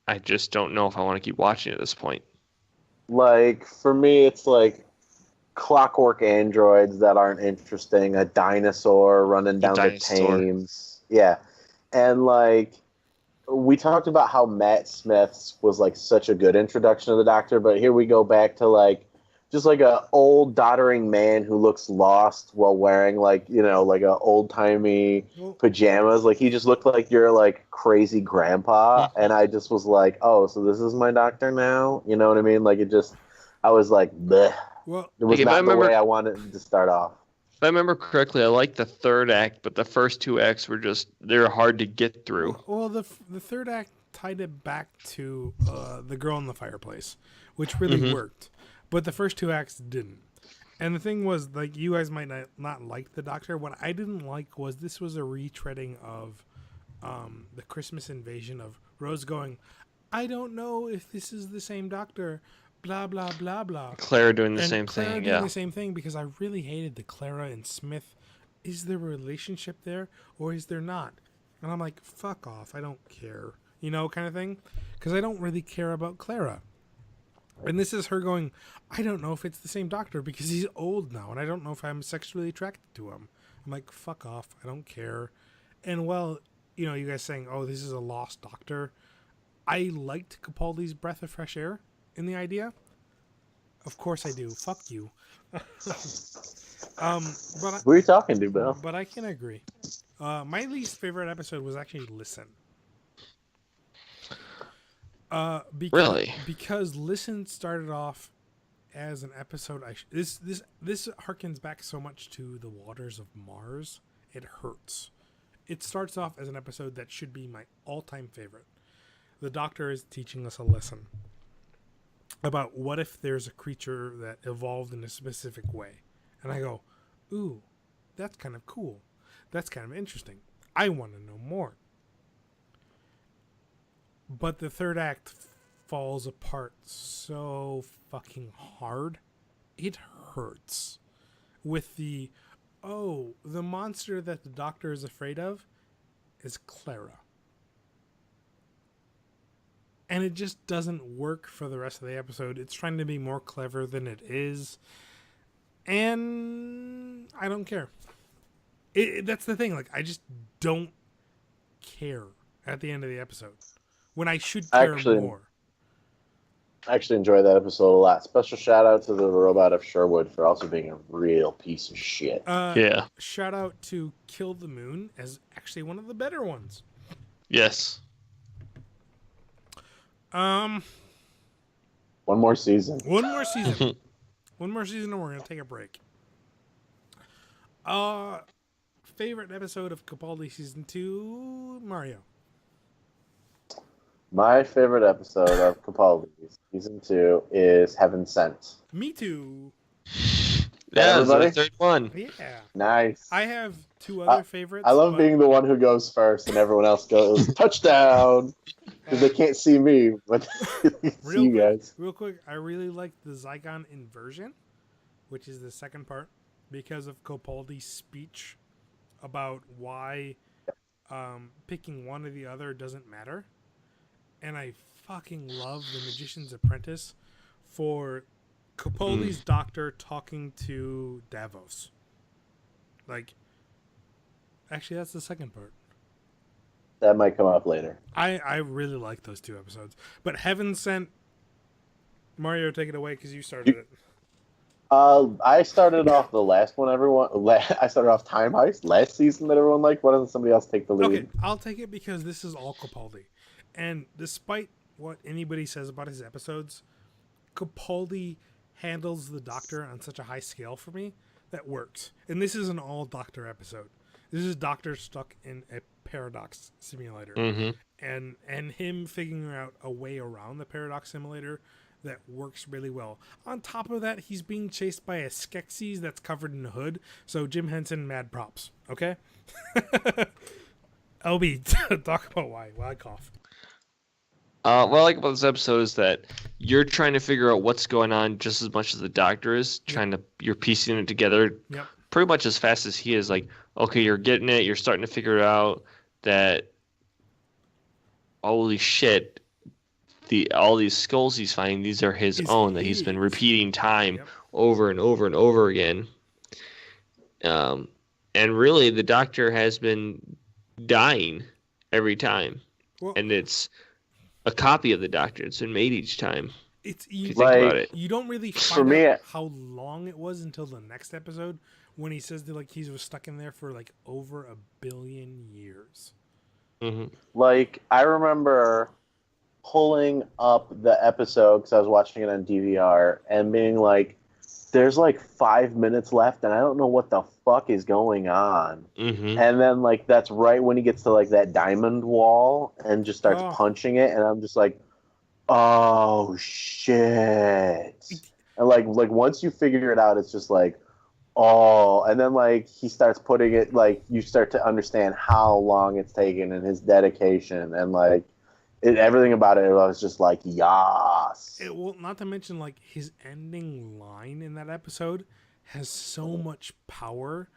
I just don't know if I want to keep watching at this point. Like,
for me, it's like clockwork androids that aren't interesting, a dinosaur running down the Thames. Yeah. And, like, we talked about how Matt Smith's was, like, such a good introduction to the Doctor, but here we go back to, like, just, like, a old doddering man who looks lost while wearing, like, like a old-timey pajamas. Like, he just looked like your, like, crazy grandpa, and I just was like, oh, so this is my Doctor now? You know what I mean? Like, I was like, bleh. Well, it was not the way I wanted to start off.
If I remember correctly, I liked the third act, but the first two acts were they're hard to get through.
Well, the third act tied it back to the girl in the fireplace, which really worked. But the first two acts didn't. And the thing was, like, you guys might not like the Doctor. What I didn't like was this was a retreading of the Christmas Invasion of Rose going, I don't know if this is the same Doctor. Blah, blah, blah, blah.
Clara doing the same
Clara
thing,
doing the same thing, because I really hated the Clara and Smith. Is there a relationship there, or is there not? And I'm like, fuck off, I don't care. Kind of thing? Because I don't really care about Clara. And this is her going, I don't know if it's the same doctor because he's old now, and I don't know if I'm sexually attracted to him. I'm like, fuck off. I don't care. And well, you guys saying, oh, this is a lost doctor. I liked Capaldi's breath of fresh air in the idea. Of course I do. Fuck you. But
Who are you talking to, Bill?
But I can agree. My least favorite episode was actually Listen.
Really?
Because Listen started off as an episode. This harkens back so much to The Waters of Mars. It hurts. It starts off as an episode that should be my all-time favorite. The Doctor is teaching us a lesson about what if there's a creature that evolved in a specific way. And I go, ooh, that's kind of cool. That's kind of interesting. I want to know more. But the third act falls apart so fucking hard. It hurts. With the monster that the Doctor is afraid of is Clara. And it just doesn't work for the rest of the episode. It's trying to be more clever than it is. And I don't care. That's the thing. Like, I don't care at the end of the episode. When I should care more.
I actually enjoyed that episode a lot. Special shout out to the robot of Sherwood for also being a real piece of shit.
Yeah.
Shout out to Kill the Moon as actually one of the better ones.
Yes.
One more season.
One more season. One more season and we're going to take a break. Favorite episode of Capaldi Season 2, Mario.
My favorite episode of Capaldi Season 2 is Heaven Sent.
Me too.
Yeah, that's the third one.
Yeah.
Nice.
I have two other favorites.
I love being the one who goes first and everyone else goes, touchdown! Because they can't see me, but they see you guys.
Real quick, I really like the Zygon inversion, which is the second part, because of Capaldi's speech about why picking one or the other doesn't matter. And I fucking love The Magician's Apprentice for Capaldi's doctor talking to Davos. Like, actually, that's the second part.
That might come up later.
I really like those two episodes. But Heaven Sent, Mario, take it away because you started it.
I started off the last one. I started off Time Heist last season that everyone liked. Why doesn't somebody else take the lead?
Okay, I'll take it because this is all Capaldi. And despite what anybody says about his episodes, Capaldi handles the Doctor on such a high scale for me that works. And this is an all Doctor episode. This is Doctor stuck in a paradox simulator.
Mm-hmm.
And him figuring out a way around the paradox simulator that works really well. On top of that, he's being chased by a Skeksis that's covered in a hood. So Jim Henson, mad props. Okay? LB, talk about why I cough.
What I like about this episode is that you're trying to figure out what's going on just as much as the Doctor is. You're piecing it together pretty much as fast as he is. Like, okay, you're getting it. You're starting to figure out that, holy shit, all these skulls he's finding, these are his own, that he's been repeating time over and over and over again. And really, the Doctor has been dying every time. Well, and it's a copy of the Doctor. It's been made each time.
You
think about it.
You don't really find out how long it was until the next episode when he says that he was stuck in there for over 1 billion years.
Mm-hmm.
I remember pulling up the episode because I was watching it on DVR and being like, there's 5 minutes left and I don't know what the fuck is going on.
Mm-hmm.
And then that's right when he gets to that diamond wall and just starts punching it, and I'm just like, oh shit. And once you figure it out, it's just oh, and then he starts putting it, you start to understand how long it's taken and his dedication and everything about it. I was just yas.
Well, not to mention his ending line in that episode has so much power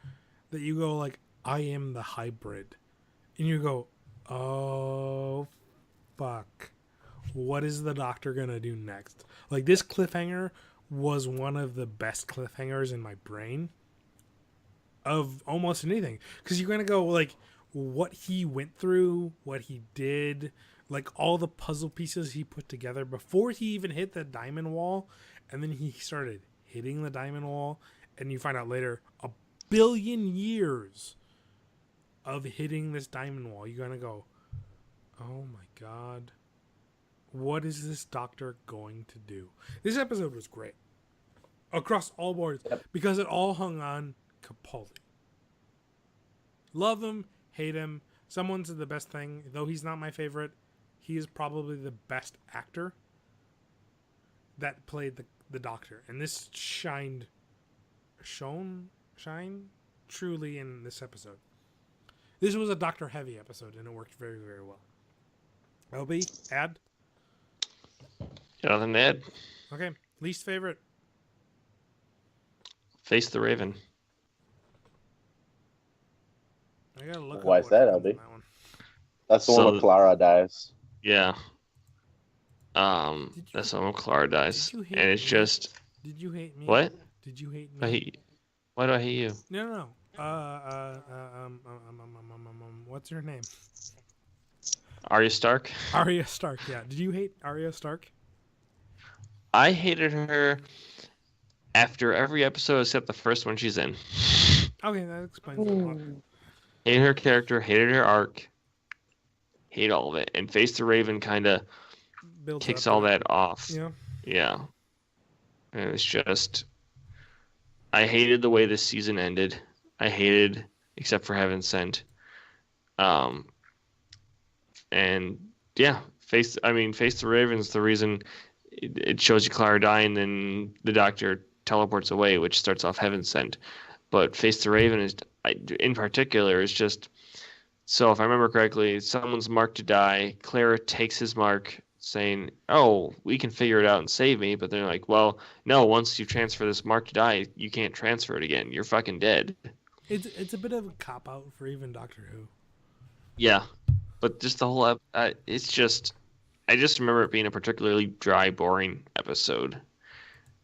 that you go I am the hybrid, and you go, oh fuck, what is the Doctor gonna do next? Like, this cliffhanger was one of the best cliffhangers in my brain of almost anything, because you're gonna go like what he went through, what he did, like all the puzzle pieces he put together before he even hit the diamond wall, and then he started hitting the diamond wall, and you find out later 1,000,000,000 years of hitting this diamond wall. You're gonna go, oh my god, what is this Doctor going to do? This episode was great across all boards because it all hung on Capaldi. Love him, hate him. Someone said the best thing, though he's not my favorite, he is probably the best actor that played the Doctor. And this shined truly in this episode. This was a Doctor heavy episode, and it worked very, very well. LB, add?
Nothing to add.
Okay, least favorite?
Face the Raven.
I gotta look.
Why is that, LB? That's the one where Clara dies.
Yeah. That's the one where Clara dies, and it's
me?
just.
Did you hate me?
What?
Did you hate me?
Why do I hate you?
No. What's her name?
Arya Stark.
Arya Stark. Yeah. Did you hate Arya Stark?
I hated her after every episode except the first one she's in.
Okay, that explains a lot.
Hated her character, hated her arc, hate all of it, and Face the Raven kind of kicks all that off. Yeah. And it was just, I hated the way this season ended. I hated, except for Heaven Sent. And yeah, Face the Raven's the reason it shows you Clara dying, then the Doctor teleports away, which starts off Heaven Sent. But Face the Raven is, in particular, is just, so if I remember correctly, someone's marked to die. Clara takes his mark, saying, "Oh, we can figure it out and save me." But they're like, "Well, no. Once you transfer this mark to die, you can't transfer it again. You're fucking dead."
It's a bit of a cop out for even Doctor Who.
Yeah, but just the whole it's just, I just remember it being a particularly dry, boring episode,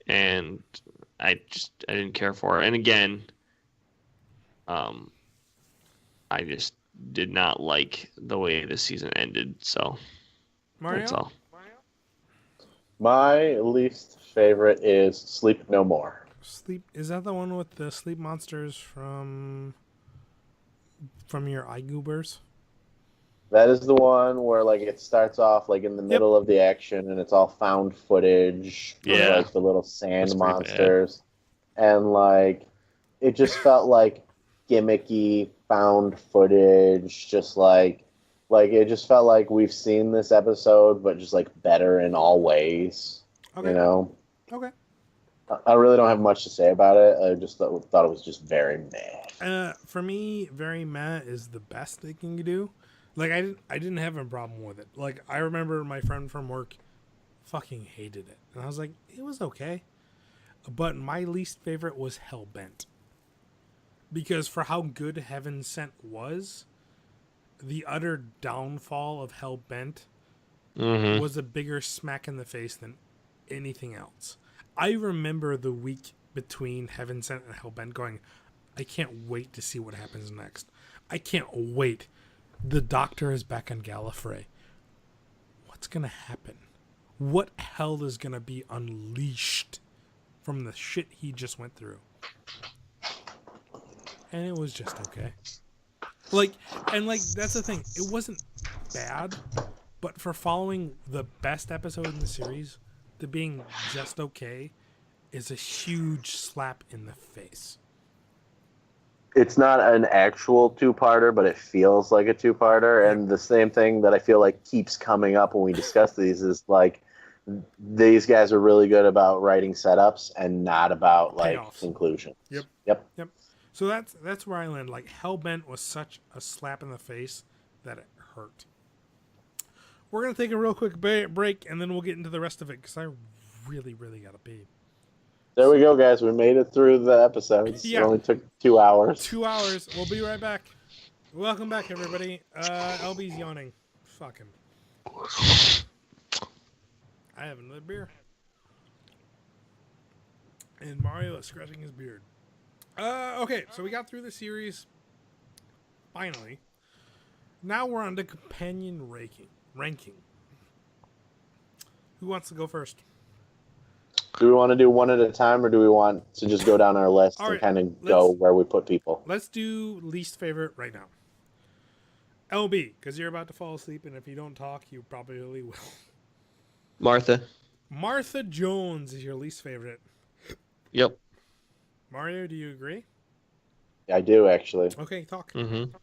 and I didn't care for it. And again, I just did not like the way the season ended. So
Mario?
that's all.
My least favorite is Sleep No More.
Sleep, is that the one with the sleep monsters from your eye goobers?
That is the one where like it starts off like in the middle of the action and it's all found footage.
Yeah.
Like the little sand monsters. And like it just felt like gimmicky found footage, just like it just felt like we've seen this episode but just like better in all ways.
Okay.
You know?
Okay.
I really don't have much to say about it. I just thought it was just very meh.
For me, very meh is the best they can do. Like, I didn't have a problem with it. Like, I remember my friend from work fucking hated it. And I was like, it was okay. But my least favorite was Hellbent. Because for how good Heaven Sent was, the utter downfall of Hellbent was a bigger smack in the face than anything else. I remember the week between Heaven Sent and Hellbent going, I can't wait to see what happens next. I can't wait. The Doctor is back on Gallifrey. What's going to happen? What hell is going to be unleashed from the shit he just went through? And it was just okay. That's the thing. It wasn't bad, but for following the best episode in the series to being just okay is a huge slap in the face.
It's not an actual two-parter, but it feels like a two-parter. And the same thing that I feel like keeps coming up when we discuss these is like these guys are really good about writing setups and not about like
Payoffs.
Conclusions.
Yep. So that's where I land. Like Hellbent was such a slap in the face that it hurt. We're gonna take a real quick break, and then we'll get into the rest of it because I really, really gotta pee.
There we go, guys. We made it through the episodes.
Yeah.
It only took 2 hours.
2 hours. We'll be right back. Welcome back, everybody. LB's yawning. Fuck him. I have another beer. And Mario is scratching his beard. Okay, so we got through the series. Finally. Now we're on the companion ranking. Who wants to go first?
Do we want to do one at a time, or do we want to just go down our list
All right,
and kind of go where we put people?
Let's do least favorite right now. LB, because you're about to fall asleep, and if you don't talk, you probably will.
Martha.
Martha Jones is your least favorite.
Yep.
Mario, do you agree?
I do, actually.
Okay, talk.
Mm-hmm.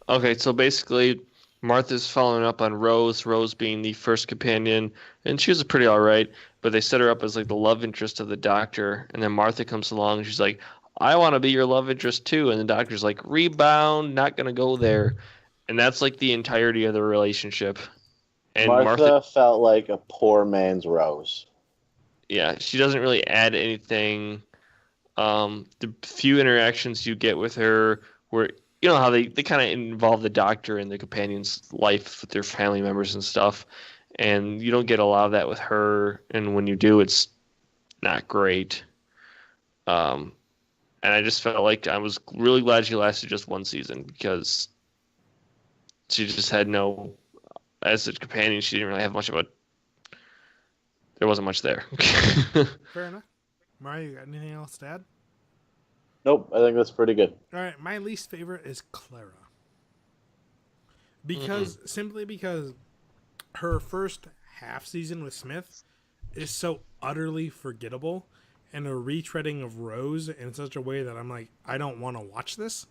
Okay, so basically, Martha's following up on Rose, Rose being the first companion, and she was pretty all right, but they set her up as like the love interest of the doctor, and then Martha comes along, and she's like, I want to be your love interest too, and the doctor's like, rebound, not going to go there, and that's like the entirety of the relationship. And
Martha felt like a poor man's Rose.
Yeah, she doesn't really add anything. The few interactions you get with her where you know how they kind of involve the doctor in the companion's life with their family members and stuff, and you don't get a lot of that with her, and when you do, it's not great. And I just felt like I was really glad she lasted just one season because she just had no, as a companion, she didn't really have much of a, there wasn't much there.
Fair enough. Mario, you got anything else to add?
Nope, I think that's pretty good.
All right, my least favorite is Clara. Simply because her first half season with Smith is so utterly forgettable and a retreading of Rose in such a way that I'm like, I don't want to watch this.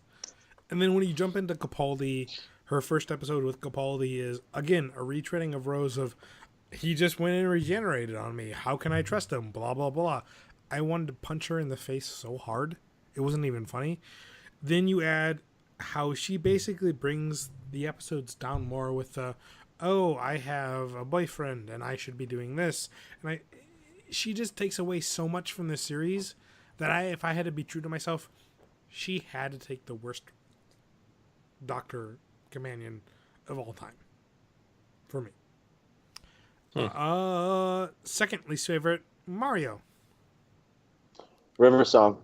And then when you jump into Capaldi, her first episode with Capaldi is, again, a retreading of Rose of, he just went and regenerated on me. How can I trust him? Blah, blah, blah. I wanted to punch her in the face so hard. It wasn't even funny. Then you add how she basically brings the episodes down more with the, oh, I have a boyfriend and I should be doing this. And she just takes away so much from the series that if I had to be true to myself, she had to take the worst doctor companion of all time for me. Second least favorite, Mario.
River Song.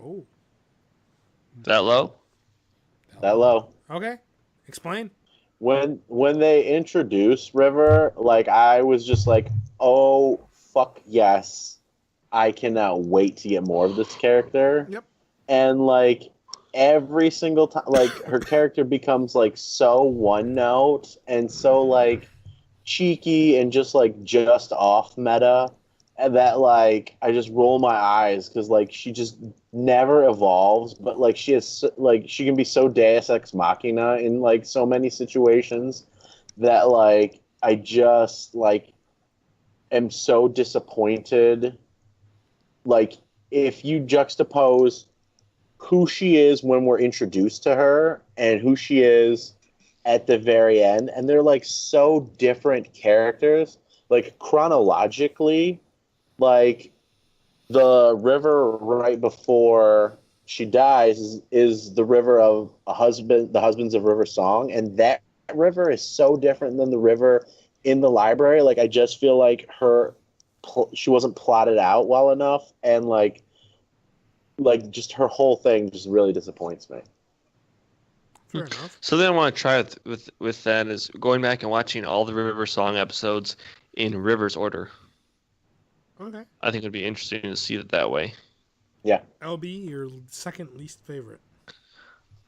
Oh.
That low?
That low.
Okay. Explain.
When they introduced River, like I was just like, oh fuck yes. I cannot wait to get more of this character.
Yep.
And like every single time, like her character becomes like so one note and so like cheeky and just off meta, and that like I just roll my eyes because like she just never evolves, but like she can be so Deus Ex Machina in like so many situations that like I just like am so disappointed. Like if you juxtapose who she is when we're introduced to her and who she is at the very end, and they're like so different characters, like chronologically, like the River right before she dies is the River of the husbands of River Song, and that River is so different than the River in the library. Like I just feel like she wasn't plotted out well enough, and like just her whole thing just really disappoints me.
Fair enough.
So then I want to try it with that is going back and watching all the River Song episodes in River's order.
Okay.
I think it would be interesting to see it that way.
Yeah.
LB, your second least favorite.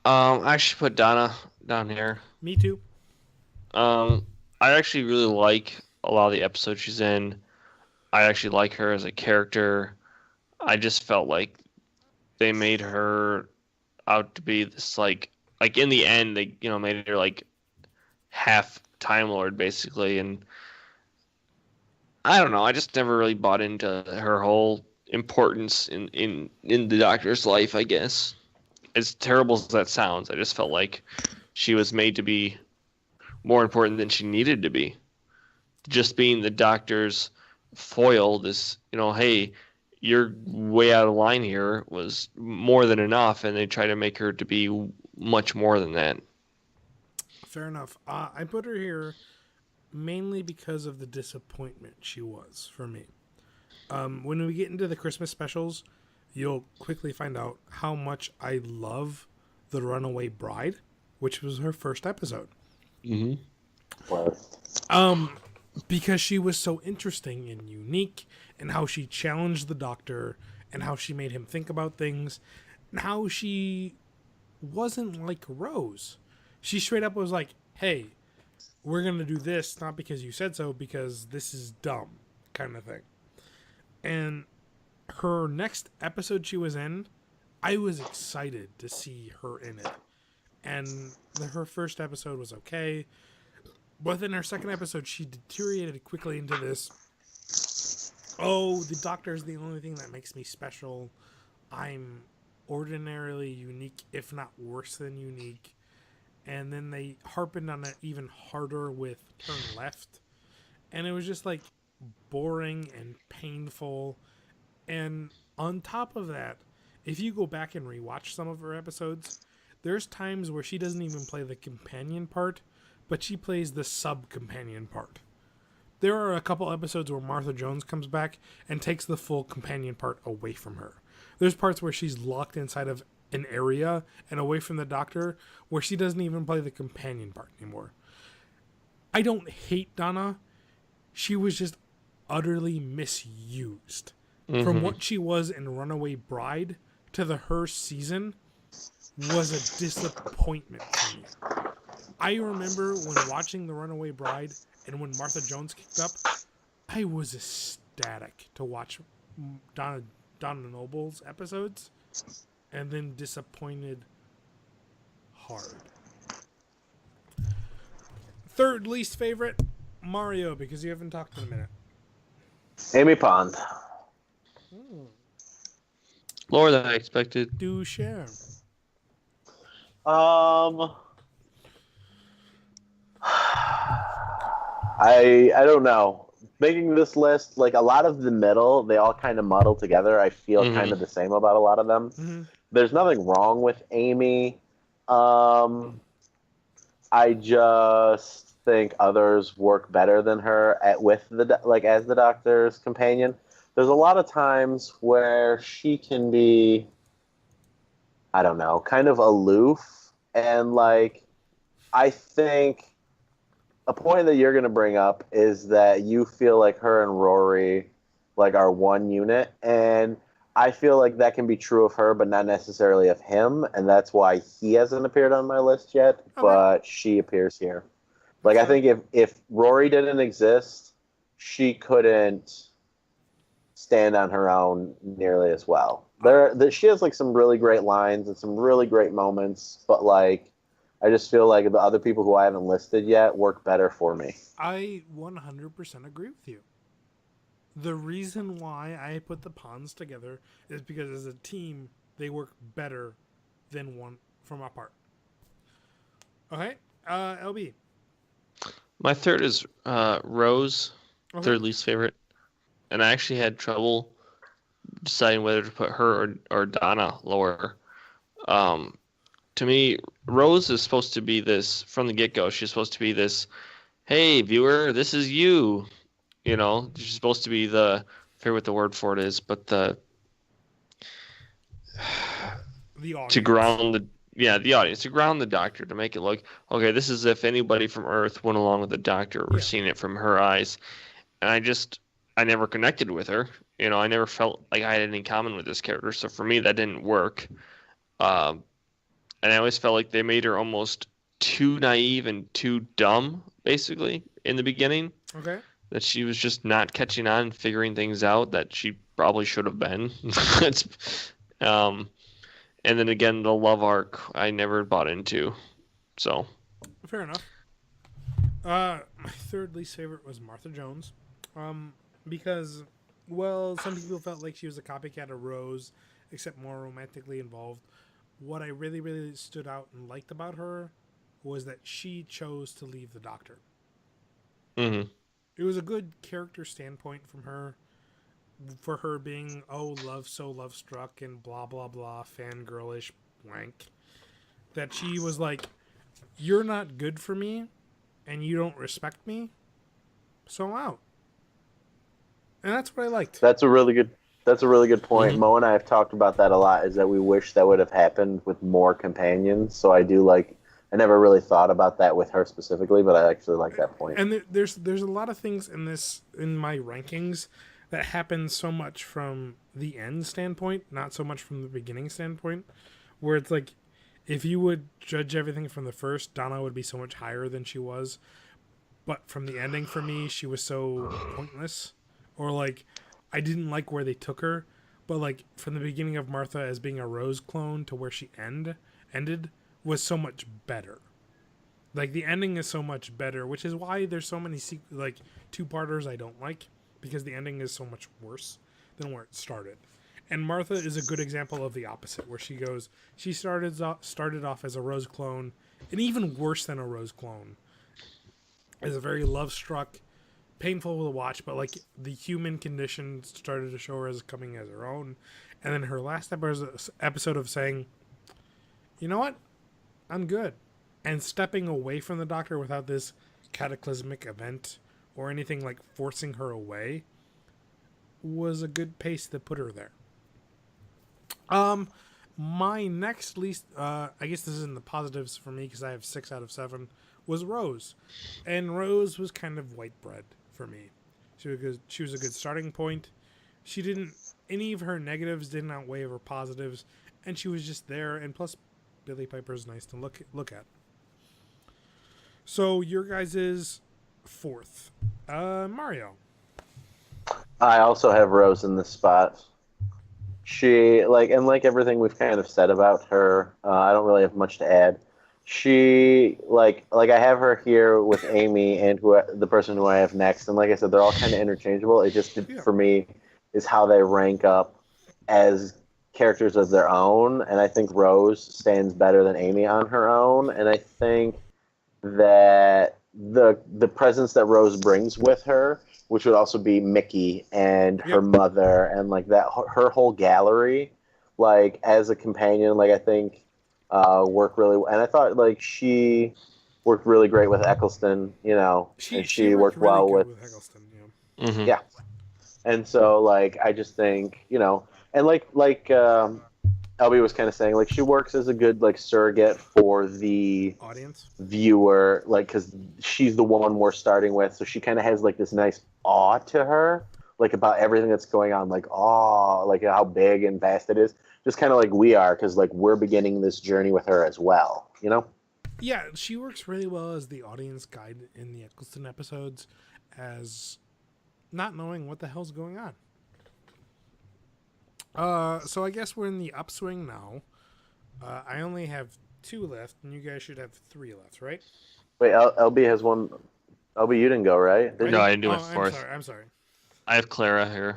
I actually put Donna down here.
Me too.
I actually really like a lot of the episodes she's in. I actually like her as a character. I just felt like they made her out to be this like in the end they made her like half Time Lord basically, and I don't know, I just never really bought into her whole importance in the Doctor's life, I guess. As terrible as that sounds, I just felt like she was made to be more important than she needed to be. Just being the Doctor's foil, this, hey, you're way out of line here, was more than enough, and they try to make her to be much more than that.
Fair enough. I put her here mainly because of the disappointment she was for me. When we get into the Christmas specials, you'll quickly find out how much I love the Runaway Bride, which was her first episode.
Mm-hmm.
Because she was so interesting and unique, and how she challenged the doctor, and how she made him think about things, and how she wasn't like Rose. She straight up was like, hey, we're going to do this, not because you said so, because this is dumb, kind of thing. And her next episode she was in, I was excited to see her in it. And her first episode was okay. But then her second episode, she deteriorated quickly into this, oh, the doctor is the only thing that makes me special. I'm ordinarily unique, if not worse than unique. And then they harped on it even harder with Turn Left. And it was just like boring and painful. And on top of that, if you go back and rewatch some of her episodes, there's times where she doesn't even play the companion part, but she plays the sub-companion part. There are a couple episodes where Martha Jones comes back and takes the full companion part away from her. There's parts where she's locked inside of an area and away from the doctor where she doesn't even play the companion part anymore. I don't hate Donna. She was just utterly misused. Mm-hmm. From what she was in Runaway Bride to her season was a disappointment for me. I remember when watching The Runaway Bride and when Martha Jones kicked up, I was ecstatic to watch Donna Noble's episodes, and then disappointed hard. Third least favorite, Mario, because you haven't talked in a minute.
Amy Pond.
Lower than I expected.
Do share.
I don't know. Making this list, like a lot of the middle, they all kind of muddle together. I feel kind of the same about a lot of them. Mm-hmm. There's nothing wrong with Amy. I just think others work better than her as the doctor's companion. There's a lot of times where she can be, I don't know, kind of aloof, and like I think a point that you're going to bring up is that you feel like her and Rory like are one unit, and I feel like that can be true of her, but not necessarily of him, and that's why he hasn't appeared on my list yet, but she appears here. Like, I think if Rory didn't exist, she couldn't stand on her own nearly as well. She has like some really great lines and some really great moments, but like I just feel like the other people who I haven't listed yet work better for me.
I 100% agree with you. The reason why I put the Ponds together is because as a team, they work better than one from apart. Okay, LB.
My third is Rose, third least favorite. And I actually had trouble deciding whether to put her or Donna lower. To me, Rose is supposed to be this, from the get-go, she's supposed to be this, hey, viewer, this is you. You know, she's supposed to be I forget what the word for it is, but the audience. To ground the audience, to ground the doctor, to make it look, okay, this is if anybody from Earth went along with the doctor, we're seeing it from her eyes. And I never connected with her. You know, I never felt like I had anything in common with this character. So for me, that didn't work. And I always felt like they made her almost too naive and too dumb, basically, in the beginning.
Okay.
That she was just not catching on and figuring things out that she probably should have been. And then again, the love arc I never bought into. So.
Fair enough. My third least favorite was Martha Jones. Because, well, some people felt like she was a copycat of Rose, except more romantically involved. What I really, really stood out and liked about her was that she chose to leave the doctor.
Mm-hmm.
It was a good character standpoint from her, for her being, love struck and blah, blah, blah, fangirlish blank. That she was like, you're not good for me, and you don't respect me, So I'm out. And that's what I liked.
That's a really good. That's a really good point.
Mhm.
Mo and I have talked about that a lot. Is that we wish that would have happened with more companions. So I do like. I never really thought about that with her specifically, but I actually like that point.
And there's a lot of things in my rankings that happen so much from the end standpoint, not so much from the beginning standpoint, where it's like if you would judge everything from the first, Donna would be so much higher than she was. But from the ending, for me, she was so pointless, or like I didn't like where they took her. But like from the beginning of Martha as being a Rose clone to where she ended was so much better. Like the ending is so much better, which is why there's so many like two-parters I don't like, because the ending is so much worse than where it started. And Martha is a good example of the opposite, where she started off as a Rose clone, and even worse than a Rose clone, as a very love-struck, painful to watch, but like the human condition started to show her as coming as her own. And then her last episode of saying, you know what, I'm good, and stepping away from the Doctor without this cataclysmic event or anything like forcing her away was a good pace to put her there. My next least, I guess this is in the positives for me because I have 6 out of 7, was Rose, and Rose was kind of white bread for me. She was a good starting point. She didn't, any of her negatives didn't outweigh her positives, and she was just there. And plus, Billy Piper's nice to look at. So your guys' fourth, Mario.
I also have Rose in this spot. She like everything we've kind of said about her. I don't really have much to add. She like I have her here with Amy and the person who I have next, and like I said, they're all kind of interchangeable. It just for me is how they rank up as characters of their own, and I think Rose stands better than Amy on her own, and I think that the presence that Rose brings with her, which would also be Mickey and her mother, and like that her whole gallery, like as a companion, like I think work really. And I thought like she worked really great with Eccleston, you know, and she worked really well with
Eccleston.
Yeah, and so like I just think and like LB was kind of saying, like she works as a good like surrogate for the
audience
viewer, like because she's the one we're starting with, so she kind of has like this nice awe to her, like about everything that's going on, like awe, like how big and vast it is, just kind of like we are, because like we're beginning this journey with her as well, you know.
Yeah, she works really well as the audience guide in the Eccleston episodes, as not knowing what the hell's going on. So I guess we're in the upswing now. I only have 2 left, and you guys should have 3 left, right?
Wait, LB has one. LB, you didn't go, right?
No, I didn't do my fourth.
I'm sorry.
I have Clara here.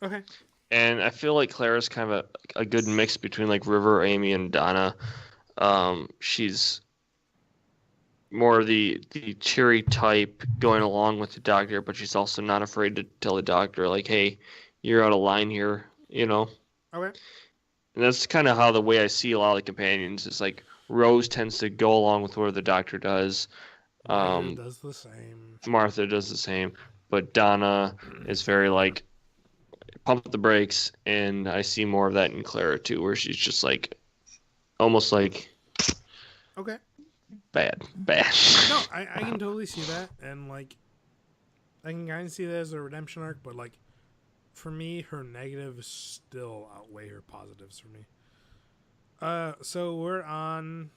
Okay.
And I feel like Clara's kind of a good mix between like River, Amy, and Donna. She's more the cheery type going along with the Doctor, but she's also not afraid to tell the Doctor, like, hey, you're out of line here, you know?
Okay.
And that's kind of how the way I see a lot of the companions is like Rose tends to go along with what the Doctor does.
Martha does the same.
Martha does the same, but Donna is very like pump the brakes, and I see more of that in Clara too, where she's just like almost like
okay,
bad.
No, I can totally see that, and like I can kind of see that as a redemption arc, but like for me, her negatives still outweigh her positives for me. So we're on.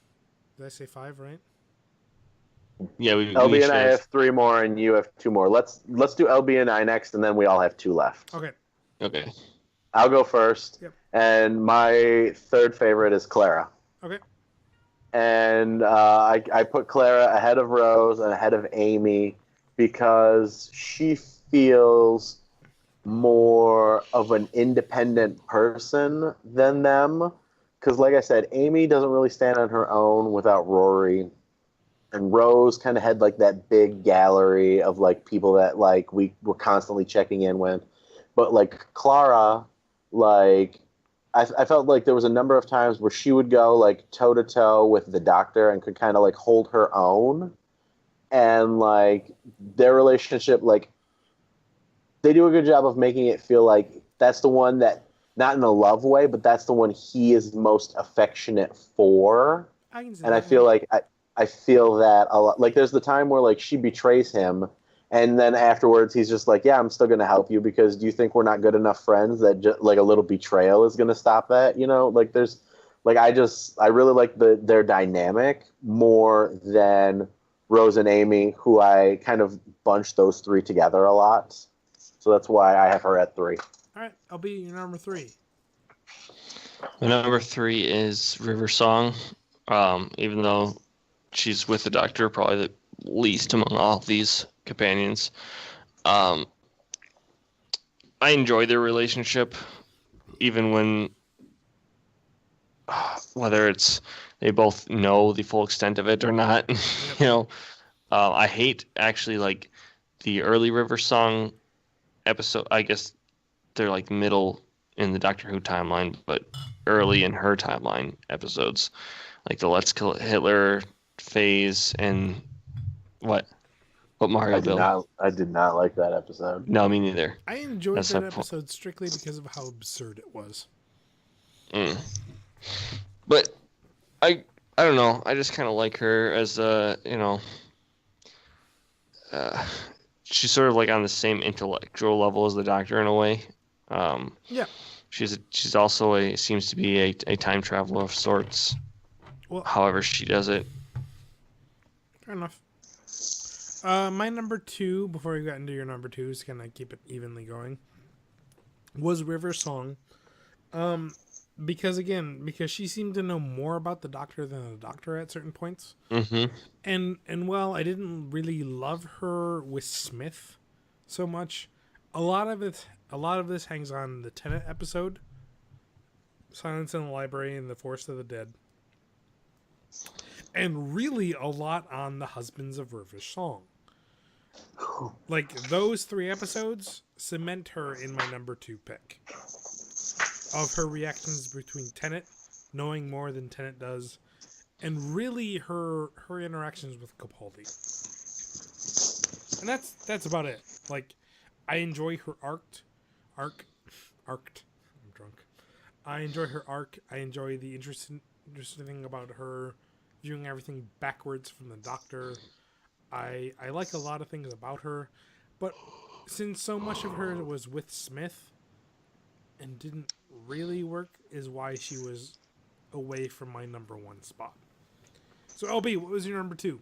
Did I say 5, right?
Yeah,
LB and I have 3 more, and you have 2 more. Let's do LB and I next, and then we all have 2 left.
Okay.
I'll go first.
Yep.
And my third favorite is Clara.
Okay.
And I put Clara ahead of Rose and ahead of Amy because she feels more of an independent person than them. Because, like I said, Amy doesn't really stand on her own without Rory. And Rose kind of had, like, that big gallery of, like, people that, like, we were constantly checking in with. But, like, Clara, like, I felt like there was a number of times where she would go, like, toe-to-toe with the Doctor and could kind of, like, hold her own. And, like, their relationship, like, they do a good job of making it feel like that's the one that, not in a love way, but that's the one he is most affectionate for. And I feel like I feel that a lot. Like there's the time where like she betrays him, and then afterwards he's just like, yeah, I'm still going to help you because do you think we're not good enough friends that just, like a little betrayal is going to stop that? You know, like there's like I really like their dynamic more than Rose and Amy, who I kind of bunched those three together a lot. So that's why I have her at 3.
All right, I'll be your number 3.
My number 3 is River Song. Even though she's with the Doctor, probably the least among all of these companions. I enjoy their relationship, even when whether it's they both know the full extent of it or not. You know, I hate actually like the early River Song episode. I guess they're like middle in the Doctor Who timeline, but early in her timeline episodes, like the Let's Kill Hitler phase and what Mario Bill?
I did not like that episode.
No, me neither.
I enjoyed that episode strictly because of how absurd it was.
But I don't know. I just kind of like her as she's sort of like on the same intellectual level as the Doctor in a way.
Yeah.
She's also seems to be a time traveler of sorts. Well, however she does it.
Fair enough. My number 2, before we got into your number 2s, can I keep it evenly going, was River Song. Because she seemed to know more about the Doctor than the Doctor at certain points.
Mm-hmm.
And while I didn't really love her with Smith so much, a lot of this hangs on the Tennant episode, Silence in the Library and the Forest of the Dead, and really a lot on the Husbands of River Song. Like those 3 episodes cement her in my number 2 pick. Of her reactions between Tennant, knowing more than Tennant does, and really her interactions with Capaldi. And that's about it. Like, I enjoy her arc. I'm drunk. I enjoy her arc. I enjoy the interesting thing about her viewing everything backwards from the Doctor. I like a lot of things about her, but since so much of her was with Smith and didn't really work, is why she was away from my number 1 spot. So LB, what was your number 2?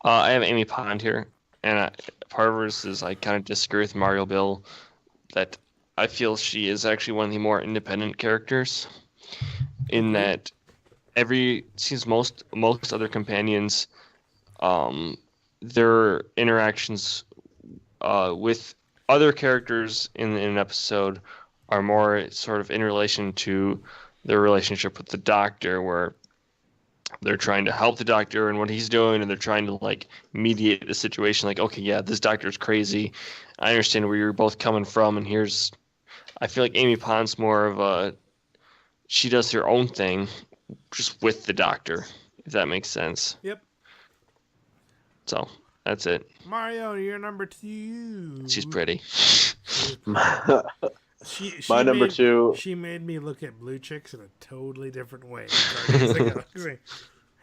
I have Amy Pond here, and part of it is I kind of disagree with Mario Bill that I feel she is actually one of the more independent characters in that most other companions, their interactions with other characters in an episode are more sort of in relation to their relationship with the Doctor, where they're trying to help the Doctor and what he's doing, and they're trying to like mediate the situation. Like, okay, yeah, this Doctor's crazy. I understand where you're both coming from, and I feel like Amy Pond's more of she does her own thing, just with the Doctor, if that makes sense.
Yep.
So that's it.
Mario, you're number 2.
She's pretty.
My number 2.
She made me look at blue chicks in a totally different way.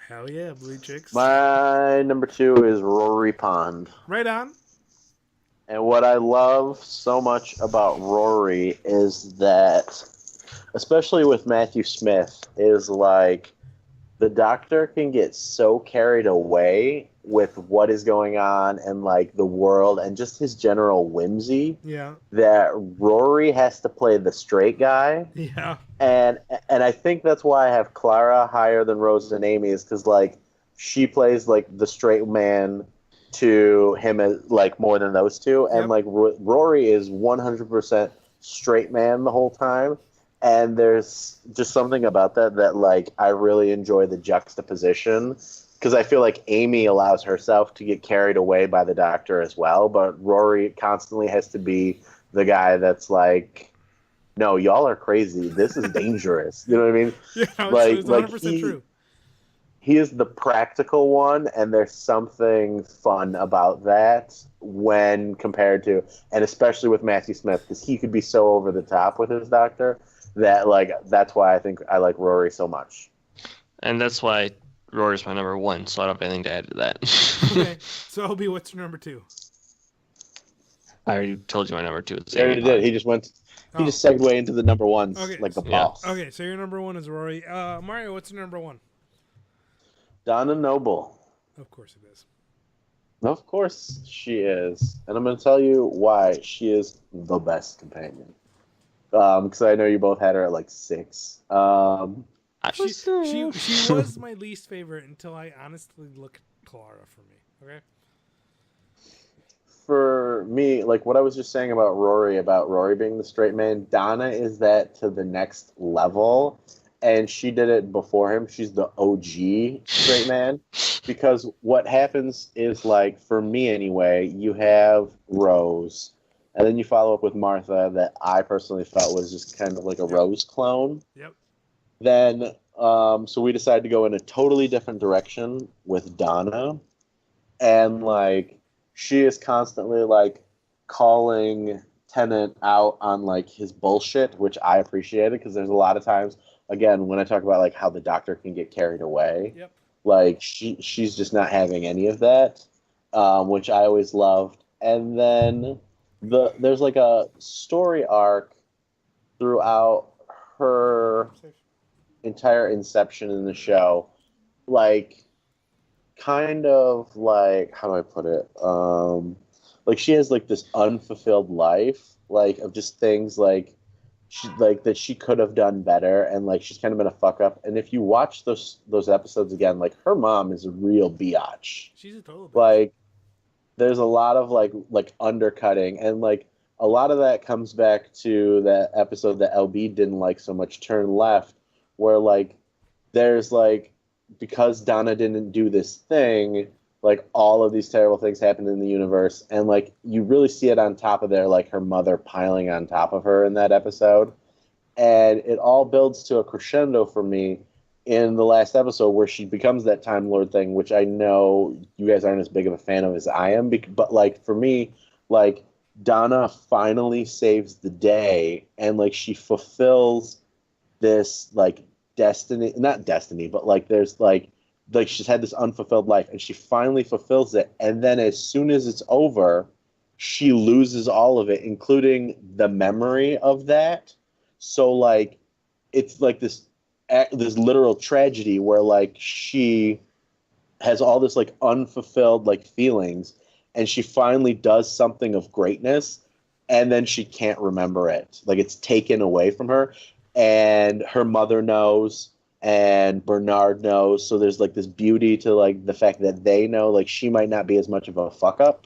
Hell yeah, blue chicks.
My number 2 is Rory Pond.
Right on.
And what I love so much about Rory is that, especially with Matthew Smith, is like the Doctor can get so carried away with what is going on and like the world and just his general whimsy.
Yeah. That
Rory has to play the straight guy.
Yeah.
And I think that's why I have Clara higher than Rose and Amy, is because like she plays like the straight man to him as like more than those two, and like Rory is 100% straight man the whole time. And there's just something about that like I really enjoy the juxtaposition, because I feel like Amy allows herself to get carried away by the Doctor as well, but Rory constantly has to be the guy that's like, no, y'all are crazy. This is dangerous. You know what I mean?
Yeah, it's 100% true.
he is the practical one, and there's something fun about that when compared to, and especially with Matthew Smith, because he could be so over the top with his doctor that like that's why I think I like Rory so much.
And that's why Rory's my number one, so I don't have anything to add to that.
Okay, so Obi, what's your number 2?
I already told you my number 2 is
He already did. He just went. He just segued into the number ones like the boss.
Okay, so your number 1 is Rory. Mario, what's your number 1?
Donna Noble.
Of course it is.
Of course she is, and I'm going to tell you why she is the best companion. Because I know you both had her at like 6.
She was my least favorite until I honestly looked at Clara for me. Okay.
For me, like what I was just saying about Rory being the straight man, Donna is that to the next level, and she did it before him. She's the OG straight man, because what happens is, like, for me anyway, you have Rose, and then you follow up with Martha, that I personally felt was just kind of like a Rose clone.
Yep.
Then, so we decided to go in a totally different direction with Donna, and like, she is constantly like calling Tennant out on like his bullshit, which I appreciated, because there's a lot of times, again, when I talk about like how the doctor can get carried away,
Yep.
like she's just not having any of that, which I always loved. And then there's like a story arc throughout her entire inception in the show, like kind of like, how do I put it? Like she has like this unfulfilled life, like of just things like she like that she could have done better, and like she's kind of been a fuck up. And if you watch those episodes again, like her mom is a real biatch.
She's a total bitch.
Like there's a lot of like undercutting, and like a lot of that comes back to that episode that LB didn't like so much, Turn Left, where like there's like, because Donna didn't do this thing, like all of these terrible things happen in the universe, and like you really see it on top of there, like her mother piling on top of her in that episode, and it all builds to a crescendo for me in the last episode where she becomes that Time Lord thing, which I know you guys aren't as big of a fan of as I am, but like for me, like Donna finally saves the day, and like she fulfills this like not destiny, but like there's like she's had this unfulfilled life, and she finally fulfills it, and then as soon as it's over, she loses all of it, including the memory of that. So like it's like this literal tragedy where like she has all this like unfulfilled like feelings, and she finally does something of greatness, and then she can't remember it, like it's taken away from her. And her mother knows, and Bernard knows. So there's like this beauty to like the fact that they know, like she might not be as much of a fuck up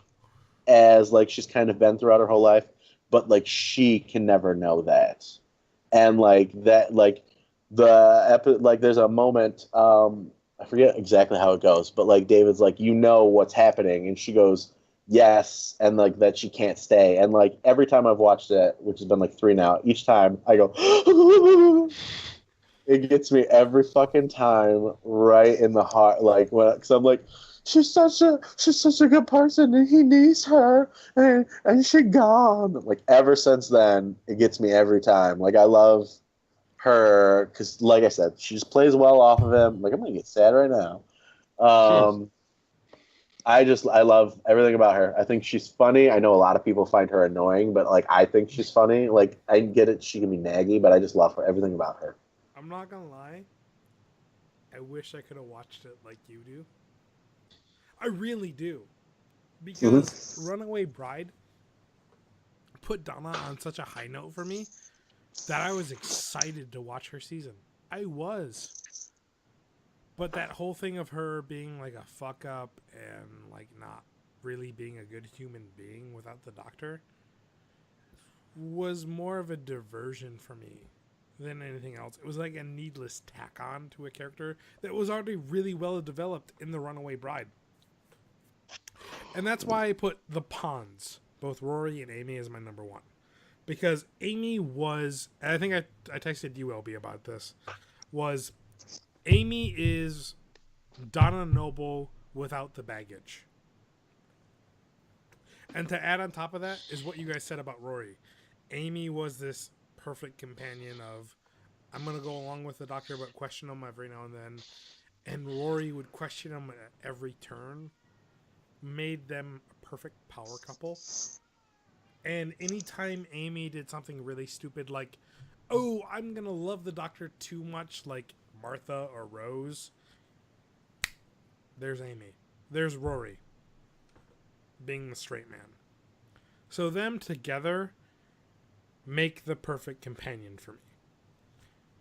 as like she's kind of been throughout her whole life, but like she can never know that. And like that, like like there's a moment, I forget exactly how it goes, but like David's like, you know what's happening, and she goes, yes, and like that she can't stay. And like every time I've watched it, which has been like 3 now, each time I go it gets me every fucking time, right in the heart, like when, because I'm like, she's such a good person, and he needs her, and she gone. Like ever since then, it gets me every time. Like I love her because, like I said, she just plays well off of him. Like I'm gonna get sad right now. I love everything about her. I think she's funny. I know a lot of people find her annoying, but like I think she's funny. Like I get it, she can be naggy, but I just love her. Everything about her.
I'm not gonna lie. I wish I could have watched it like you do. I really do, because Runaway Bride put Donna on such a high note for me that I was excited to watch her season. I was. But that whole thing of her being like a fuck up and like not really being a good human being without the doctor was more of a diversion for me than anything else. It was like a needless tack on to a character that was already really well developed in The Runaway Bride. And that's why I put the Ponds, both Rory and Amy, as my number 1. Because Amy was, and I think I texted you, LB, about this, was Amy is Donna Noble without the baggage. And to add on top of that is what you guys said about Rory. Amy was this perfect companion of, I'm going to go along with the doctor but question him every now and then. And Rory would question him at every turn. Made them a perfect power couple. And anytime Amy did something really stupid like, oh, I'm going to love the doctor too much like Martha or Rose, there's Amy. There's Rory being the straight man. So them together make the perfect companion for me.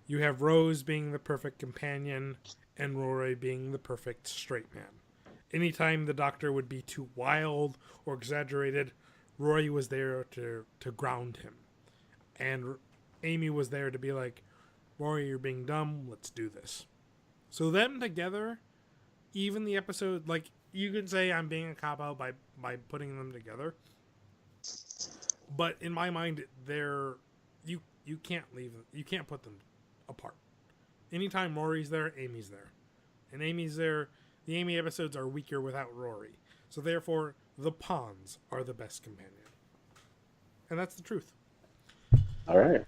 You have Rose being the perfect companion and Rory being the perfect straight man. Anytime the doctor would be too wild or exaggerated, Rory was there to ground him. And Amy was there to be like, Rory, you're being dumb, let's do this. So them together, even the episode, like, you could say I'm being a cop-out by putting them together. But in my mind, they're, you can't leave them, you can't put them apart. Anytime Rory's there, Amy's there. And Amy's there, the Amy episodes are weaker without Rory. So therefore, the Pawns are the best companion. And that's the truth.
All right.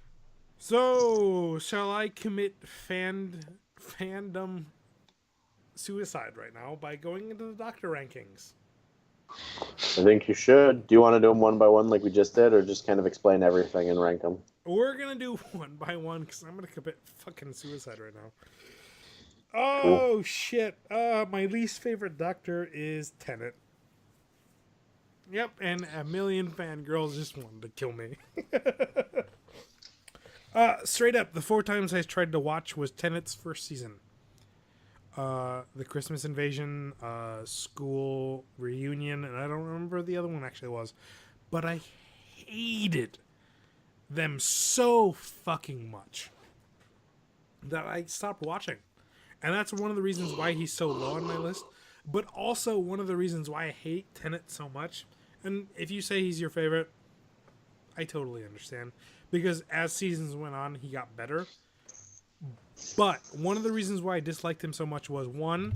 So, shall I commit fandom suicide right now by going into the Doctor rankings?
I think you should. Do you want to do them one by one like we just did, or just kind of explain everything and rank them?
We're going to do one by one because I'm going to commit fucking suicide right now. Oh, cool. Shit. My least favorite Doctor is Tennant. Yep, and a million fangirls just wanted to kill me. Straight up, the 4 times I tried to watch was Tennant's first season. The Christmas Invasion, School Reunion, and I don't remember the other one actually was. But I hated them so fucking much that I stopped watching. And that's one of the reasons why he's so low on my list. But also one of the reasons why I hate Tenet so much. And if you say he's your favorite, I totally understand. Because as seasons went on, he got better. But one of the reasons why I disliked him so much was, one,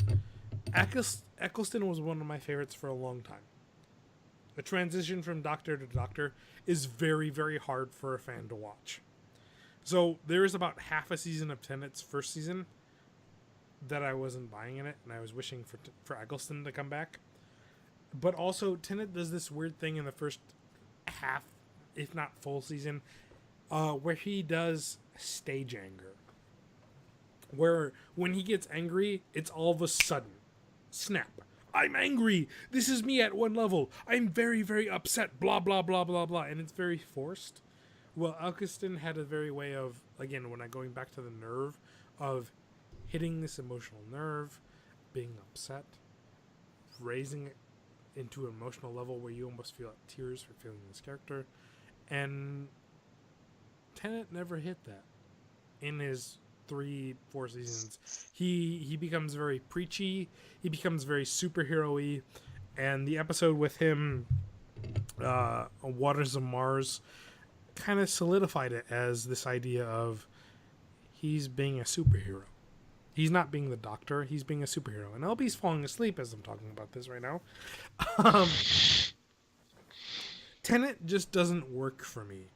Eccleston was one of my favorites for a long time. The transition from Doctor to Doctor is very, very hard for a fan to watch. So there is about half a season of Tennant's first season that I wasn't buying in it, and I was wishing for Eccleston to come back. But also, Tennant does this weird thing in the first half, if not full season, where he does stage anger. Where when he gets angry, it's all of a sudden. Snap. I'm angry. This is me at one level. I'm very, very upset. Blah, blah, blah, blah, blah. And it's very forced. Well, Eccleston had a very way of, again, when I'm going back to the nerve, of hitting this emotional nerve, being upset, raising it into an emotional level where you almost feel like tears for feeling this character. And Tennant never hit that in his 3-4 seasons. He becomes very preachy. He becomes very superhero-y. And the episode with him, Waters of Mars, kind of solidified it as this idea of he's being a superhero. He's not being the Doctor. He's being a superhero. And LB's falling asleep as I'm talking about this right now. Tennant just doesn't work for me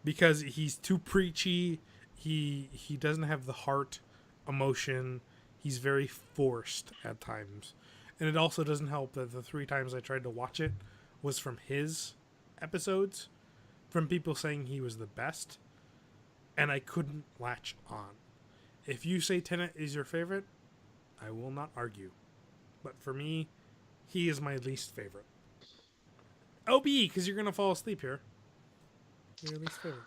because he's too preachy. He doesn't have the heart, emotion. He's very forced at times. And it also doesn't help that the 3 times I tried to watch it was from his episodes, from people saying he was the best, and I couldn't latch on. If you say Tennant is your favorite, I will not argue. But for me, he is my least favorite. OB, because you're going to fall asleep here. Your least favorite.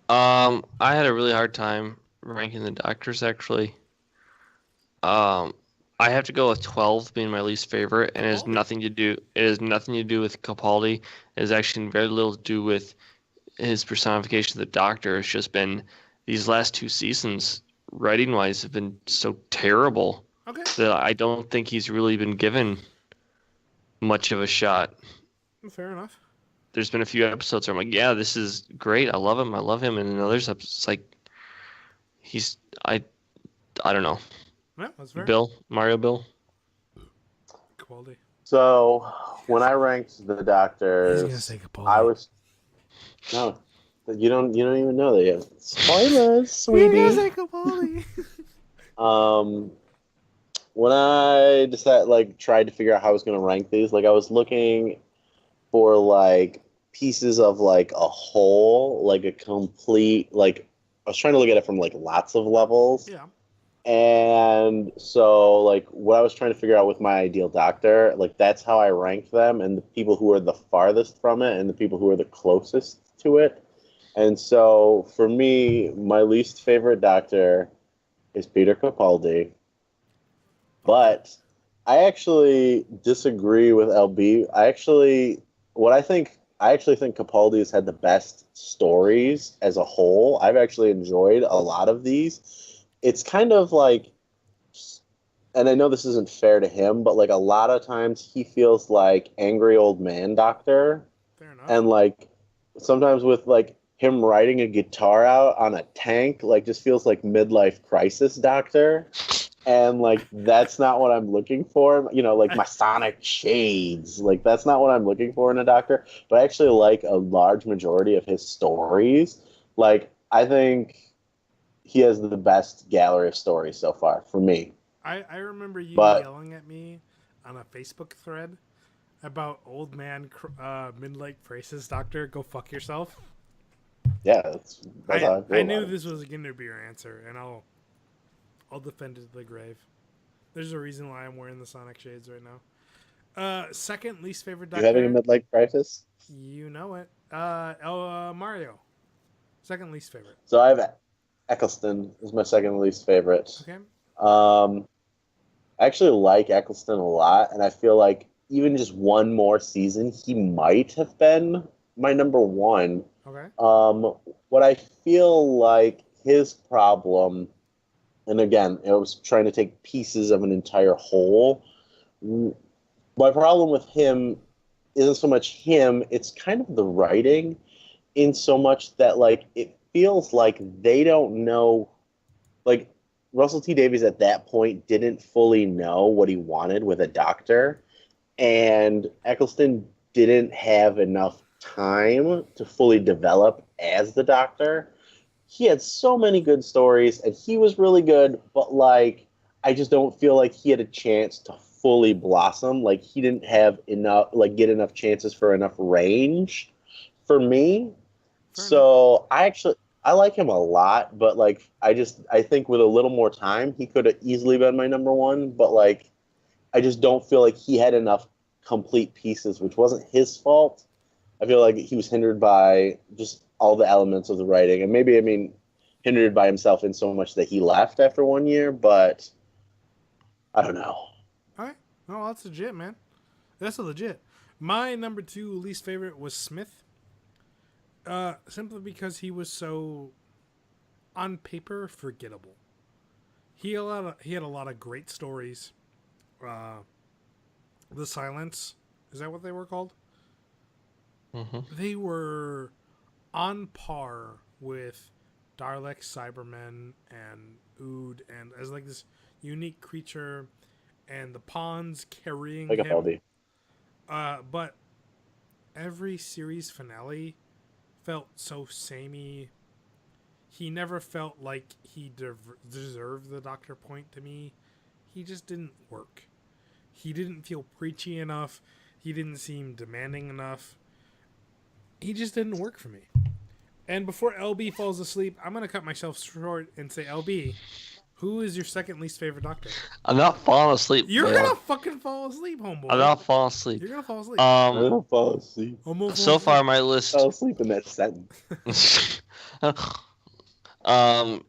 I had a really hard time ranking the Doctors, actually. I have to go with 12 being my least favorite, and it has nothing to do with Capaldi. It has actually very little to do with his personification of the Doctor. It's just been these last 2 seasons, writing wise, have been so terrible that I don't think he's really been given much of a shot.
Fair enough.
There's been a few episodes where I'm like, yeah, this is great. I love him. And in others, it's like I don't know.
Yeah, that's fair.
Mario Bill.
Capaldi.
So when I ranked the
He's
doctors,
gonna say Capaldi.
I was no. You don't even know that yet. Spoilers,
He's
sweetie.
gonna say Capaldi.
When I tried to figure out how I was going to rank these, like I was looking for like pieces of like a whole, like a complete, like I was trying to look at it from like lots of levels.
Yeah.
And so like what I was trying to figure out with my ideal doctor, like that's how I ranked them, and the people who are the farthest from it and the people who are the closest to it. And so for me, my least favorite doctor is Peter Capaldi. But I actually disagree with LB. I actually think Capaldi has had the best stories as a whole. I've actually enjoyed a lot of these. It's kind of like, and I know this isn't fair to him, but like a lot of times he feels like angry old man doctor.
Fair enough.
And like sometimes with like him riding a guitar out on a tank, like just feels like midlife crisis doctor. And like that's not what I'm looking for, like Masonic shades, like that's not what I'm looking for in a doctor. But I actually like a large majority of his stories. Like I think he has the best gallery of stories so far for me.
I remember you
But
yelling at me on a Facebook thread about old man midlife crisis doctor. Go fuck yourself.
yeah, that's how I feel
I knew
about it.
this was going to be your answer, and I'll defend it to the grave. There's a reason why I'm wearing the Sonic shades right now. Second least favorite doctor.
You having a midlife crisis?
You know it. Mario. Second least favorite.
So I have Eccleston is my second least favorite.
Okay.
I actually like Eccleston a lot, and I feel like even just one more season, he might have been my number one.
Okay.
What I feel like his problem, and again, I was trying to take pieces of an entire whole. My problem with him isn't so much him, it's kind of the writing, in so much that like it feels like they don't know, like Russell T Davies at that point didn't fully know what he wanted with a doctor, and Eccleston didn't have enough time to fully develop as the doctor. He had so many good stories and he was really good, but like I just don't feel like he had a chance to fully blossom. Like he didn't have enough, like get enough chances for enough range for me. So I like him a lot, but like I think with a little more time he could have easily been my number one, but like I just don't feel like he had enough complete pieces, which wasn't his fault. I feel like he was hindered by just all the elements of the writing, and maybe hindered by himself in so much that he left after 1 year, but I don't know.
All right. No, that's legit, man. That's a legit. My number two least favorite was Smith. Simply because he was so, on paper, forgettable. He had a lot of great stories. The Silence, is that what they were called?
Mm-hmm.
They were on par with Dalek, Cybermen, and Ood, and as like this unique creature, and the pawns carrying
Like a
him.
Feldy.
But every series finale felt so samey. He never felt like he deserved the Doctor point to me. He just didn't work. He didn't feel preachy enough. He didn't seem demanding enough. He just didn't work for me. And before LB falls asleep, I'm going to cut myself short and say, LB, who is your second least favorite Doctor?
I'm not falling asleep.
You're going to fucking fall asleep, homeboy.
I'm not falling asleep.
You're going to fall asleep.
I don't fall asleep.
So far, my list.
I fell asleep in that sentence.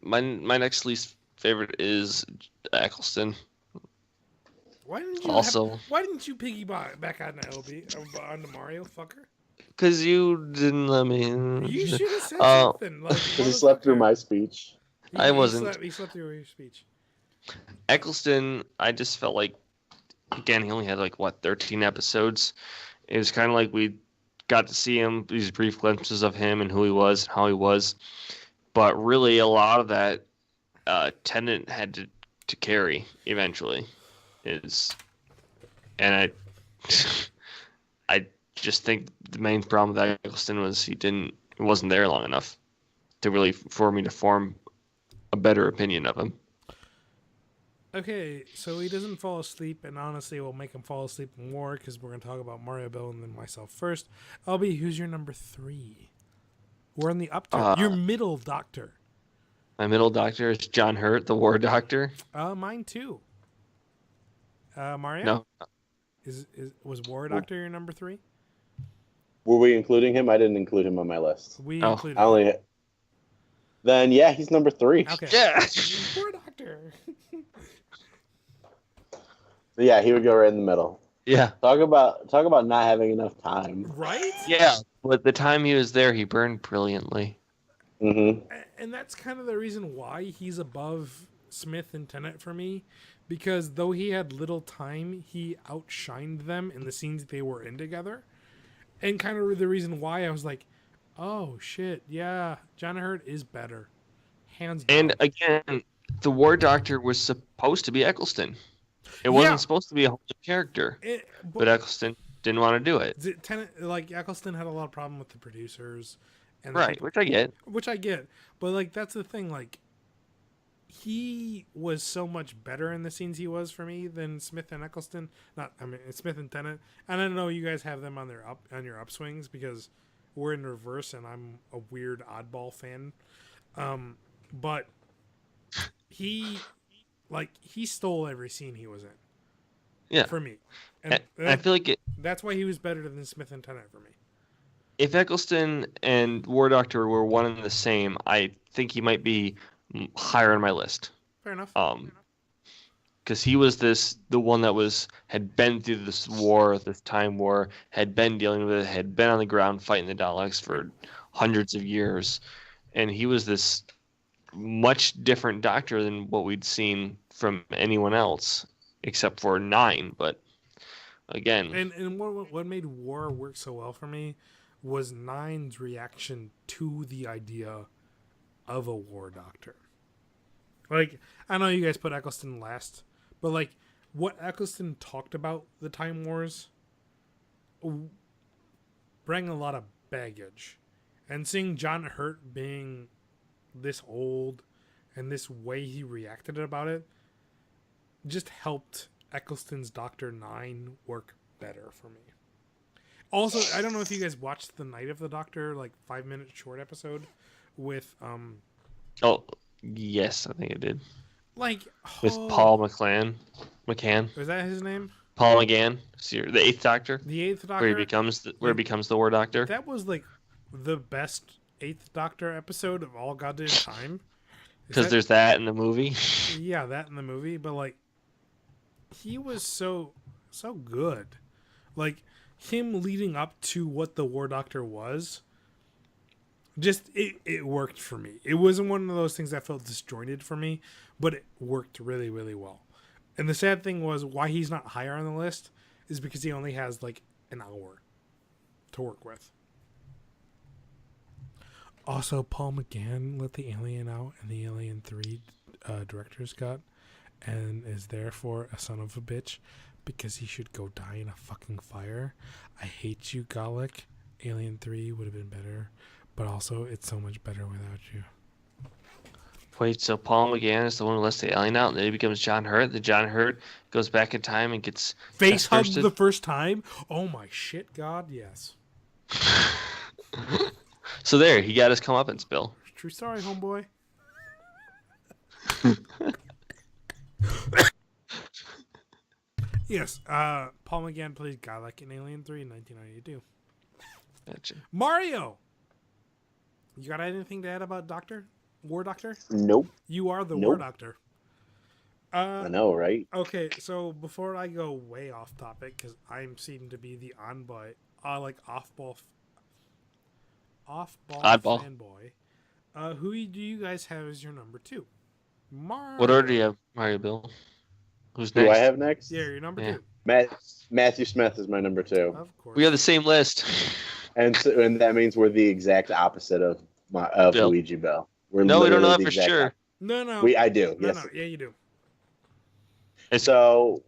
My next least favorite is Eccleston.
Why didn't you piggyback back on the LB on the Mario fucker?
Because you didn't let me.
You should have said something.
Because he slept through my speech.
I wasn't.
He slept through your speech.
Eccleston, I just felt like, again, he only had 13 episodes. It was kind of like we got to see him, these brief glimpses of him and who he was, how he was. But really, a lot of that Tennant had to to carry eventually. And I just think the main problem with Eccleston was he wasn't there long enough for me to form a better opinion of him.
Okay, so he doesn't fall asleep, and honestly, we'll make him fall asleep more because we're going to talk about Mario Bill and then myself first. LB, who's your number 3? We're on the up to your middle doctor.
My middle doctor is John Hurt, the War Doctor.
Mine too. Mario?
No.
Was War Doctor your number 3?
Were we including him? I didn't include him on my list.
We included
him. Then, yeah, he's number 3.
Okay.
Yeah.
War Doctor.
So yeah, he would go right in the middle.
Yeah.
Talk about not having enough time.
Right?
Yeah. But the time he was there, he burned brilliantly.
Mm-hmm.
And that's kind of the reason why he's above Smith and Tennant for me, because though he had little time, he outshined them in the scenes they were in together. And kind of the reason why I was like, oh shit, yeah, John Hurt is better. Hands down.
And again, the War Doctor was supposed to be Eccleston. It wasn't supposed to be a whole new character. But Eccleston didn't want to do it.
Eccleston had a lot of problem with the producers. And
right, which I get.
But that's the thing, he was so much better in the scenes he was for me than Smith and Eccleston. Smith and Tennant. And I don't know you guys have them on your upswings because we're in reverse and I'm a weird oddball fan. But he stole every scene he was in.
Yeah.
For me. And
I feel like
that's why he was better than Smith and Tennant for me.
If Eccleston and War Doctor were one and the same, I think he might be higher on my list.
Fair enough.
Because he was the one that had been through this war, this time war, had been dealing with it, had been on the ground fighting the Daleks for hundreds of years, and he was this much different Doctor than what we'd seen from anyone else, except for 9. But again,
and what made War work so well for me was 9's reaction to the idea of a War Doctor. I know you guys put Eccleston last, but what Eccleston talked about the Time Wars bring a lot of baggage. And seeing John Hurt being this old and this way he reacted about it just helped Eccleston's Doctor 9 work better for me. Also, I don't know if you guys watched the Night of the Doctor 5-minute short episode with
Oh, yes, I think it did.
With
Paul McCann.
Was that his name?
Paul McGann, the 8th Doctor.
The 8th Doctor.
Where he becomes the War Doctor.
That was the best 8th Doctor episode of all goddamn time.
Because there's that in the movie.
Yeah, that in the movie, but he was so good. Him leading up to what the War Doctor was, just it worked for me. It wasn't one of those things that felt disjointed for me, but it worked really, really well. And the sad thing was why he's not higher on the list is because he only has an hour to work with. Also, Paul McGann let the alien out in the Alien 3 director's cut and is therefore a son of a bitch because he should go die in a fucking fire. I hate you, Gallic. Alien 3 would have been better, but also it's so much better without you.
Wait, so Paul McGann is the one who lets the alien out, and then he becomes John Hurt. The John Hurt goes back in time and gets
face hugged the first time. Oh my shit, God, yes.
So there, he got his comeuppance, Bill.
True story, homeboy. Yes, Paul McGann plays Galek in Alien 3 in 1992.
Gotcha.
Mario! You got anything to add about War Doctor?
Nope.
You are the War Doctor.
I know, right?
Okay, so before I go way off topic, because I seem to be the off-ball fanboy, who do you guys have as your number 2? Mario.
What order do you have, Mario Bill? Who's next?
Who I have next?
Yeah, your number 2.
Matthew Smith is my number 2.
Of course.
We have the same list.
And that means we're the exact opposite of Luigi Bell.
We don't know that for sure.
No.
I do.
No,
yes.
no. Yeah, you do.
So,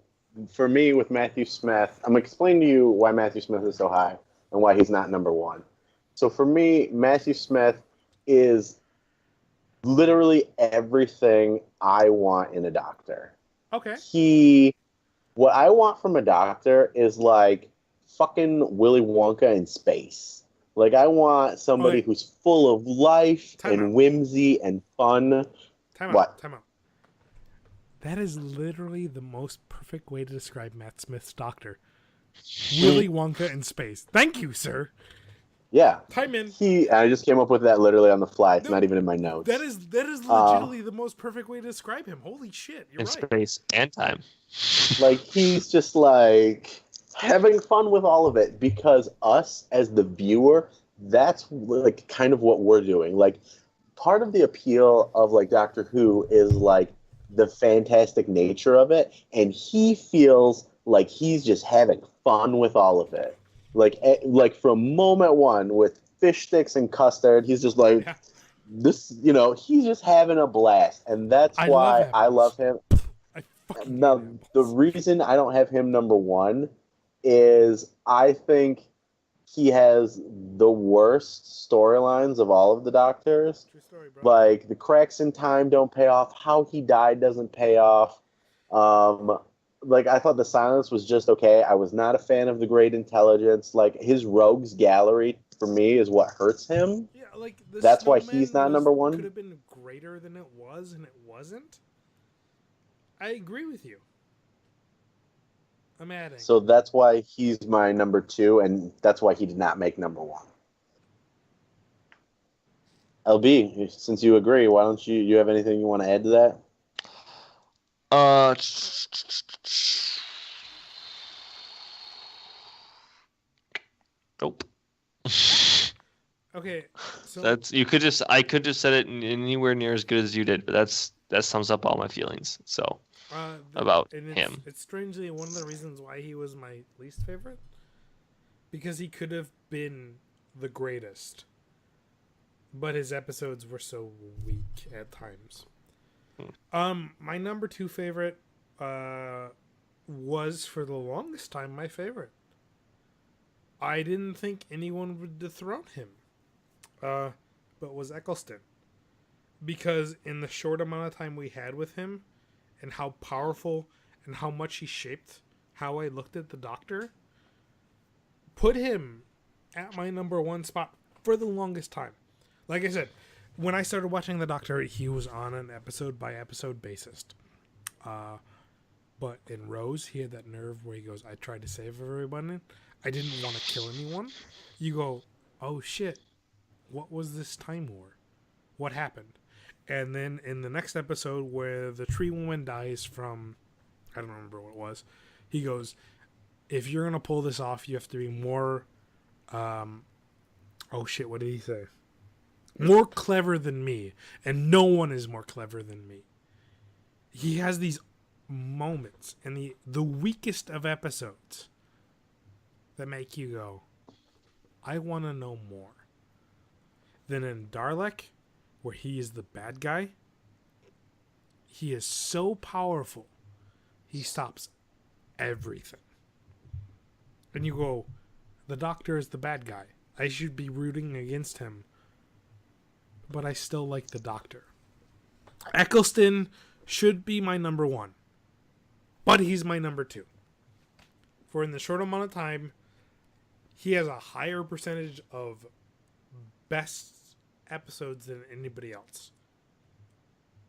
for me, with Matthew Smith, I'm going to explain to you why Matthew Smith is so high and why he's not number one. So, for me, Matthew Smith is literally everything I want in a doctor.
Okay.
What I want from a doctor is like fucking Willy Wonka in space. Like, I want somebody who's full of life and whimsy and fun.
Time out. That is literally the most perfect way to describe Matt Smith's doctor. Willy Wonka in space. Thank you, sir.
Yeah.
Time in.
I just came up with that literally on the fly. It's not even in my notes.
That is legitimately the most perfect way to describe him. Holy shit, you're right.
In space and time.
Like, he's just like having fun with all of it, because us as the viewer, that's like kind of what we're doing. Like, part of the appeal of like Doctor Who is like the fantastic nature of it, and he feels like he's just having fun with all of it. Like from moment one with fish sticks and custard, he's just like this. He's just having a blast, and that's why I love him. Now, the reason I don't have him number one is I think he has the worst storylines of all of the Doctors.
True story, bro.
Like, the cracks in time don't pay off. How he died doesn't pay off. Like, I thought the silence was just okay. I was not a fan of the Great Intelligence. Like, his rogues gallery, for me, is what hurts him.
Yeah, like
that's why he's not number one.
Could have been greater than it was, and it wasn't. I agree with you. I'm adding.
So that's why he's my number two, and that's why he did not make number one. LB, since you agree, why don't you have anything you want to add to that?
Nope.
Okay, so
I could just said it anywhere near as good as you did, but that sums up all my feelings. So about him.
It's strangely one of the reasons why he was my least favorite, because he could have been the greatest, but his episodes were so weak at times. My number two favorite was for the longest time my favorite. I didn't think anyone would dethrone him, but was Eccleston, because in the short amount of time we had with him, and how powerful and how much he shaped how I looked at the Doctor, put him at my number one spot for the longest time. Like I said, when I started watching the Doctor, he was on an episode by episode basis. But in Rose, he had that nerve where he goes, I tried to save everyone. I didn't want to kill anyone. You go, oh shit, what was this Time War? What happened? And then in the next episode where the tree woman dies from, I don't remember what it was, he goes, if you're going to pull this off, you have to be more, oh shit, what did he say? More clever than me. And no one is more clever than me. He has these moments in the weakest of episodes that make you go, I want to know more. Then in Dalek, where he is the bad guy, he is so powerful, he stops everything. And you go, the Doctor is the bad guy. I should be rooting against him, but I still like the Doctor. Eccleston should be my number one, but he's my number two. For in the short amount of time, he has a higher percentage of best episodes than anybody else.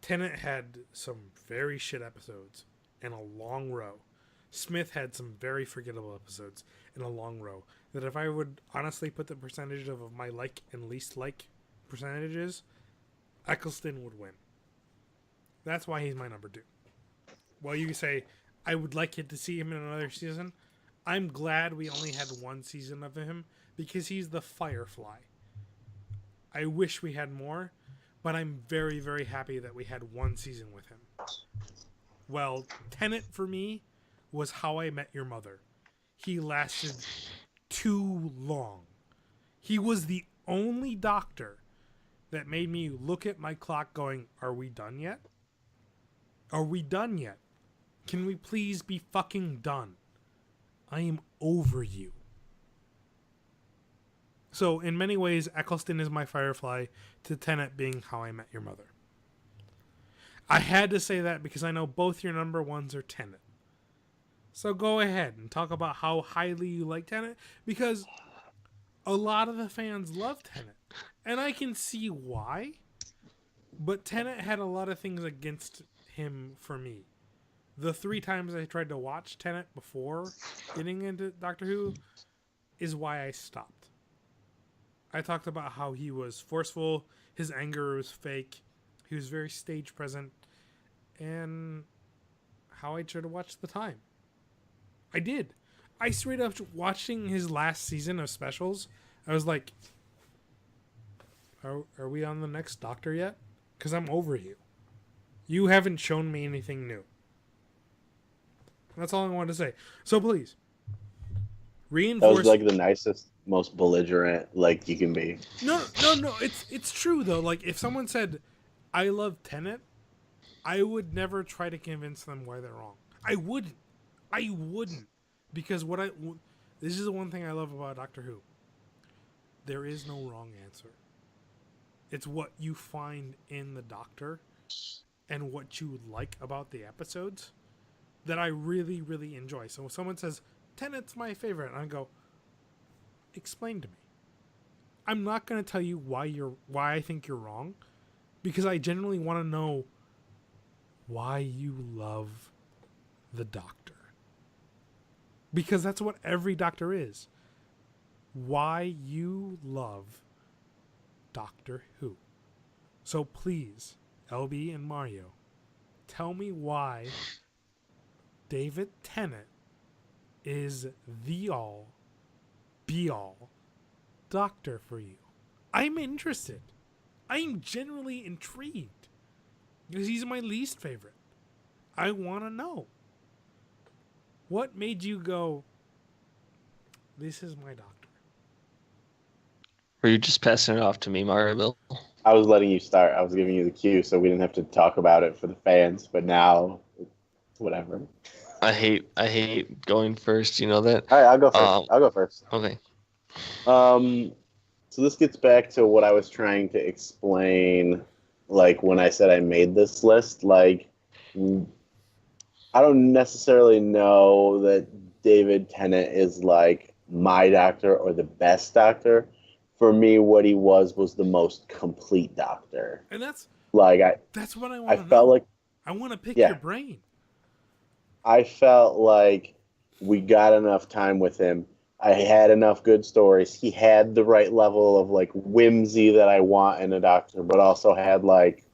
Tennant had some very shit episodes in a long row. Smith had some very forgettable episodes in a long row. That if I would honestly put the percentage of my like and least like percentages, Eccleston would win. That's why he's my number two. While you say, I would like it to see him in another season, I'm glad we only had one season of him, because he's the Firefly. I wish we had more, but I'm very, very happy that we had one season with him. Well, Tenet for me was How I Met Your Mother. He lasted too long. He was the only Doctor that made me look at my clock going, are we done yet? Are we done yet? Can we please be fucking done? I am over you. So, in many ways, Eccleston is my Firefly to Tenet being How I Met Your Mother. I had to say that because I know both your number ones are Tenet. So go ahead and talk about how highly you like Tenet, because a lot of the fans love Tenet. And I can see why, but Tenet had a lot of things against him for me. The 3 times I tried to watch Tenet before getting into Doctor Who is why I stopped. I talked about how he was forceful, his anger was fake, he was very stage present, and how I tried to watch the time. I did. I straight up watching his last season of specials, I was like, are we on the next Doctor yet? Because I'm over you. You haven't shown me anything new. That's all I wanted to say. So please, reinforce.
That was like the nicest, most belligerent like you can be.
No. It's true though. Like if someone said, "I love Tenet," I would never try to convince them why they're wrong. I wouldn't, because this is the one thing I love about Doctor Who. There is no wrong answer. It's what you find in the Doctor, and what you like about the episodes, that I really, really enjoy. So when someone says, Tenet's my favorite, and I go, explain to me. I'm not going to tell you why I think you're wrong, because I genuinely want to know why you love the Doctor. Because that's what every Doctor is. Why you love Doctor Who. So please, LB and Mario, tell me why David Tennant is the all, be all Doctor for you. I'm interested. I'm genuinely intrigued. Because he's my least favorite. I want to know. What made you go, this is my Doctor?
Were you just passing it off to me, Mario Bill?
I was letting you start. I was giving you the cue so we didn't have to talk about it for the fans, but now, whatever.
I hate going first, you know that?
All right, I'll go first.
Okay.
So this gets back to what I was trying to explain, like when I said I made this list. Like, I don't necessarily know that David Tennant is like my Doctor or the best Doctor. For me, what he was the most complete Doctor.
And that's
like
that's what I want to know.
Felt like
I want to pick your brain.
I felt like we got enough time with him. I had enough good stories. He had the right level of like whimsy that I want in a Doctor, but also had like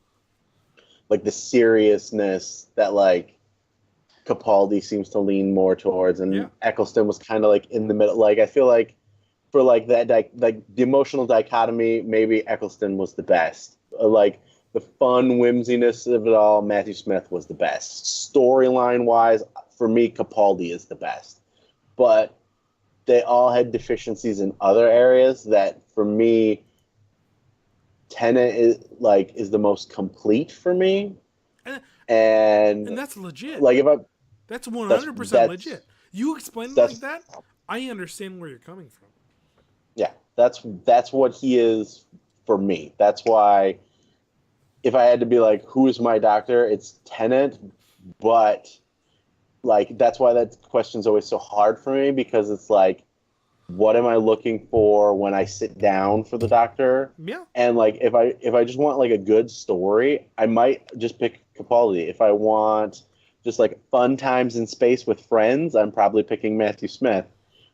the seriousness that like Capaldi seems to lean more towards, and Eccleston was kind of like in the middle. Like I feel like for like that like the emotional dichotomy, maybe Eccleston was the best. Like the fun whimsiness of it all, Matthew Smith was the best. Storyline wise, for me, Capaldi is the best. But they all had deficiencies in other areas that, for me, Tennant is the most complete for me. And
that's legit.
Like
that's 100% legit. You explain it like that, I understand where you're coming from.
Yeah, that's what he is for me. That's why, if I had to be like, who is my Doctor, it's Tennant. But like that's why that question's always so hard for me, because it's like, what am I looking for when I sit down for the Doctor?
Yeah.
And like if I just want like a good story, I might just pick Capaldi. If I want just like fun times in space with friends, I'm probably picking Matthew Smith.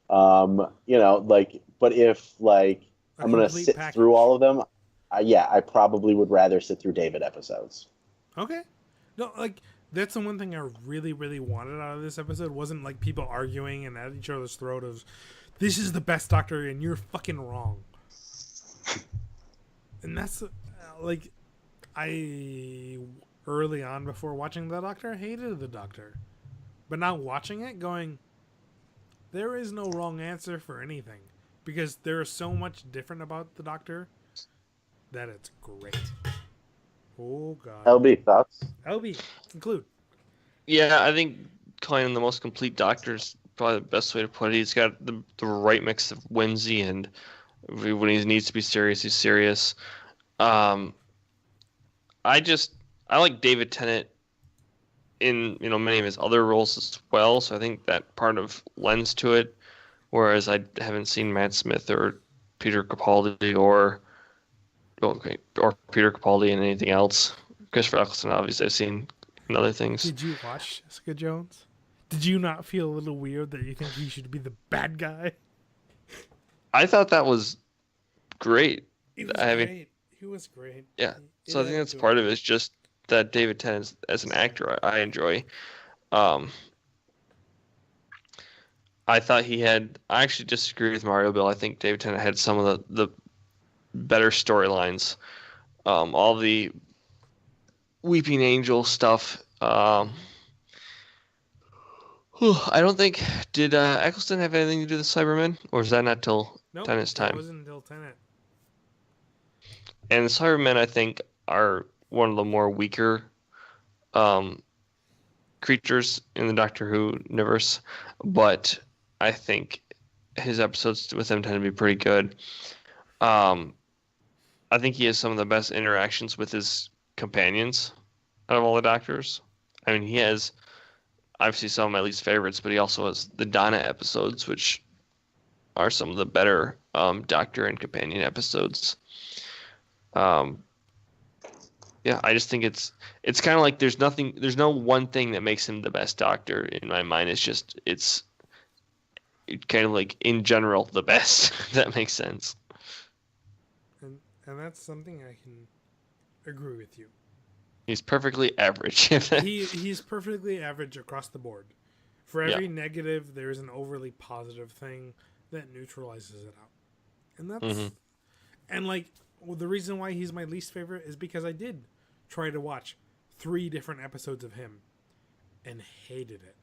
But if like I'm gonna sit through all of them, I probably would rather sit through David episodes.
Okay. No, like that's the one thing I really, really wanted out of this episode. Wasn't like people arguing and at each other's throat of, this is the best Doctor and you're fucking wrong. And that's like, I early on before watching the Doctor hated the Doctor, but now watching it going, there is no wrong answer for anything, because there is so much different about the Doctor that it's great. Oh god.
LB, thoughts?
LB, conclude.
Yeah, I think calling him the most complete doctor is probably the best way to put it. He's got the right mix of whimsy and when he needs to be serious, he's serious. Um, I just I like David Tennant in many of his other roles as well, so I think that part of lends to it. Whereas I haven't seen Matt Smith or Peter Capaldi or Peter Capaldi in anything else. Christopher Eccleston, obviously, I've seen in other things.
Did you watch Jessica Jones? Did you not feel a little weird that you think he should be the bad guy?
I thought that was great.
He was
I mean,
great. He was great.
yeah. So I think that's part of it. Is just that David Tennant as an actor, I enjoy. Um, I thought he had. I actually disagree with Mario Bill. I think David Tennant had some of the better storylines. All the Weeping Angel stuff. I don't think did Eccleston have anything to do with Cybermen, or is that not till Tennant's time?
It wasn't until Tennant.
And the Cybermen, I think, are one of the more weaker creatures in the Doctor Who universe, but I think his episodes with them tend to be pretty good. I think he has some of the best interactions with his companions out of all the Doctors. I mean, he has obviously some of my least favorites, but he also has the Donna episodes, which are some of the better Doctor and companion episodes. Yeah, I just think it's kind of like there's no one thing that makes him the best Doctor in my mind. It's kind of like in general the best. If that makes sense.
And that's something I can agree with you.
He's perfectly average.
He's perfectly average across the board. For every negative, there is an overly positive thing that neutralizes it out. And that's and like the reason why he's my least favorite is because I did try to watch 3 different episodes of him and hated it.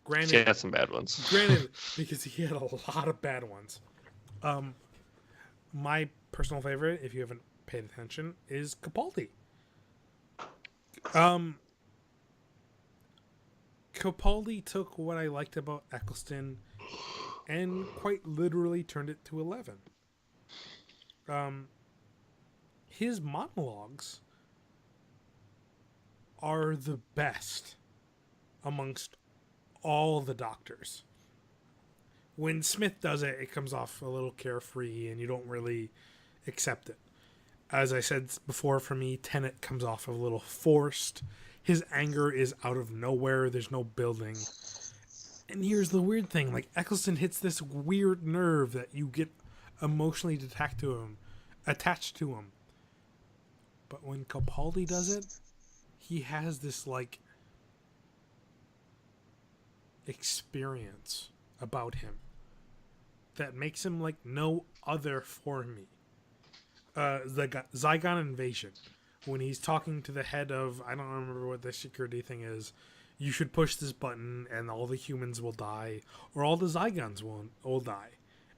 Granted,
he had some bad ones.
Granted, because he had a lot of bad ones. My personal favorite, if you haven't paid attention, is Capaldi. Capaldi took what I liked about Eccleston and quite literally turned it to 11. His monologues are the best amongst all the Doctors. When Smith does it, it comes off a little carefree and you don't really accept it. As I said before, for me, Tennant comes off a little forced. His anger is out of nowhere. There's no building. And here's the weird thing. Like, Eccleston hits this weird nerve that you get emotionally attached to him. But when Capaldi does it, he has this, like, experience about him that makes him like no other for me. The Zygon invasion, when he's talking to the head of, I don't remember what the security thing is, you should push this button and all the humans will die, or all the Zygons will die.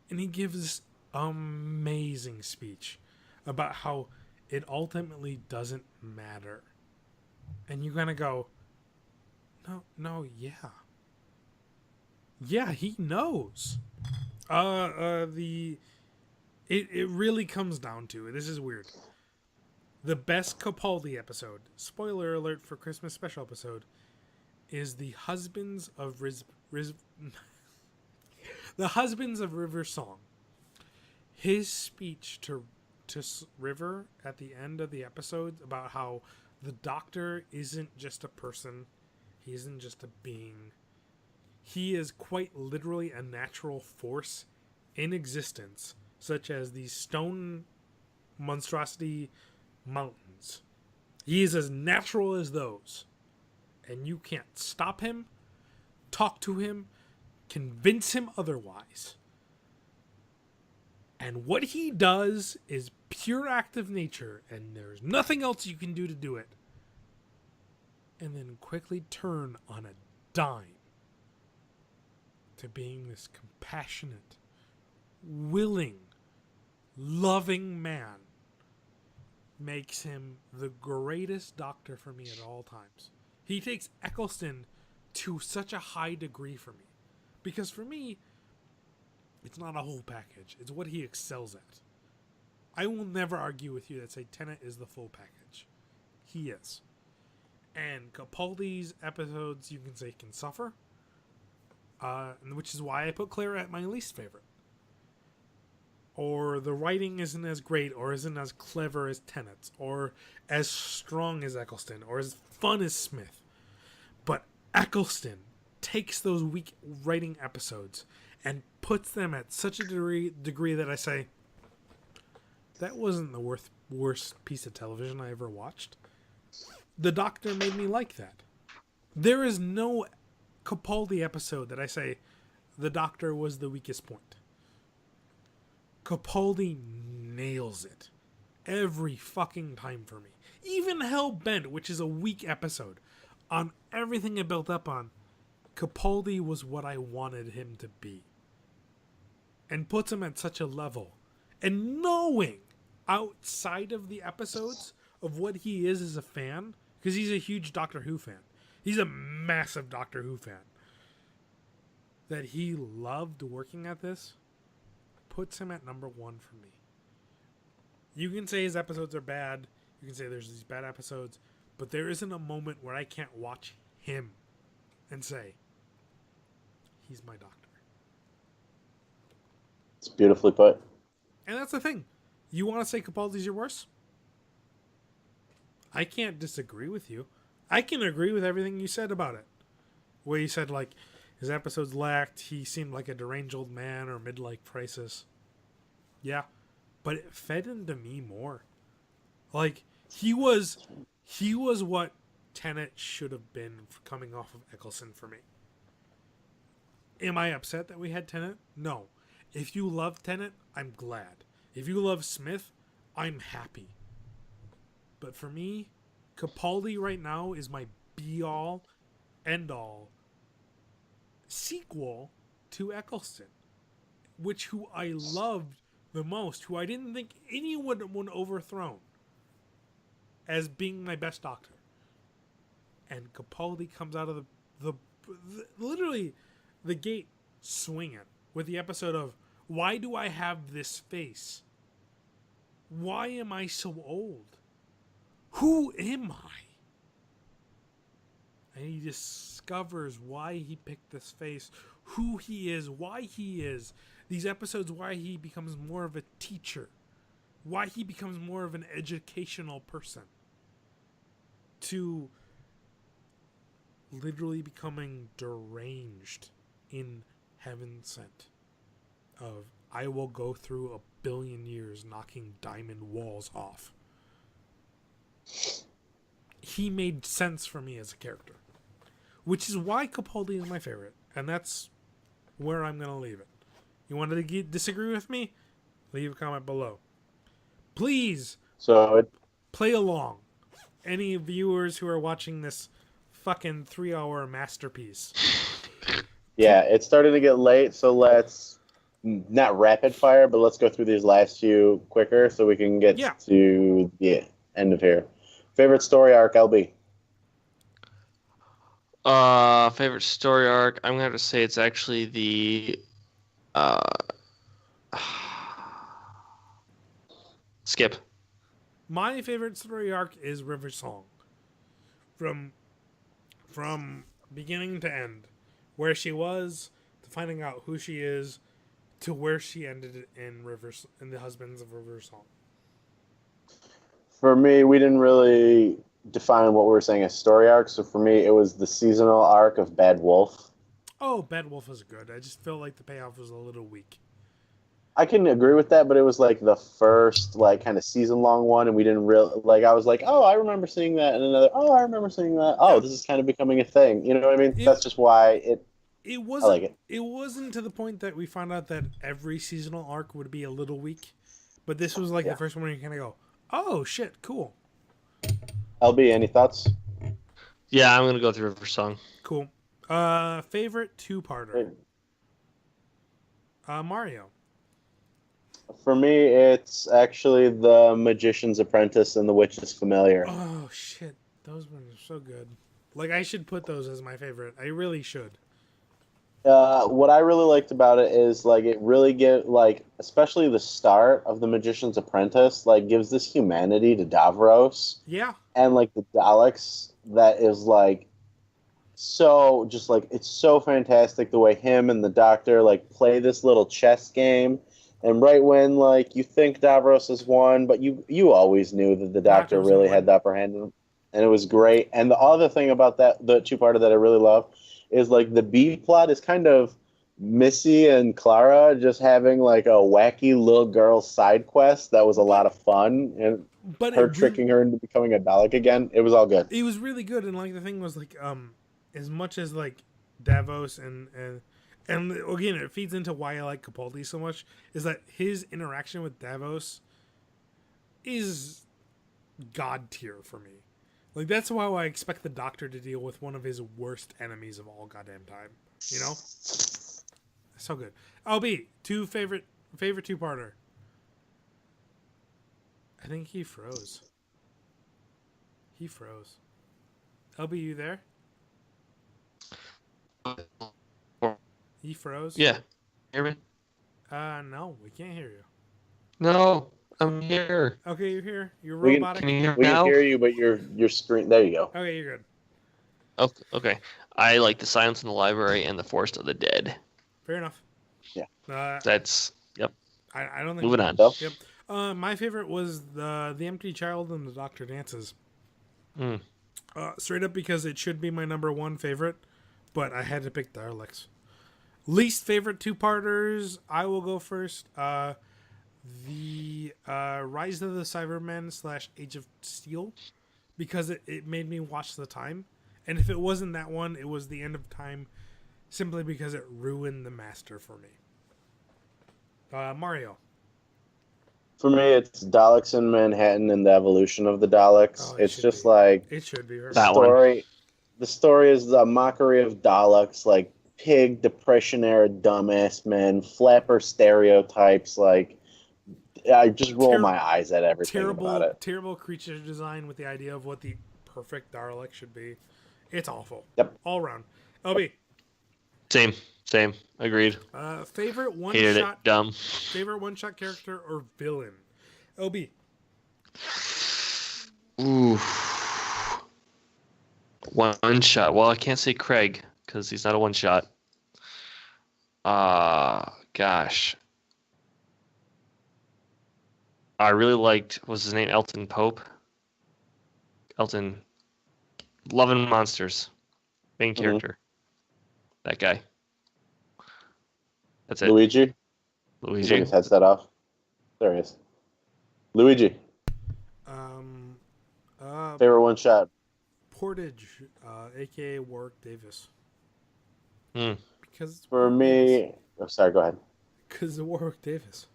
And he gives this amazing speech about how it ultimately doesn't matter. And you're gonna go, yeah. Yeah, he knows. It really comes down to, this is weird, the best Capaldi episode, spoiler alert for Christmas special episode, is the Husbands of the Husbands of River song. His speech to River at the end of the episode about how the Doctor isn't just a person, he isn't just a being. He is quite literally a natural force in existence, such as these stone monstrosity mountains. He is as natural as those. And you can't stop him, talk to him, convince him otherwise. And what he does is pure act of nature, and there's nothing else you can do to do it. And then quickly turn on a dime to being this compassionate, willing, loving man makes him the greatest Doctor for me at all times. He takes Eccleston to such a high degree for me. Because for me, it's not a whole package. It's what he excels at. I will never argue with you that say Tennant is the full package. He is. And Capaldi's episodes, you can say, can suffer. Which is why I put Clara at my least favorite. Or the writing isn't as great, or isn't as clever as Tennant's, or as strong as Eccleston, or as fun as Smith. But Eccleston takes those weak writing episodes and puts them at such a degree that I say, that wasn't the worst piece of television I ever watched. The Doctor made me like that. There is no Capaldi episode that I say, the Doctor was the weakest point. Capaldi nails it every fucking time for me. Even Hellbent, which is a weak episode, on everything it built up on, Capaldi was what I wanted him to be. And puts him at such a level. And knowing outside of the episodes of what he is as a fan, because he's a huge Doctor Who fan. He's a massive Doctor Who fan. That he loved working at this puts him at number one for me. You can say his episodes are bad. You can say there's these bad episodes. But there isn't a moment where I can't watch him and say, he's my Doctor.
It's beautifully put.
And that's the thing. You want to say Capaldi's your worst? I can't disagree with you. I can agree with everything you said about it. Where you said, like, his episodes lacked, he seemed like a deranged old man or midlife crisis. Yeah. But it fed into me more. Like, he was what Tennant should have been coming off of Eccleston for me. Am I upset that we had Tennant? No. If you love Tennant, I'm glad. If you love Smith, I'm happy. But for me, Capaldi right now is my be-all, end-all sequel to Eccleston, who I loved the most, who I didn't think anyone would overthrow as being my best Doctor. And Capaldi comes out of the literally the gate swinging with the episode of, why do I have this face? Why am I so old? Who am I? And he discovers why he picked this face, who he is, why he is. These episodes, why he becomes more of a teacher. Why he becomes more of an educational person. To literally becoming deranged in Heaven Sent. Of, I will go through 1 billion years knocking diamond walls off. He made sense for me as a character. Which is why Capaldi is my favorite. And that's where I'm going to leave it. You wanted to disagree with me? Leave a comment below. Please play along. Any viewers who are watching this fucking 3-hour masterpiece.
Yeah, it's starting to get late, so let's not rapid fire, but let's go through these last few quicker so we can get to the end of here. Favorite story arc, LB?
Favorite story arc, I'm gonna have to say it's actually the Skip.
My favorite story arc is River Song. From beginning to end. Where she was, to finding out who she is, to where she ended in The Husbands of River Song.
For me, we didn't really define what we were saying as story arc, so for me, it was the seasonal arc of Bad Wolf.
Oh, Bad Wolf was good. I just felt like the payoff was a little weak.
I can agree with that, but it was like the first kind of season-long one, and we didn't really I was like, oh, I remember seeing that, and another, oh, I remember seeing that. Oh, this is kind of becoming a thing. You know what I mean? That's just why
I like
it.
It wasn't to the point that we found out that every seasonal arc would be a little weak, but this was like the first one where you kind of go, oh shit, cool.
LB, any thoughts?
Yeah, I'm gonna go through River Song.
Cool. Favorite two-parter. Mario.
For me, it's actually The Magician's Apprentice and The Witch's Familiar.
Oh shit, those ones are so good. Like, I should put those as my favorite. I really should.
What I really liked about it is like it really especially the start of the Magician's Apprentice like gives this humanity to Davros
Yeah.
and like the Daleks that is like so just like it's so fantastic the way him and the Doctor like play this little chess game. And right when like you think Davros has won, but you always knew that the Doctor
Doctor's gonna
really
win.
had the upper hand, and it was great. And the other thing about the two-parter that I really love is like the B plot is kind of Missy and Clara just having like a wacky little girl side quest that was a lot of fun, and
But
her tricking her into becoming a Dalek again. It was all good.
it was really good, and like the thing was like as much as like Davos and again it feeds into why I like Capaldi so much is that his interaction with Davos is god tier for me. Like that's why I expect the Doctor to deal with one of his worst enemies of all goddamn time. You know, so good. LB, favorite two-parter. I think he froze. He froze. LB, you there? He froze?
Yeah. Hear me?
No, we can't hear you.
No, I'm here.
Okay, you're here. You're
We can-
robotic.
Can you hear me
We can
now?
hear you, but your screen. There you go.
Okay, you're good.
Oh, okay. I like The Silence in the Library and The Forest of the Dead.
Fair enough.
Yeah.
That's, yep.
I don't think.
Moving on.
So,
Yep. My favorite was the Empty Child and the Doctor Dances.
Mm.
Straight up because it should be my number one favorite, but I had to pick Daleks. Least favorite two-parters. I will go first. The Rise of the Cybermen / Age of Steel, because it made me watch the time, and if it wasn't that one, it was the End of Time, simply because it ruined the Master for me. Mario.
for me, it's Daleks in Manhattan and the evolution of the Daleks.
Oh, it
It's
should
just
be.
like
It should be. Right?
That one.
story. The story is a mockery of Daleks, like pig depression era dumbass men, flapper stereotypes. Like I just roll my eyes at everything about it.
Terrible creature design with the idea of what the perfect Dalek should be. It's awful.
Yep.
All around. LB.
Same. Agreed.
Favorite
Hated
one-shot
it. Dumb.
favorite one-shot character or villain? LB.
Ooh. One shot. Well, I can't say Craig because he's not a one shot. Gosh. I really liked, what was his name? Elton Pope? Elton. Love and Monsters. Main character. That guy. That's it.
Luigi. He took
Luigi.
his headset off. There he is. Luigi. Favorite one shot.
Portage, aka Warwick Davis.
Hmm.
Because
For me, oh, sorry, go ahead.
Because of Warwick Davis.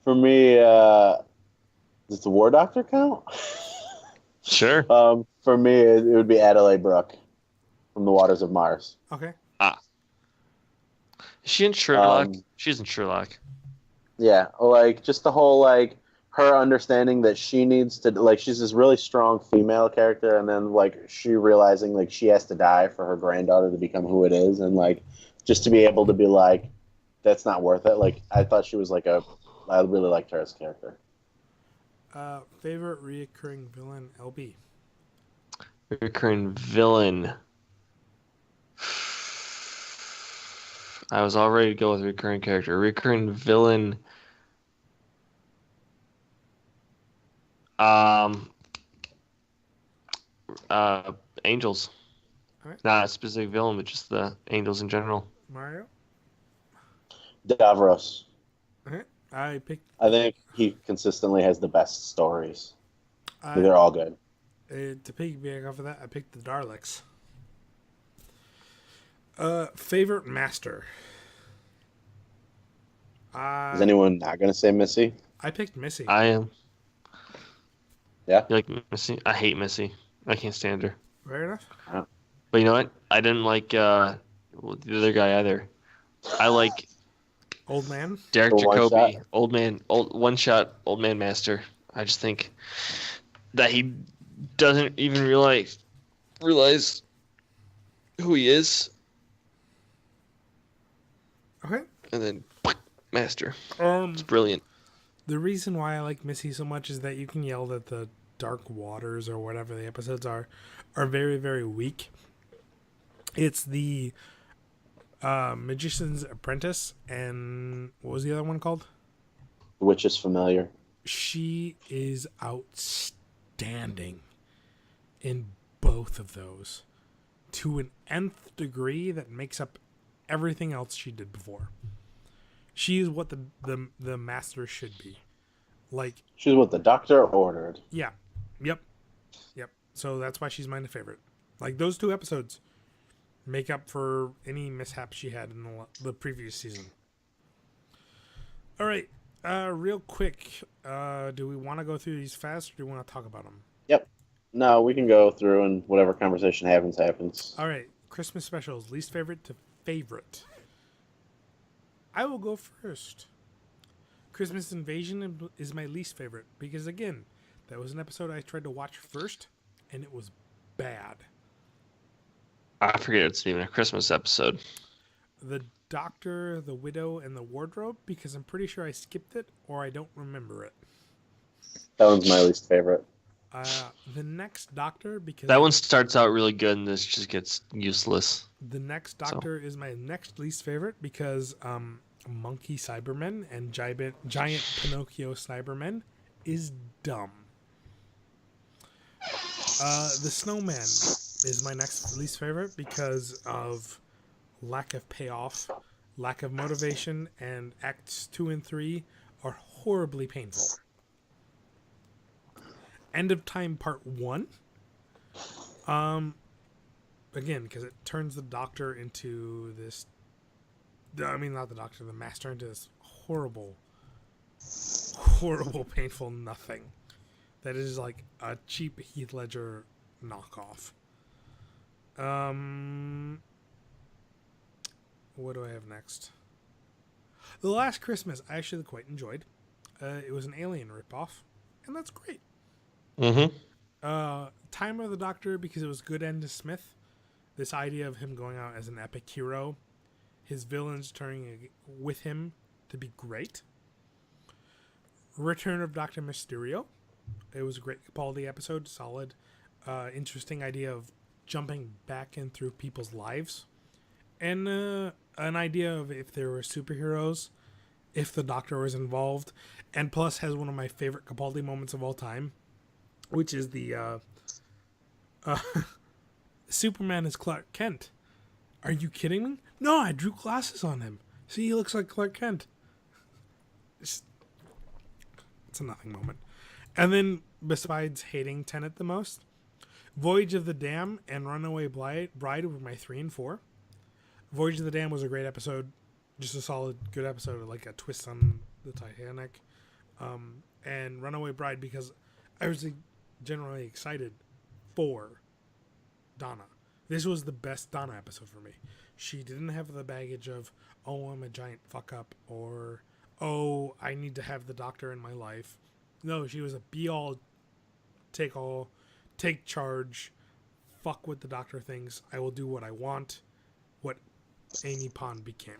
For me, does the War Doctor count?
Sure.
For me, it would be Adelaide Brooke from The Waters of Mars.
Okay.
Is she in Sherlock?
Um,
She's in Sherlock.
Yeah, like just the whole like her understanding that she needs to like she's this really strong female character, and then like she realizing like she has to die for her granddaughter to become who it is, and like just to be able to be like that's not worth it. Like I thought she was like I really liked her as a character.
Favorite reoccurring villain, LB.
Recurring villain. I was all ready to go with recurring character. Recurring villain. Angels.
All right.
Not a specific villain, but just the angels in general.
Mario.
Davros.
Okay. I
think he consistently has the best stories.
I,
They're all good.
To piggyback off of that, I picked the Daleks. Favorite master.
Is anyone not going to say Missy?
I picked Missy.
I am.
Yeah.
You like Missy? I hate Missy. I can't stand her.
Fair enough.
But you know what? I didn't like the other guy either. I like
Old man.
Derek
The one
Jacobi,
shot.
old man master. I just think that he doesn't even realize who he is.
Okay.
And then master.
Um,
It's brilliant.
The reason why I like Missy so much is that you can yell that the Dark Waters or whatever the episodes are very, very weak. It's the Magician's Apprentice, and what was the other one called?
Which is familiar.
She is outstanding in both of those to an nth degree that makes up everything else she did before. She is what the master should be. Like,
she's what the doctor ordered.
Yeah. Yep. So that's why she's my favorite. Like, those 2 episodes make up for any mishap she had in the previous season. All right. Real quick, do we want to go through these fast, or do we want to talk about them?
Yep. No, we can go through, and whatever conversation happens.
All right. Christmas specials, least favorite to favorite. I will go first. Christmas Invasion is my least favorite because, again, that was an episode I tried to watch first, and it was bad.
I forget it's even a Christmas episode.
The Doctor, the Widow, and the Wardrobe, because I'm pretty sure I skipped it or I don't remember it.
That one's my least favorite.
The Next Doctor, because
that one starts out really good and this just gets useless.
The Next Doctor is my next least favorite because Monkey Cybermen and Giant Pinocchio Cybermen is dumb. The Snowman is my next least favorite because of lack of payoff, lack of motivation, and acts 2 and 3 are horribly painful. End of Time Part 1. Again, because it turns the Doctor into this... I mean, not the Doctor, the Master into this horrible, painful nothing. That is like a cheap Heath Ledger knockoff. What do I have next? The Last Christmas I actually quite enjoyed. It was an Alien ripoff, and that's great.
Mm-hmm.
Time of the Doctor, because it was good Enda Smith. This idea of him going out as an epic hero. His villains turning with him to be great. Return of Dr. Mysterio. It was a great Capaldi episode. Solid. Interesting idea of jumping back in through people's lives. And an idea of if there were superheroes, if the Doctor was involved. And plus has one of my favorite Capaldi moments of all time, which is the Superman is Clark Kent. Are you kidding me? No, I drew glasses on him. See, he looks like Clark Kent. It's a nothing moment. And then, besides hating Tenet the most, Voyage of the Dam and Runaway Bride were my 3 and 4. Voyage of the Dam was a great episode. Just a solid, good episode, like a twist on the Titanic. And Runaway Bride, because I was generally excited for Donna. This was the best Donna episode for me. She didn't have the baggage of, oh, I'm a giant fuck up, or, oh, I need to have the Doctor in my life. No, she was a be-all, take-all, take charge, fuck what the Doctor thinks, I will do what I want, what Amy Pond became.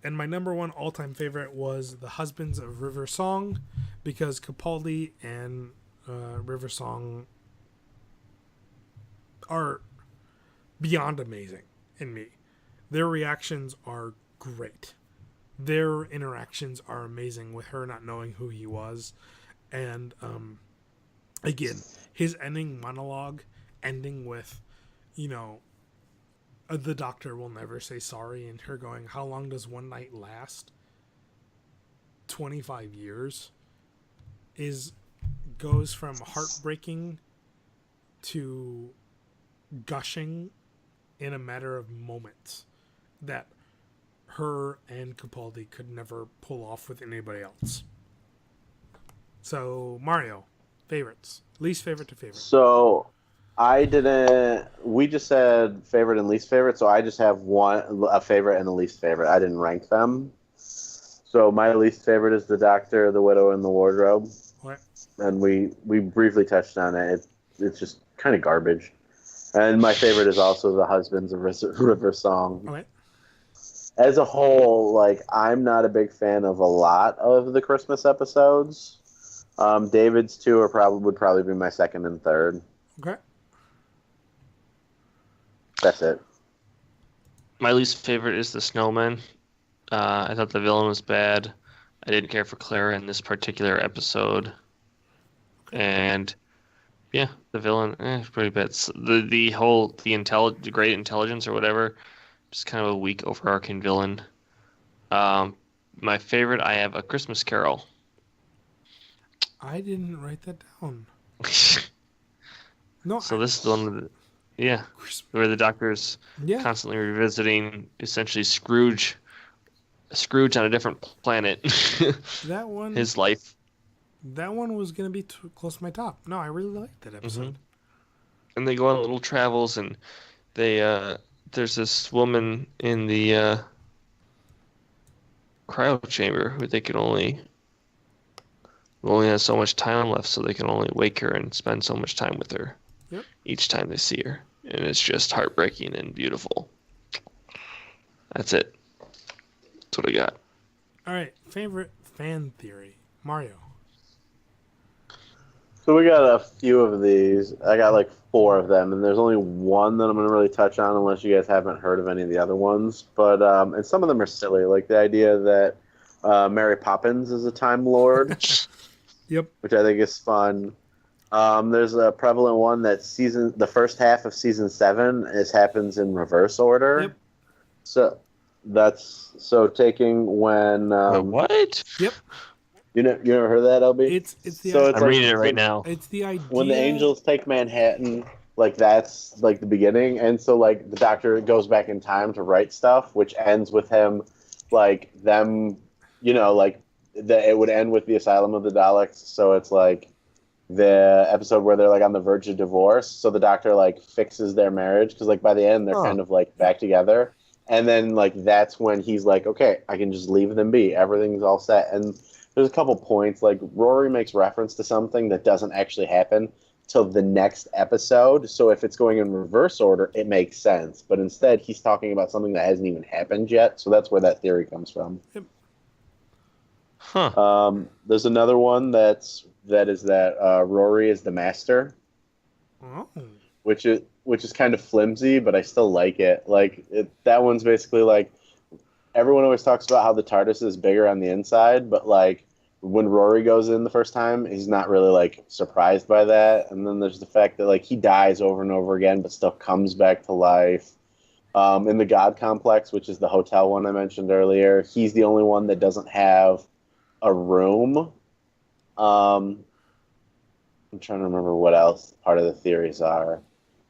And my number 1 all-time favorite was The Husbands of River Song, because Capaldi and River Song are beyond amazing in me. Their reactions are great. Their interactions are amazing with her not knowing who he was. And again, his ending monologue ending with, the Doctor will never say sorry, and her going, how long does one night last? 25 years. Goes from heartbreaking to gushing in a matter of moments that her and Capaldi could never pull off with anybody else. So, Mario, favorites. Least favorite to favorite.
So, we just said favorite and least favorite, so I just have a favorite and a least favorite. I didn't rank them. So, my least favorite is the Doctor, the Widow, and the Wardrobe.
What?
And we briefly touched on it. it's just kind of garbage. And my favorite is also the Husbands of River Song.
Okay.
As a whole, like, I'm not a big fan of a lot of the Christmas episodes. David's two would probably be my second and third.
Okay.
That's it.
My least favorite is the Snowman. I thought the villain was bad. I didn't care for Clara in this particular episode. And yeah, the villain is pretty bad. The great intelligence or whatever, just kind of a weak overarching villain. My favorite, I have A Christmas Carol.
I didn't write that down. No.
So this is the one, where the doctor's constantly revisiting essentially Scrooge on a different planet.
That one.
His life.
That one was gonna be too close to my top. No, I really liked that episode.
Mm-hmm. And they go on little travels, and they there's this woman in the cryo chamber who they can only has so much time left, so they can only wake her and spend so much time with her.
Yep.
Each time they see her, and it's just heartbreaking and beautiful. That's it. That's what I got.
All right, favorite fan theory, Mario.
So we got a few of these. I got like 4 of them, and there's only one that I'm going to really touch on unless you guys haven't heard of any of the other ones. But and some of them are silly, like the idea that Mary Poppins is a Time Lord.
Yep.
Which I think is fun. There's a prevalent one that the first half of season 7 happens in reverse order.
Yep.
So taking when
what?
Yep.
You never heard of that, LB?
It's the.
So
I'm reading it right now.
It's the idea
when the angels take Manhattan, like that's like the beginning, and so like the Doctor goes back in time to write stuff, which ends with him, like them, like it would end with the Asylum of the Daleks. So it's like the episode where they're like on the verge of divorce. So the Doctor like fixes their marriage because like by the end they're kind of like back together, and then like that's when he's like, okay, I can just leave them be. Everything's all set. And there's a couple points like Rory makes reference to something that doesn't actually happen till the next episode. So if it's going in reverse order, it makes sense. But instead, he's talking about something that hasn't even happened yet. So that's where that theory comes from.
Yep.
Huh.
There's another one that Rory is the master, which is kind of flimsy, but I still like it. That one's basically like everyone always talks about how the TARDIS is bigger on the inside, but like when Rory goes in the first time, he's not really like surprised by that. And then there's the fact that like he dies over and over again, but still comes back to life. In the God Complex, which is the hotel one I mentioned earlier, he's the only one that doesn't have a room. I'm trying to remember what else part of the theories are.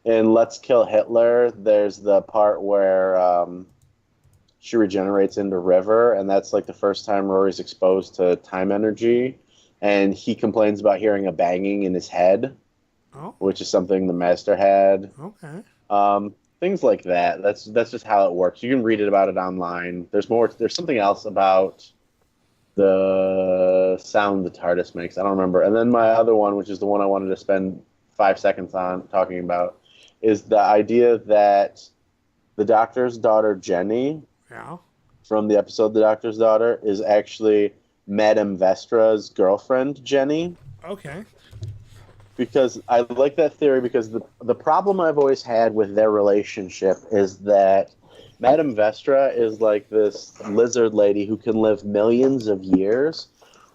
In Let's Kill Hitler, there's the part where she regenerates into River, and that's like the first time Rory's exposed to time energy, and he complains about hearing a banging in his head, which is something the Master had.
Okay.
Things like that. That's just how it works. You can read about it online. There's something else about the sound the TARDIS makes. I don't remember. And then my other one, which is the one I wanted to spend 5 seconds on talking about, is the idea that the Doctor's daughter, Jenny, from the episode The Doctor's Daughter, is actually Madame Vestra's girlfriend, Jenny.
Okay.
Because I like that theory because the problem I've always had with their relationship is that Madame Vestra is like this lizard lady who can live millions of years.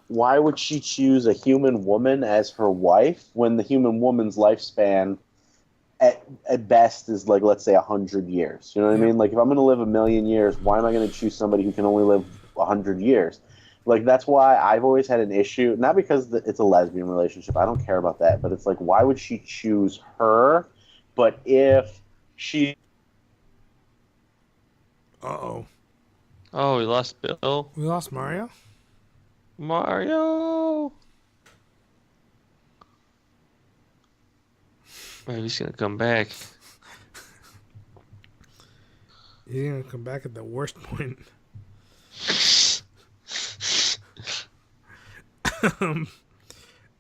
Why would she choose a human woman as her wife when the human woman's lifespan at best is like, let's say 100 years? You know what I mean? Like if I'm going to live a million years, why am I going to choose somebody who can only live 100 years? Like that's why I've always had an issue, not because it's a lesbian relationship. I don't care about that, but it's like, why would she choose her? But if she...
Uh-oh.
Oh, we lost Bill.
We lost Mario?
Mario! Maybe he's going to come back.
He's going to come back at the worst point.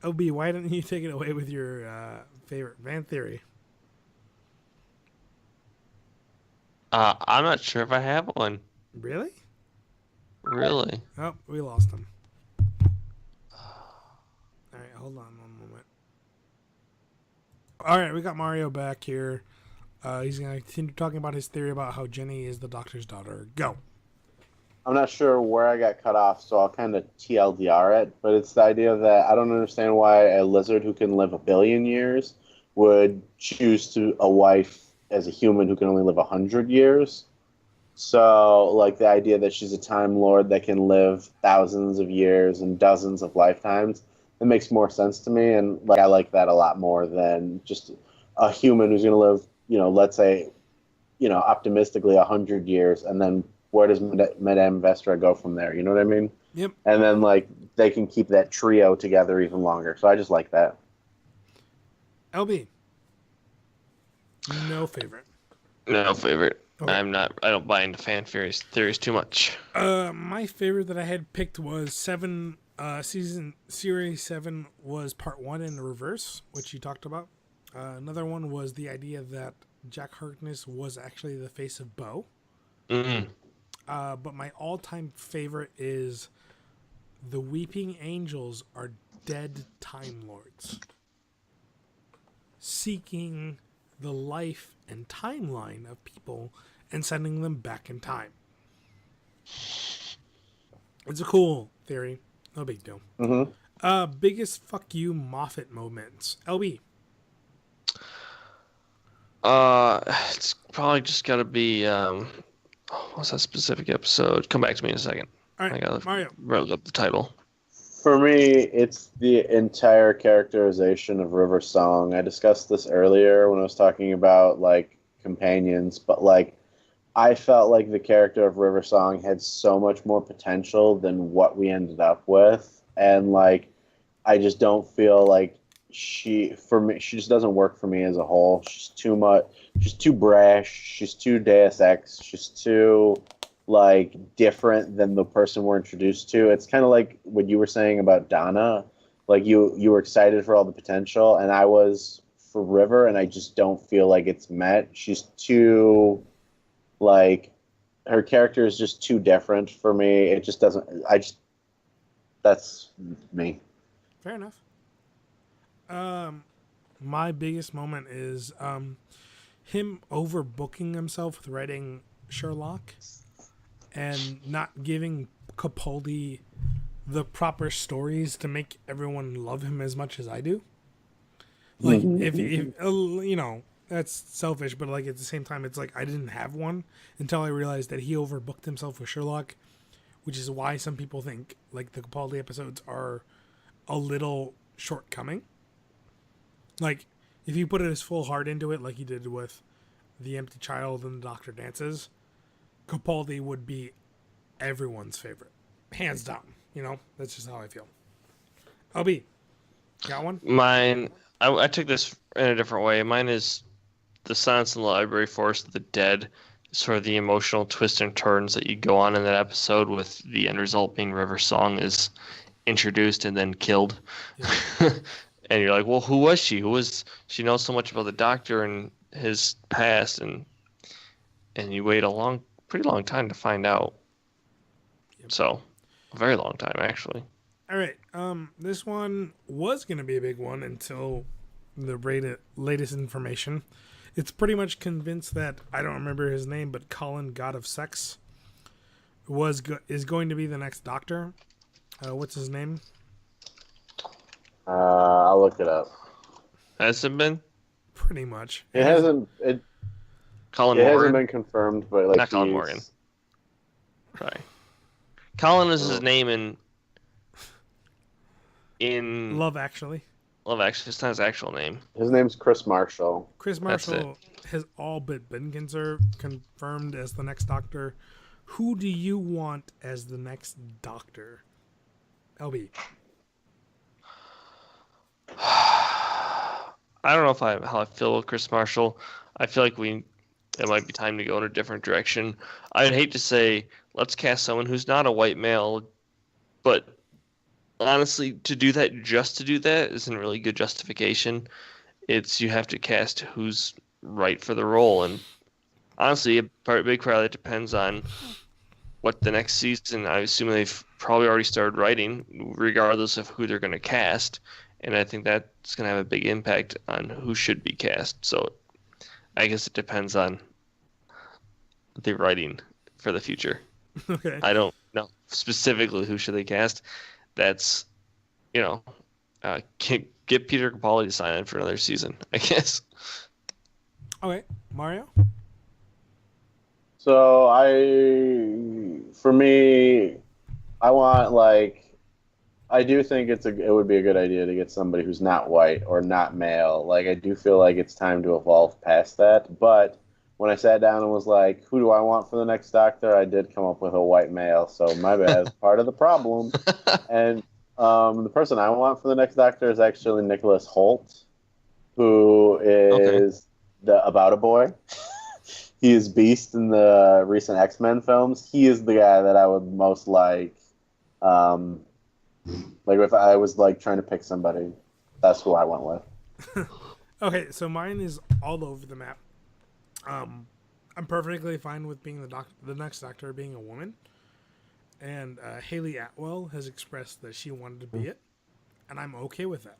OB, why don't you take it away with your favorite fan theory.
I'm not sure if I have one.
Really?
Really?
Oh, we lost him. All right, hold on one moment. All right, we got Mario back here. He's going to continue talking about his theory about how Jenny is the Doctor's daughter. Go.
I'm not sure where I got cut off, so I'll kind of TLDR it. But it's the idea that I don't understand why a lizard who can live 1,000,000,000 years would choose to a wife as a human who can only live 100 years. So, like the idea that she's a Time Lord that can live thousands of years and dozens of lifetimes, it makes more sense to me, and like I like that a lot more than just a human who's going to live, let's say, optimistically 100 years, and then where does Madame Vestra go from there? You know what I mean?
Yep.
And then like they can keep that trio together even longer. So I just like that.
LB. No favorite.
No favorite.
Okay.
I don't buy into fan theories too much.
My favorite that I had picked was series 7 was part 1 in the reverse, which you talked about. Another one was the idea that Jack Harkness was actually the face of Bo.
Mm-hmm.
But my all-time favorite is the Weeping Angels are dead Time Lords seeking the life and timeline of people and sending them back in time. It's a cool theory. No big deal.
Mm-hmm.
Biggest fuck you Moffat moments. LB.
It's probably just got to be what's that specific episode? Come back to me in a second.
All right,
I gotta
Mario.
wrote up the title.
For me, it's the entire characterization of River Song. I discussed this earlier when I was talking about like companions, but like I felt like the character of River Song had so much more potential than what we ended up with, and like I just don't feel like she just doesn't work for me as a whole. She's too much. She's too brash. She's too Deus Ex. She's too like different than the person we're introduced to. It's kind of like what you were saying about Donna. Like you were excited for all the potential, and I was for River, and I just don't feel like it's met. She's too like her character is just too different for me. It just doesn't. That's me.
Fair enough. My biggest moment is him overbooking himself with writing Sherlock and not giving Capaldi the proper stories to make everyone love him as much as I do. Like, if that's selfish, but like at the same time, it's like I didn't have one until I realized that he overbooked himself with Sherlock, which is why some people think like the Capaldi episodes are a little shortcoming. Like, if you put his full heart into it, like he did with The Empty Child and The Doctor Dances, Capaldi would be everyone's favorite. Hands down. That's just how I feel. LB, got one?
Mine, I took this in a different way. Mine is the Silence in the Library Forest of the Dead, sort of the emotional twists and turns that you go on in that episode, with the end result being River Song is introduced and then killed. Yeah. And you're like, well, who was she? She knows so much about the Doctor and his past, and you wait a pretty long time to find out. Yep. So, a very long time, actually.
All right. This one was going to be a big one until the latest information. It's pretty much convinced that, I don't remember his name, but Colin, God of Sex, is going to be the next Doctor. What's his name?
I'll look it up.
Has it been?
Pretty much.
It hasn't.
Colin
Morgan?
Morgan?
Hasn't been confirmed, but like
not Colin Morgan. Right. Colin is his name in
Love Actually.
Love Actually. It's not his actual name.
His name's Chris Marshall.
Chris Marshall has all but been confirmed as the next Doctor. Who do you want as the next Doctor? LB.
I don't know how I feel with Chris Marshall. I feel like it might be time to go in a different direction. I'd hate to say let's cast someone who's not a white male, but honestly, to do that just to do that isn't really good justification. It's you have to cast who's right for the role, and honestly, a big part of that depends on what the next season. I assume they've probably already started writing, regardless of who they're going to cast, and I think that's going to have a big impact on who should be cast. So I guess it depends on the writing for the future.
Okay.
I don't know specifically who should they cast. That's, you know, get Peter Capaldi to sign in for another season, I guess.
Okay, Mario.
So for me, I want I do think it would be a good idea to get somebody who's not white or not male. Like I do feel like it's time to evolve past that. But when I sat down and was like, who do I want for the next Doctor? I did come up with a white male. So my bad, is part of the problem. And the person I want for the next Doctor is actually Nicholas Hoult, who is the About a Boy. He is Beast in the recent X-Men films. He is the guy that I would most like. Like if I was like trying to pick somebody, that's who I went with.
Okay, so mine is all over the map. I'm perfectly fine with being the next Doctor being a woman, and Haley Atwell has expressed that she wanted to be it, and I'm okay with that.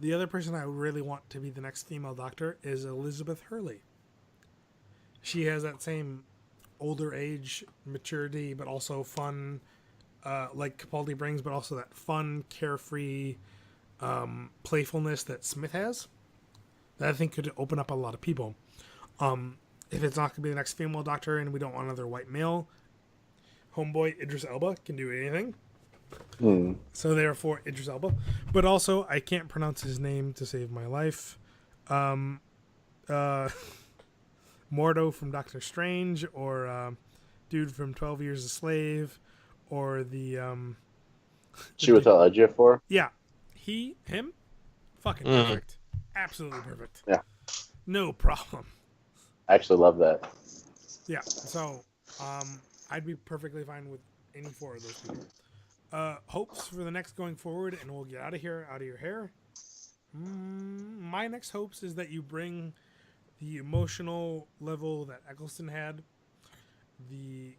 The other person I really want to be the next female Doctor is Elizabeth Hurley. She has that same older age maturity, but also fun, like Capaldi brings, but also that fun, carefree playfulness that Smith has. That I think could open up a lot of people. If it's not going to be the next female Doctor and we don't want another white male, homeboy Idris Elba can do anything. So therefore, Idris Elba. But also, I can't pronounce his name to save my life. Mordo from Doctor Strange, or dude from 12 Years a Slave, or the
Chiwetel Ejiofor.
Yeah, him, fucking perfect, absolutely perfect.
Yeah,
no problem.
I actually love that.
Yeah, so I'd be perfectly fine with any four of those people. Hopes for the next going forward, and we'll get out of your hair. My next hopes is that you bring the emotional level that Eccleston had, the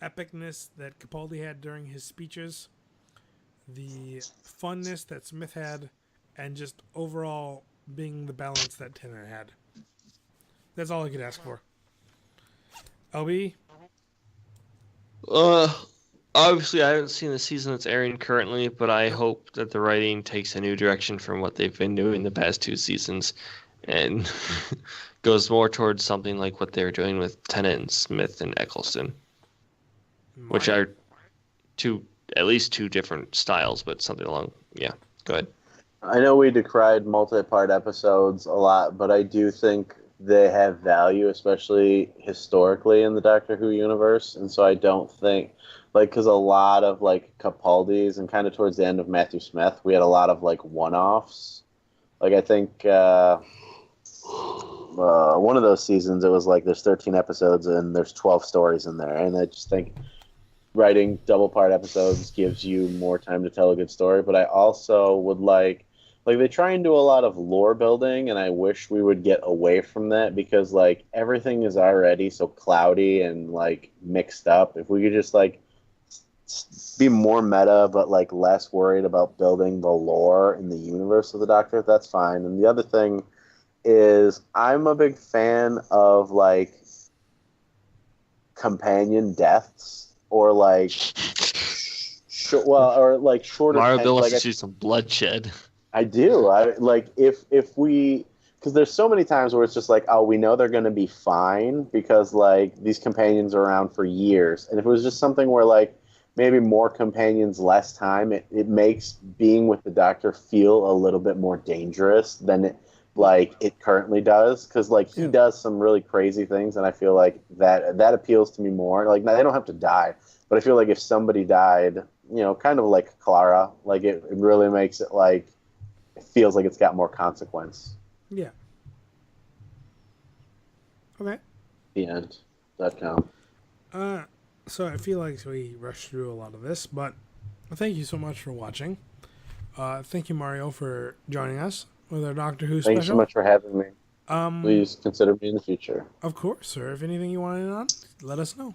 epicness that Capaldi had during his speeches, the funness that Smith had, and just overall being the balance that Tennant had. That's all I could ask for. LB?
Obviously, I haven't seen the season that's airing currently, but I hope that the writing takes a new direction from what they've been doing the past two seasons and goes more towards something like what they were doing with Tennant and Smith and Eccleston, which are at least two different styles, but something along. Yeah, go ahead.
I know we decried multi-part episodes a lot, but I do think they have value, especially historically in the Doctor Who universe. And so I don't think, because a lot of Capaldi's and kind of towards the end of Matthew Smith, we had a lot of one-offs. I think one of those seasons, it was there's 13 episodes and there's 12 stories in there. And I just think writing double-part episodes gives you more time to tell a good story. But I also would they try and do a lot of lore building, and I wish we would get away from that because everything is already so cloudy and mixed up. If we could just be more meta, but less worried about building the lore in the universe of the Doctor, that's fine. And the other thing is, I'm a big fan of companion deaths or shorter.
Mario Bill wants to see some bloodshed.
I do. If we, because there's so many times where it's just we know they're going to be fine because these companions are around for years, and if it was just something where maybe more companions, less time, it makes being with the Doctor feel a little bit more dangerous than it currently does, because he does some really crazy things, and I feel that appeals to me more. Now they don't have to die, but I feel if somebody died, kind of like Clara, it really makes it it feels it's got more consequence.
Yeah. Okay.
The end. That count.
So I feel like we rushed through a lot of this, but thank you so much for watching. Thank you, Mario, for joining us. with our Doctor Who
Thanks
special.
so much for having me.
Um,
Please consider me in the future.
Of course, sir. If anything you want in on, let us know.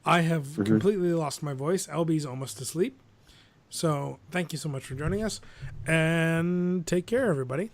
I have completely lost my voice. LB's almost asleep. So thank you so much for joining us, and take care, everybody.